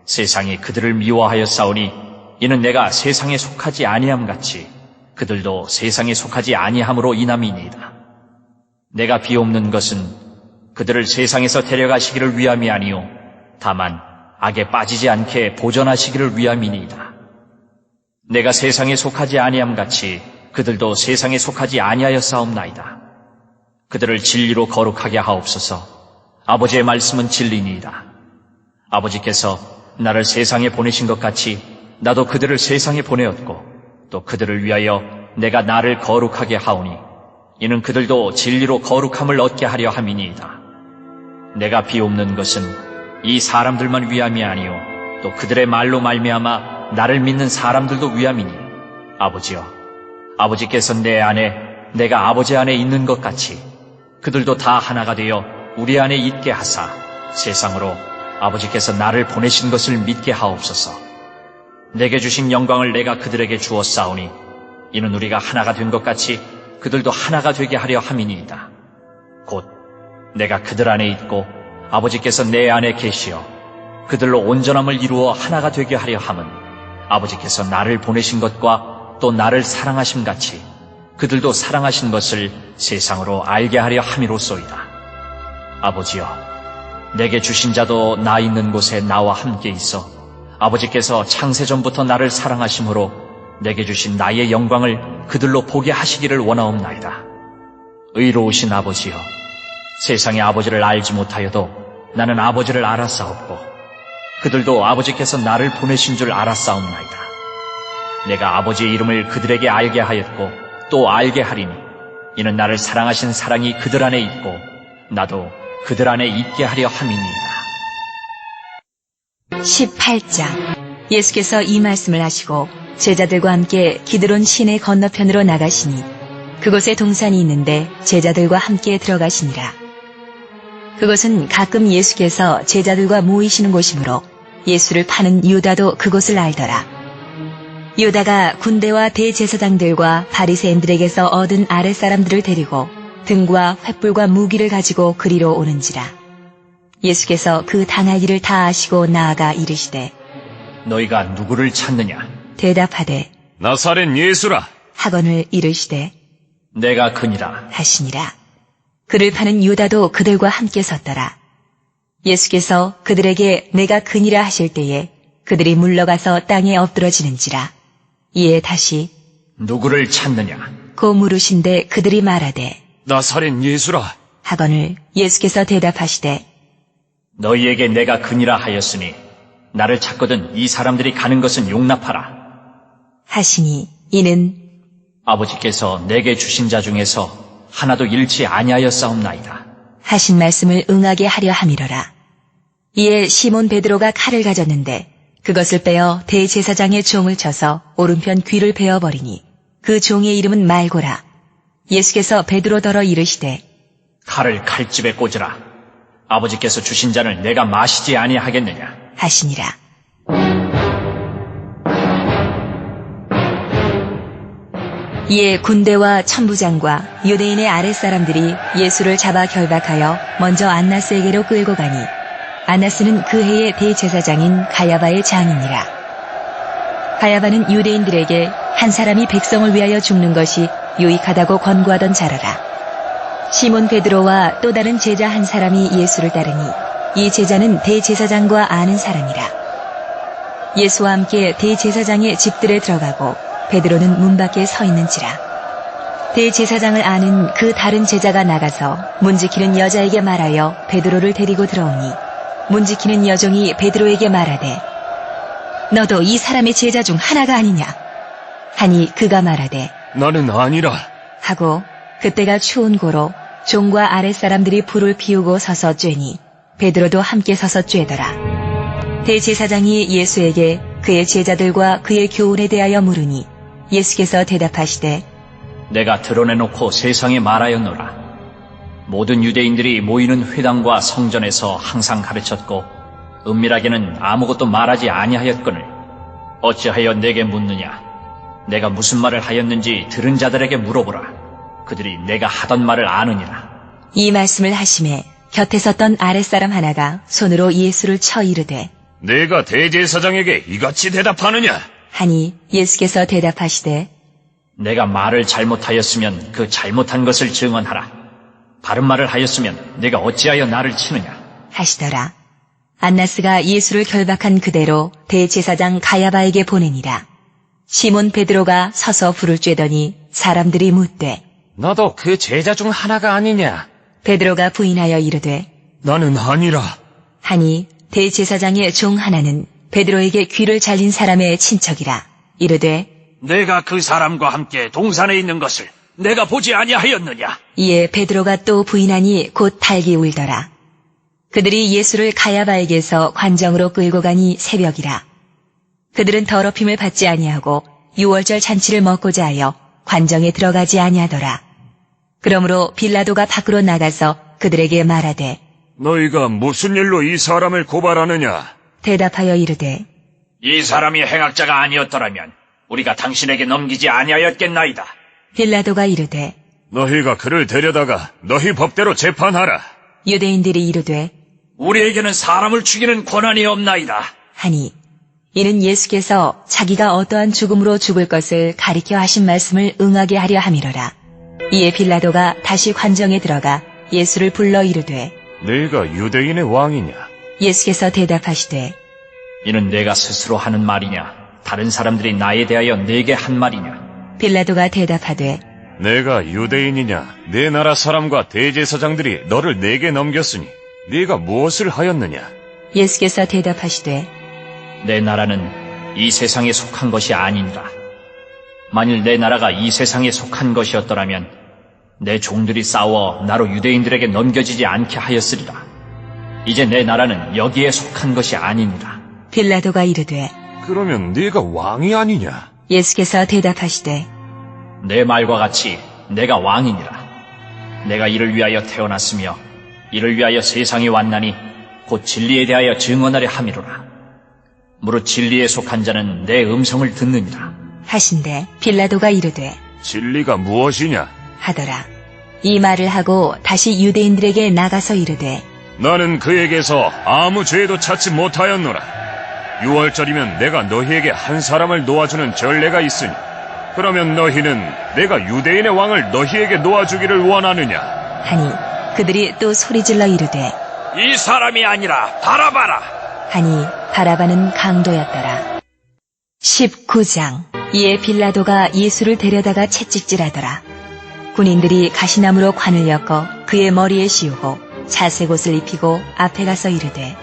세상이 그들을 미워하였사오니 이는 내가 세상에 속하지 아니함 같이 그들도 세상에 속하지 아니함으로 인함이니이다. 내가 비옵는 것은 그들을 세상에서 데려가시기를 위함이 아니요 다만 악에 빠지지 않게 보존하시기를 위함이니이다. 내가 세상에 속하지 아니함 같이 그들도 세상에 속하지 아니하였사옵나이다. 그들을 진리로 거룩하게 하옵소서. 아버지의 말씀은 진리니이다. 아버지께서 나를 세상에 보내신 것 같이 나도 그들을 세상에 보내었고 또 그들을 위하여 내가 나를 거룩하게 하오니 이는 그들도 진리로 거룩함을 얻게 하려 함이니이다. 내가 비옵는 것은 이 사람들만 위함이 아니요 또 그들의 말로 말미암아 나를 믿는 사람들도 위함이니 아버지여 아버지께서 내 안에 내가 아버지 안에 있는 것 같이 그들도 다 하나가 되어 우리 안에 있게 하사 세상으로 아버지께서 나를 보내신 것을 믿게 하옵소서. 내게 주신 영광을 내가 그들에게 주었사오니 이는 우리가 하나가 된 것 같이 그들도 하나가 되게 하려 함이니이다. 곧 내가 그들 안에 있고 아버지께서 내 안에 계시어 그들로 온전함을 이루어 하나가 되게 하려 함은 아버지께서 나를 보내신 것과 또 나를 사랑하심 같이 그들도 사랑하신 것을 세상으로 알게 하려 함이로소이다. 아버지여, 내게 주신 자도 나 있는 곳에 나와 함께 있어 아버지께서 창세전부터 나를 사랑하심으로 내게 주신 나의 영광을 그들로 보게 하시기를 원하옵나이다. 의로우신 아버지여, 세상의 아버지를 알지 못하여도 나는 아버지를 알았사옵고 그들도 아버지께서 나를 보내신 줄 알았사옵나이다. 내가 아버지의 이름을 그들에게 알게 하였고 또 알게 하리니 이는 나를 사랑하신 사랑이 그들 안에 있고 나도 그들 안에 있게 하려 함이니이다. 18장. 예수께서 이 말씀을 하시고 제자들과 함께 기드론 시내 건너편으로 나가시니 그곳에 동산이 있는데 제자들과 함께 들어가시니라. 그것은 가끔 예수께서 제자들과 모이시는 곳이므로 예수를 파는 유다도 그곳을 알더라. 유다가 군대와 대제사장들과 바리새인들에게서 얻은 아랫사람들을 데리고 등과 횃불과 무기를 가지고 그리로 오는지라. 예수께서 그 당할 일을 다 아시고 나아가 이르시되 너희가 누구를 찾느냐? 대답하되 나사렛 예수라. 하거늘 이르시되 내가 그니라. 하시니라. 그를 파는 유다도 그들과 함께 섰더라. 예수께서 그들에게 내가 그니라 하실 때에 그들이 물러가서 땅에 엎드러지는지라. 이에 다시 누구를 찾느냐? 고 물으신데 그들이 말하되 나사렛 예수라. 하거늘 예수께서 대답하시되 너희에게 내가 그니라 하였으니 나를 찾거든 이 사람들이 가는 것은 용납하라. 하시니 이는 아버지께서 내게 주신 자 중에서 하나도 잃지 아니하였사옵나이다. 하신 말씀을 응하게 하려 함이로라. 이에 시몬 베드로가 칼을 가졌는데 그것을 빼어 대제사장의 종을 쳐서 오른편 귀를 베어버리니 그 종의 이름은 말고라. 예수께서 베드로더러 이르시되 칼을 칼집에 꽂으라. 아버지께서 주신 잔을 내가 마시지 아니하겠느냐? 하시니라. 이에 군대와 천부장과 유대인의 아랫사람들이 예수를 잡아 결박하여 먼저 안나스에게로 끌고 가니 안나스는 그 해의 대제사장인 가야바의 장이니라. 가야바는 유대인들에게 한 사람이 백성을 위하여 죽는 것이 유익하다고 권고하던 자라라. 시몬 베드로와 또 다른 제자 한 사람이 예수를 따르니 이 제자는 대제사장과 아는 사람이라. 예수와 함께 대제사장의 집들에 들어가고 베드로는 문 밖에 서 있는지라. 대제사장을 아는 그 다른 제자가 나가서 문 지키는 여자에게 말하여 베드로를 데리고 들어오니 문 지키는 여종이 베드로에게 말하되 너도 이 사람의 제자 중 하나가 아니냐 하니 그가 말하되 나는 아니라. 하고 그때가 추운 고로 종과 아랫사람들이 불을 피우고 서서 쬐니 베드로도 함께 서서 쬐더라. 대제사장이 예수에게 그의 제자들과 그의 교훈에 대하여 물으니 예수께서 대답하시되 내가 드러내놓고 세상에 말하였노라. 모든 유대인들이 모이는 회당과 성전에서 항상 가르쳤고 은밀하게는 아무것도 말하지 아니하였거늘 어찌하여 내게 묻느냐? 내가 무슨 말을 하였는지 들은 자들에게 물어보라. 그들이 내가 하던 말을 아느니라. 이 말씀을 하심에 곁에 섰던 아랫사람 하나가 손으로 예수를 쳐 이르되 내가 대제사장에게 이같이 대답하느냐? 하니 예수께서 대답하시되 내가 말을 잘못하였으면 그 잘못한 것을 증언하라. 바른 말을 하였으면 내가 어찌하여 나를 치느냐? 하시더라. 안나스가 예수를 결박한 그대로 대제사장 가야바에게 보내니라. 시몬 베드로가 서서 불을 쬐더니 사람들이 묻되 너도 그 제자 중 하나가 아니냐? 베드로가 부인하여 이르되 나는 아니라. 하니 대제사장의 종 하나는 베드로에게 귀를 잘린 사람의 친척이라. 이르되 내가 그 사람과 함께 동산에 있는 것을 내가 보지 아니하였느냐? 이에 베드로가 또 부인하니 곧 달기 울더라. 그들이 예수를 가야바에게서 관정으로 끌고 가니 새벽이라. 그들은 더럽힘을 받지 아니하고 유월절 잔치를 먹고자 하여 관정에 들어가지 아니하더라. 그러므로 빌라도가 밖으로 나가서 그들에게 말하되 너희가 무슨 일로 이 사람을 고발하느냐? 대답하여 이르되 이 사람이 행악자가 아니었더라면 우리가 당신에게 넘기지 아니하였겠나이다. 빌라도가 이르되 너희가 그를 데려다가 너희 법대로 재판하라. 유대인들이 이르되 우리에게는 사람을 죽이는 권한이 없나이다. 하니 이는 예수께서 자기가 어떠한 죽음으로 죽을 것을 가리켜 하신 말씀을 응하게 하려 함이로라. 이에 빌라도가 다시 관정에 들어가 예수를 불러 이르되 네가 유대인의 왕이냐? 예수께서 대답하시되 이는 내가 스스로 하는 말이냐? 다른 사람들이 나에 대하여 내게 한 말이냐? 빌라도가 대답하되 내가 유대인이냐? 내 나라 사람과 대제사장들이 너를 내게 넘겼으니 네가 무엇을 하였느냐? 예수께서 대답하시되 내 나라는 이 세상에 속한 것이 아니니라. 만일 내 나라가 이 세상에 속한 것이었더라면 내 종들이 싸워 나로 유대인들에게 넘겨지지 않게 하였으리라. 이제 내 나라는 여기에 속한 것이 아니니라. 빌라도가 이르되 그러면 네가 왕이 아니냐? 예수께서 대답하시되 내 말과 같이 내가 왕이니라. 내가 이를 위하여 태어났으며 이를 위하여 세상에 왔나니 곧 진리에 대하여 증언하려 함이로라. 무릇 진리에 속한 자는 내 음성을 듣느니라. 하신대 빌라도가 이르되 진리가 무엇이냐? 하더라. 이 말을 하고 다시 유대인들에게 나가서 이르되 나는 그에게서 아무 죄도 찾지 못하였노라. 유월절이면 내가 너희에게 한 사람을 놓아주는 전례가 있으니 그러면 너희는 내가 유대인의 왕을 너희에게 놓아주기를 원하느냐? 하니 그들이 또 소리질러 이르되 이 사람이 아니라 바라바라. 하니 바라바는 강도였더라. 19장. 이에 빌라도가 예수를 데려다가 채찍질하더라. 군인들이 가시나무로 관을 엮어 그의 머리에 씌우고 자색 옷을 입히고 앞에 가서 이르되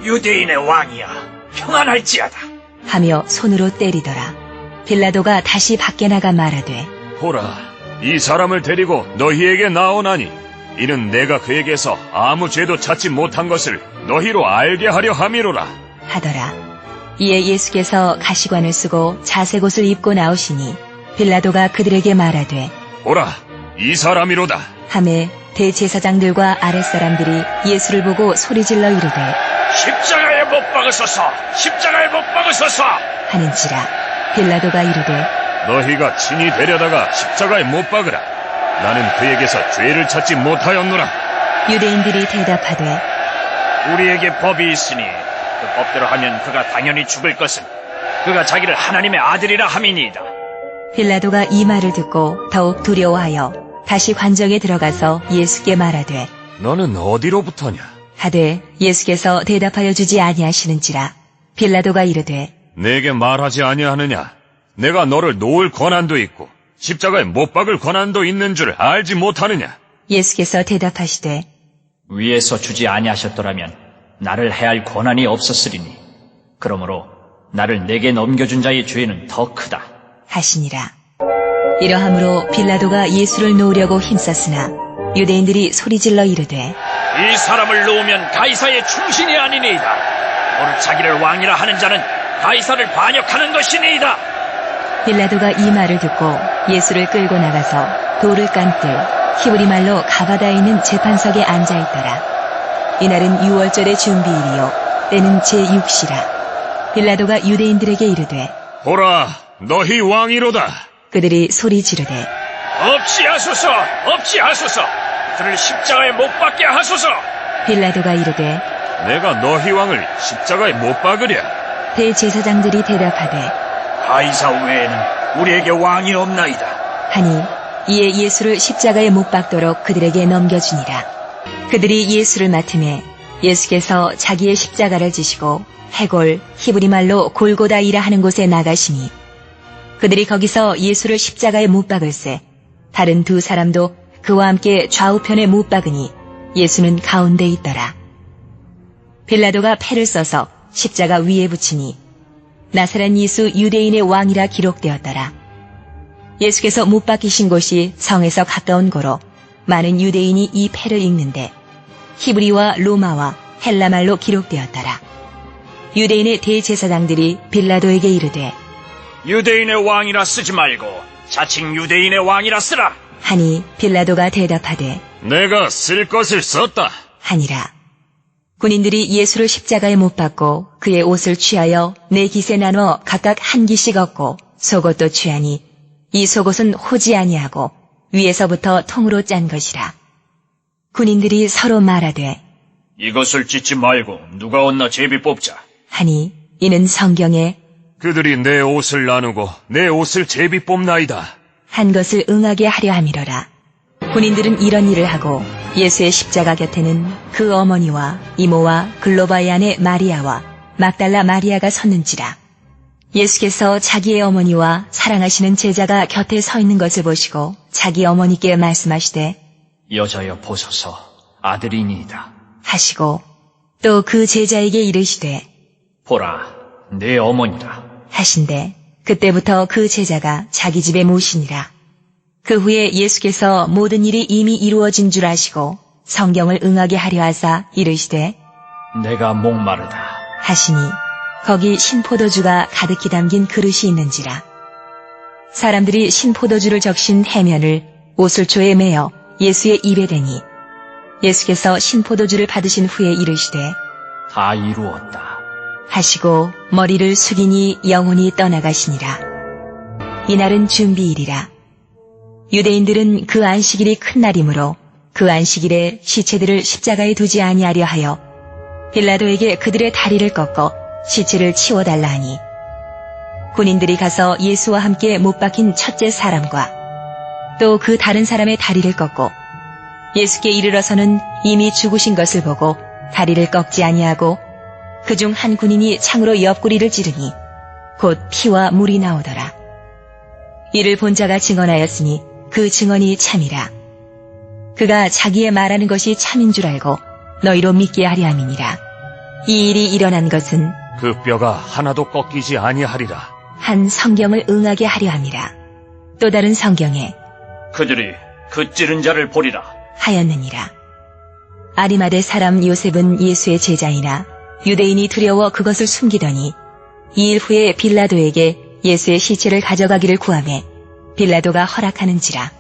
유대인의 왕이야. 평안할지어다. 하며 손으로 때리더라. 빌라도가 다시 밖에 나가 말하되 보라, 이 사람을 데리고 너희에게 나오나니 이는 내가 그에게서 아무 죄도 찾지 못한 것을 너희로 알게 하려 함이로라. 하더라. 이에 예수께서 가시관을 쓰고 자색 옷을 입고 나오시니 빌라도가 그들에게 말하되 보라, 이 사람이로다. 하매 대제사장들과 아랫사람들이 예수를 보고 소리질러 이르되 십자가에 못 박으소서. 십자가에 못 박으소서. 하는지라. 빌라도가 이르되 너희가 친히 데려다가 십자가에 못 박으라. 나는 그에게서 죄를 찾지 못하였노라. 유대인들이 대답하되 우리에게 법이 있으니 그 법대로 하면 그가 당연히 죽을 것은 그가 자기를 하나님의 아들이라 함이니이다. 빌라도가 이 말을 듣고 더욱 두려워하여 다시 관정에 들어가서 예수께 말하되 너는 어디로부터냐? 하되 예수께서 대답하여 주지 아니하시는지라. 빌라도가 이르되 내게 말하지 아니하느냐? 내가 너를 놓을 권한도 있고 십자가에 못 박을 권한도 있는 줄 알지 못하느냐? 예수께서 대답하시되 위에서 주지 아니하셨더라면 나를 해할 권한이 없었으리니 그러므로 나를 내게 넘겨준 자의 죄는 더 크다. 하시니라. 이러함으로 빌라도가 예수를 놓으려고 힘썼으나 유대인들이 소리질러 이르되 이 사람을 놓으면 가이사의 충신이 아니니이다. 오늘 자기를 왕이라 하는 자는 가이사를 반역하는 것이니이다. 빌라도가 이 말을 듣고 예수를 끌고 나가서 돌을 깐때 히브리 말로 가바다에 있는 재판석에 앉아 있더라. 이날은 6월절의 준비일이요 때는 제6시라. 빌라도가 유대인들에게 이르되 보라, 너희 왕이로다. 그들이 소리 지르되 없이하소서, 없이하소서. 그를 십자가에 못 박게 하소서. 빌라도가 이르되 내가 너희 왕을 십자가에 못 박으랴. 대제사장들이 대답하되 가이사 외에는 우리에게 왕이 없나이다. 하니 이에 예수를 십자가에 못 박도록 그들에게 넘겨주니라. 그들이 예수를 맡음에 예수께서 자기의 십자가를 지시고 해골 히브리 말로 골고다이라 하는 곳에 나가시니 그들이 거기서 예수를 십자가에 못 박을새 다른 두 사람도 그와 함께 좌우편에 못 박으니 예수는 가운데 있더라. 빌라도가 패를 써서 십자가 위에 붙이니 나사렛 예수 유대인의 왕이라 기록되었더라. 예수께서 못 박히신 곳이 성에서 가까운 고로 많은 유대인이 이 패를 읽는데 히브리와 로마와 헬라말로 기록되었더라. 유대인의 대제사장들이 빌라도에게 이르되 유대인의 왕이라 쓰지 말고 자칭 유대인의 왕이라 쓰라. 하니 빌라도가 대답하되 내가 쓸 것을 썼다. 하니라. 군인들이 예수를 십자가에 못 박고 그의 옷을 취하여 네 깃에 나눠 각각 한 깃씩 얻고 속옷도 취하니 이 속옷은 호지 아니하고 위에서부터 통으로 짠 것이라. 군인들이 서로 말하되 이것을 찢지 말고 누가 얻나 제비 뽑자. 하니 이는 성경에 그들이 내 옷을 나누고 내 옷을 제비 뽑나이다. 한 것을 응하게 하려 함이로라. 군인들은 이런 일을 하고 예수의 십자가 곁에는 그 어머니와 이모와 글로바의 아내 마리아와 막달라 마리아가 섰는지라. 예수께서 자기의 어머니와 사랑하시는 제자가 곁에 서 있는 것을 보시고 자기 어머니께 말씀하시되 여자여 보소서, 아들이니이다. 하시고 또 그 제자에게 이르시되 보라, 내 어머니라. 하신대 그때부터 그 제자가 자기 집에 모시니라. 그 후에 예수께서 모든 일이 이미 이루어진 줄 아시고 성경을 응하게 하려 하사 이르시되 내가 목마르다. 하시니 거기 신포도주가 가득히 담긴 그릇이 있는지라. 사람들이 신포도주를 적신 해면을 오슬초에 매어 예수의 입에 대니 예수께서 신포도주를 받으신 후에 이르시되 다 이루었다. 하시고 머리를 숙이니 영혼이 떠나가시니라. 이날은 준비일이라. 유대인들은 그 안식일이 큰 날이므로 그 안식일에 시체들을 십자가에 두지 아니하려 하여 빌라도에게 그들의 다리를 꺾어 시체를 치워달라 하니 군인들이 가서 예수와 함께 못 박힌 첫째 사람과 또 그 다른 사람의 다리를 꺾고 예수께 이르러서는 이미 죽으신 것을 보고 다리를 꺾지 아니하고 그중 한 군인이 창으로 옆구리를 찌르니 곧 피와 물이 나오더라. 이를 본 자가 증언하였으니 그 증언이 참이라. 그가 자기의 말하는 것이 참인 줄 알고 너희로 믿게 하려 함이니라. 이 일이 일어난 것은 그 뼈가 하나도 꺾이지 아니하리라. 한 성경을 응하게 하려 함이라. 또 다른 성경에 그들이 그 찌른 자를 보리라. 하였느니라. 아리마대 사람 요셉은 예수의 제자이나 유대인이 두려워 그것을 숨기더니 2일 후에 빌라도에게 예수의 시체를 가져가기를 구하매 빌라도가 허락하는지라.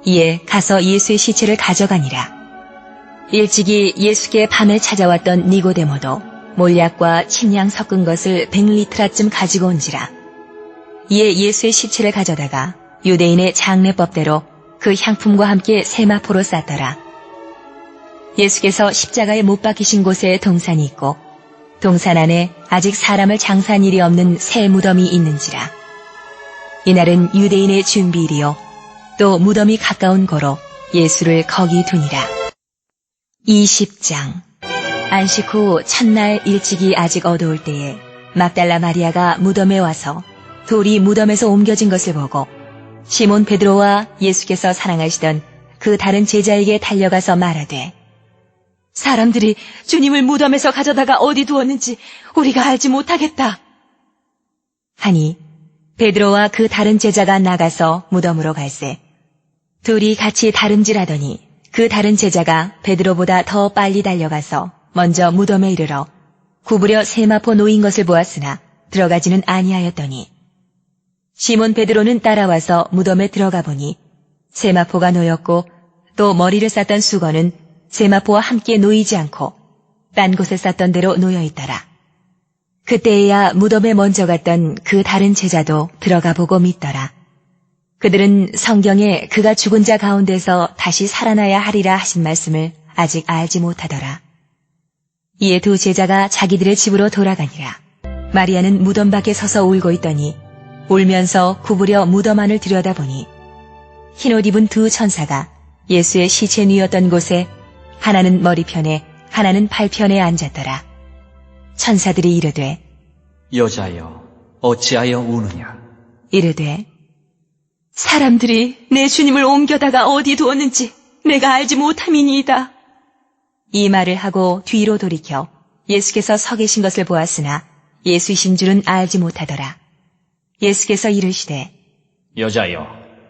이에 가서 예수의 시체를 가져가니라. 일찍이 예수께 밤에 찾아왔던 니고데모도 몰약과 침향 섞은 것을 100리트라쯤 가지고 온지라. 이에 예수의 시체를 가져다가 유대인의 장례법대로 그 향품과 함께 세마포로 쌌더라. 예수께서 십자가에 못 박히신 곳에 동산이 있고 동산 안에 아직 사람을 장사한 일이 없는 새 무덤이 있는지라. 이날은 유대인의 준비일이요 또 무덤이 가까운 고로 예수를 거기 두니라. 20장. 안식 후 첫날 일찍이 아직 어두울 때에 막달라 마리아가 무덤에 와서 돌이 무덤에서 옮겨진 것을 보고 시몬 베드로와 예수께서 사랑하시던 그 다른 제자에게 달려가서 말하되 사람들이 주님을 무덤에서 가져다가 어디 두었는지 우리가 알지 못하겠다. 하니 베드로와 그 다른 제자가 나가서 무덤으로 갈새 둘이 같이 다름질하더니 그 다른 제자가 베드로보다 더 빨리 달려가서 먼저 무덤에 이르러 구부려 세마포 놓인 것을 보았으나 들어가지는 아니하였더니 시몬 베드로는 따라와서 무덤에 들어가 보니 세마포가 놓였고 또 머리를 쌌던 수건은 세마포와 함께 놓이지 않고 딴 곳에 쌌던 대로 놓여 있더라. 그때에야 무덤에 먼저 갔던 그 다른 제자도 들어가 보고 믿더라. 그들은 성경에 그가 죽은 자 가운데서 다시 살아나야 하리라 하신 말씀을 아직 알지 못하더라. 이에 두 제자가 자기들의 집으로 돌아가니라. 마리아는 무덤 밖에 서서 울고 있더니 울면서 구부려 무덤 안을 들여다보니 흰옷 입은 두 천사가 예수의 시체 누였던 곳에 하나는 머리편에 하나는 발편에 앉았더라. 천사들이 이르되 여자여, 어찌하여 우느냐? 이르되 사람들이 내 주님을 옮겨다가 어디 두었는지 내가 알지 못함이니이다. 이 말을 하고 뒤로 돌이켜 예수께서 서 계신 것을 보았으나 예수이신 줄은 알지 못하더라. 예수께서 이르시되 여자여,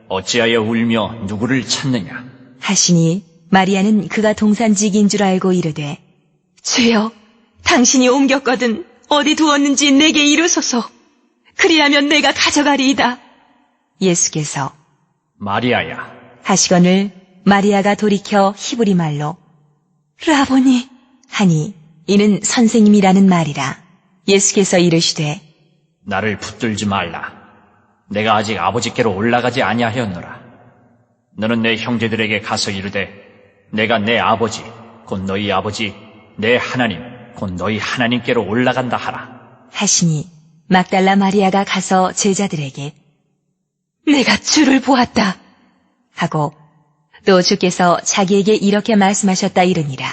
어찌하여 울며 누구를 찾느냐? 하시니 마리아는 그가 동산직인 줄 알고 이르되 주여, 당신이 옮겼거든 어디 두었는지 내게 이르소서. 그리하면 내가 가져가리이다. 예수께서 마리아야. 하시거늘 마리아가 돌이켜 히브리 말로 라보니 하니 이는 선생님이라는 말이라. 예수께서 이르시되 나를 붙들지 말라. 내가 아직 아버지께로 올라가지 아니하였노라. 너는 내 형제들에게 가서 이르되 내가 내 아버지 곧 너희 아버지 내 하나님 곧 너희 하나님께로 올라간다 하라. 하시니 막달라 마리아가 가서 제자들에게 내가 주를 보았다 하고 또 주께서 자기에게 이렇게 말씀하셨다 이르니라.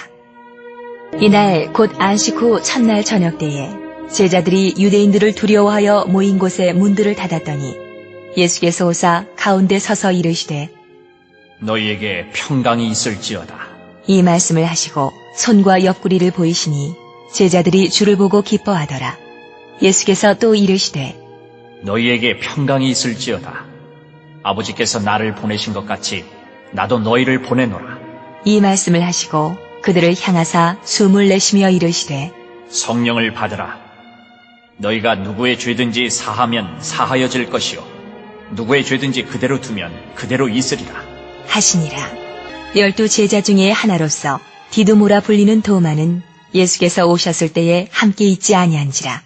이날 곧 안식 후 첫날 저녁 때에 제자들이 유대인들을 두려워하여 모인 곳에 문들을 닫았더니 예수께서 오사 가운데 서서 이르시되 너희에게 평강이 있을지어다. 이 말씀을 하시고 손과 옆구리를 보이시니 제자들이 주를 보고 기뻐하더라. 예수께서 또 이르시되 너희에게 평강이 있을지어다. 아버지께서 나를 보내신 것 같이 나도 너희를 보내노라. 이 말씀을 하시고 그들을 향하사 숨을 내쉬며 이르시되 성령을 받으라. 너희가 누구의 죄든지 사하면 사하여질 것이요 누구의 죄든지 그대로 두면 그대로 있으리라. 하시니라. 12 제자 중에 하나로서 디두모라 불리는 도마는 예수께서 오셨을 때에 함께 있지 아니한지라.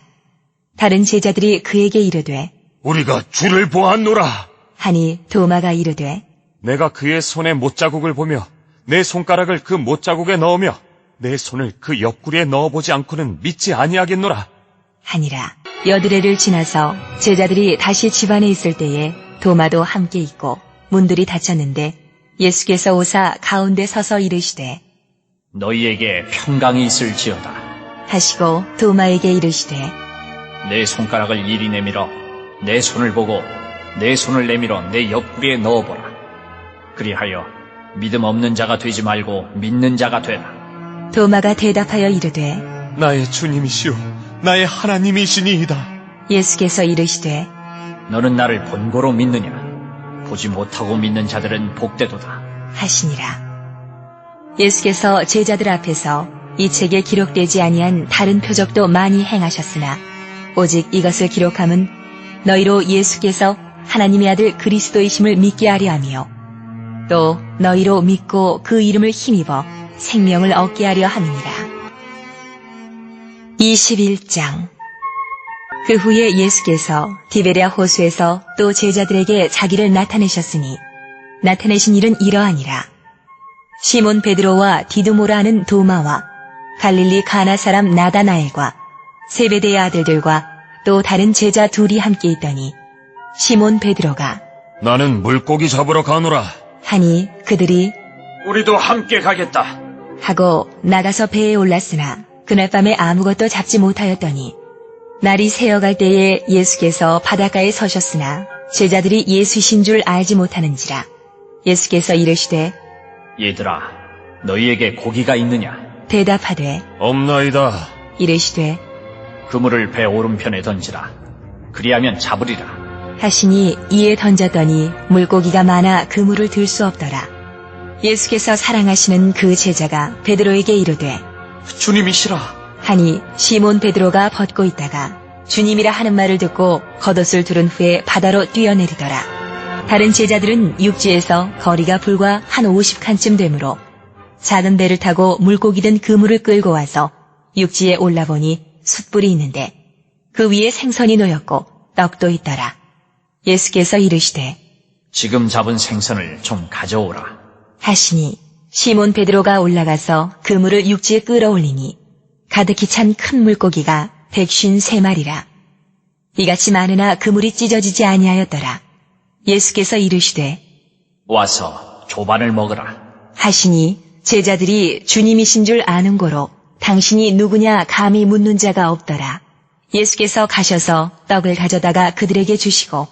다른 제자들이 그에게 이르되 우리가 주를 보았노라. 하니 도마가 이르되 내가 그의 손에 못자국을 보며 내 손가락을 그 못자국에 넣으며 내 손을 그 옆구리에 넣어보지 않고는 믿지 아니하겠노라. 하니라. 여드레를 지나서 제자들이 다시 집안에 있을 때에 도마도 함께 있고 문들이 닫혔는데 예수께서 오사 가운데 서서 이르시되 너희에게 평강이 있을지어다. 하시고 도마에게 이르시되 내 손가락을 이리 내밀어 내 손을 보고 내 손을 내밀어 내 옆구리에 넣어보라. 그리하여 믿음 없는 자가 되지 말고 믿는 자가 되라. 도마가 대답하여 이르되 나의 주님이시오 나의 하나님이시니이다. 예수께서 이르시되 너는 나를 본고로 믿느냐? 보지 못하고 믿는 자들은 복되도다. 하시니라. 예수께서 제자들 앞에서 이 책에 기록되지 아니한 다른 표적도 많이 행하셨으나 오직 이것을 기록함은 너희로 예수께서 하나님의 아들 그리스도이심을 믿게 하려 하며 또 너희로 믿고 그 이름을 힘입어 생명을 얻게 하려 함이니라. 21장. 그 후에 예수께서 디베랴 호수에서 또 제자들에게 자기를 나타내셨으니 나타내신 일은 이러하니라. 시몬 베드로와 디두모라 하는 도마와 갈릴리 가나 사람 나다나엘과 세베대의 아들들과 또 다른 제자 둘이 함께 있더니 시몬 베드로가 나는 물고기 잡으러 가노라. 하니 그들이 우리도 함께 가겠다. 하고 나가서 배에 올랐으나 그날 밤에 아무것도 잡지 못하였더니 날이 새어갈 때에 예수께서 바닷가에 서셨으나 제자들이 예수이신 줄 알지 못하는지라. 예수께서 이르시되 얘들아, 너희에게 고기가 있느냐? 대답하되 없나이다. 이르시되 그물을 배 오른편에 던지라. 그리하면 잡으리라. 하시니 이에 던졌더니 물고기가 많아 그물을 들 수 없더라. 예수께서 사랑하시는 그 제자가 베드로에게 이르되 주님이시라. 하니 시몬 베드로가 벗고 있다가 주님이라 하는 말을 듣고 겉옷을 두른 후에 바다로 뛰어내리더라. 다른 제자들은 육지에서 거리가 불과 한 50칸쯤 되므로 작은 배를 타고 물고기 든 그물을 끌고 와서 육지에 올라보니 숯불이 있는데 그 위에 생선이 놓였고 떡도 있더라. 예수께서 이르시되 지금 잡은 생선을 좀 가져오라. 하시니 시몬 베드로가 올라가서 그물을 육지에 끌어올리니 가득히 찬 큰 물고기가 153마리라. 이같이 많으나 그물이 찢어지지 아니하였더라. 예수께서 이르시되 와서 조반을 먹으라. 하시니 제자들이 주님이신 줄 아는 고로 당신이 누구냐 감히 묻는 자가 없더라. 예수께서 가셔서 떡을 가져다가 그들에게 주시고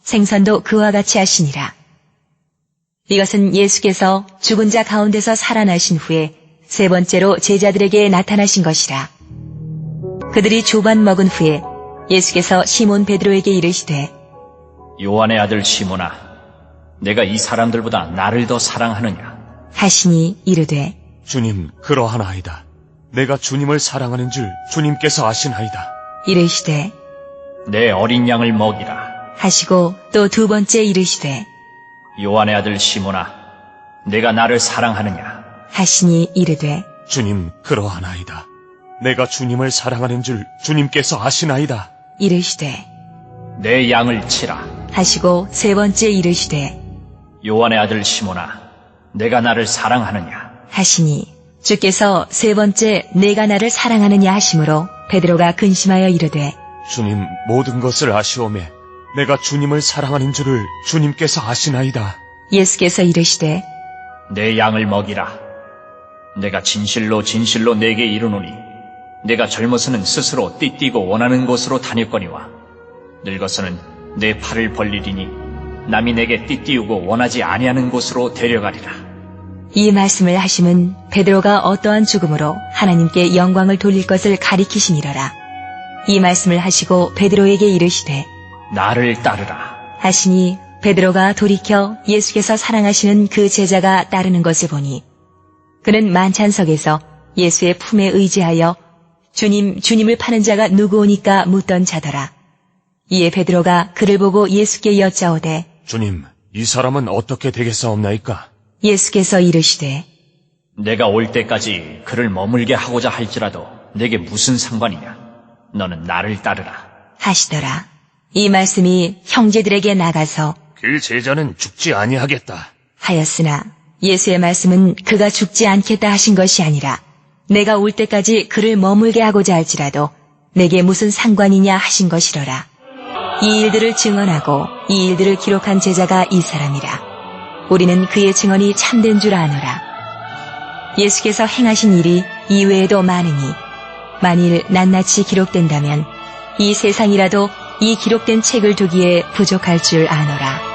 생선도 그와 같이 하시니라. 이것은 예수께서 죽은 자 가운데서 살아나신 후에 세 번째로 제자들에게 나타나신 것이라. 그들이 조반 먹은 후에 예수께서 시몬 베드로에게 이르시되 요한의 아들 시몬아, 내가 이 사람들보다 나를 더 사랑하느냐? 하시니 이르되 주님, 그러하나이다. 내가 주님을 사랑하는 줄 주님께서 아시나이다. 이르시되 내 어린 양을 먹이라. 하시고 또 두 번째 이르시되 요한의 아들 시몬아, 내가 나를 사랑하느냐? 하시니 이르되 주님, 그러하나이다. 내가 주님을 사랑하는 줄 주님께서 아시나이다. 이르시되 내 양을 치라. 하시고 세 번째 이르시되 요한의 아들 시몬아, 내가 나를 사랑하느냐? 하시니 주께서 세 번째 내가 나를 사랑하느냐 하심으로 베드로가 근심하여 이르되 주님, 모든 것을 아시오매 내가 주님을 사랑하는 줄을 주님께서 아시나이다. 예수께서 이르시되 내 양을 먹이라. 내가 진실로 진실로 내게 이르노니 내가 젊어서는 스스로 띠띠고 원하는 곳으로 다녔거니와 늙어서는 내 팔을 벌리리니 남이 내게 띠띠우고 원하지 아니하는 곳으로 데려가리라. 이 말씀을 하심은 베드로가 어떠한 죽음으로 하나님께 영광을 돌릴 것을 가리키심이러라. 이 말씀을 하시고 베드로에게 이르시되 나를 따르라. 하시니 베드로가 돌이켜 예수께서 사랑하시는 그 제자가 따르는 것을 보니 그는 만찬석에서 예수의 품에 의지하여 주님을 파는 자가 누구오니까 묻던 자더라. 이에 베드로가 그를 보고 예수께 여짜오되 주님, 이 사람은 어떻게 되겠사옵나이까? 예수께서 이르시되 내가 올 때까지 그를 머물게 하고자 할지라도 내게 무슨 상관이냐? 너는 나를 따르라. 하시더라. 이 말씀이 형제들에게 나가서 그 제자는 죽지 아니하겠다. 하였으나 예수의 말씀은 그가 죽지 않겠다 하신 것이 아니라 내가 올 때까지 그를 머물게 하고자 할지라도 내게 무슨 상관이냐 하신 것이로라. 이 일들을 증언하고 이 일들을 기록한 제자가 이 사람이라. 우리는 그의 증언이 참된 줄 아노라. 예수께서 행하신 일이 이외에도 많으니 만일 낱낱이 기록된다면 이 세상이라도 이 기록된 책을 두기에 부족할 줄 아노라.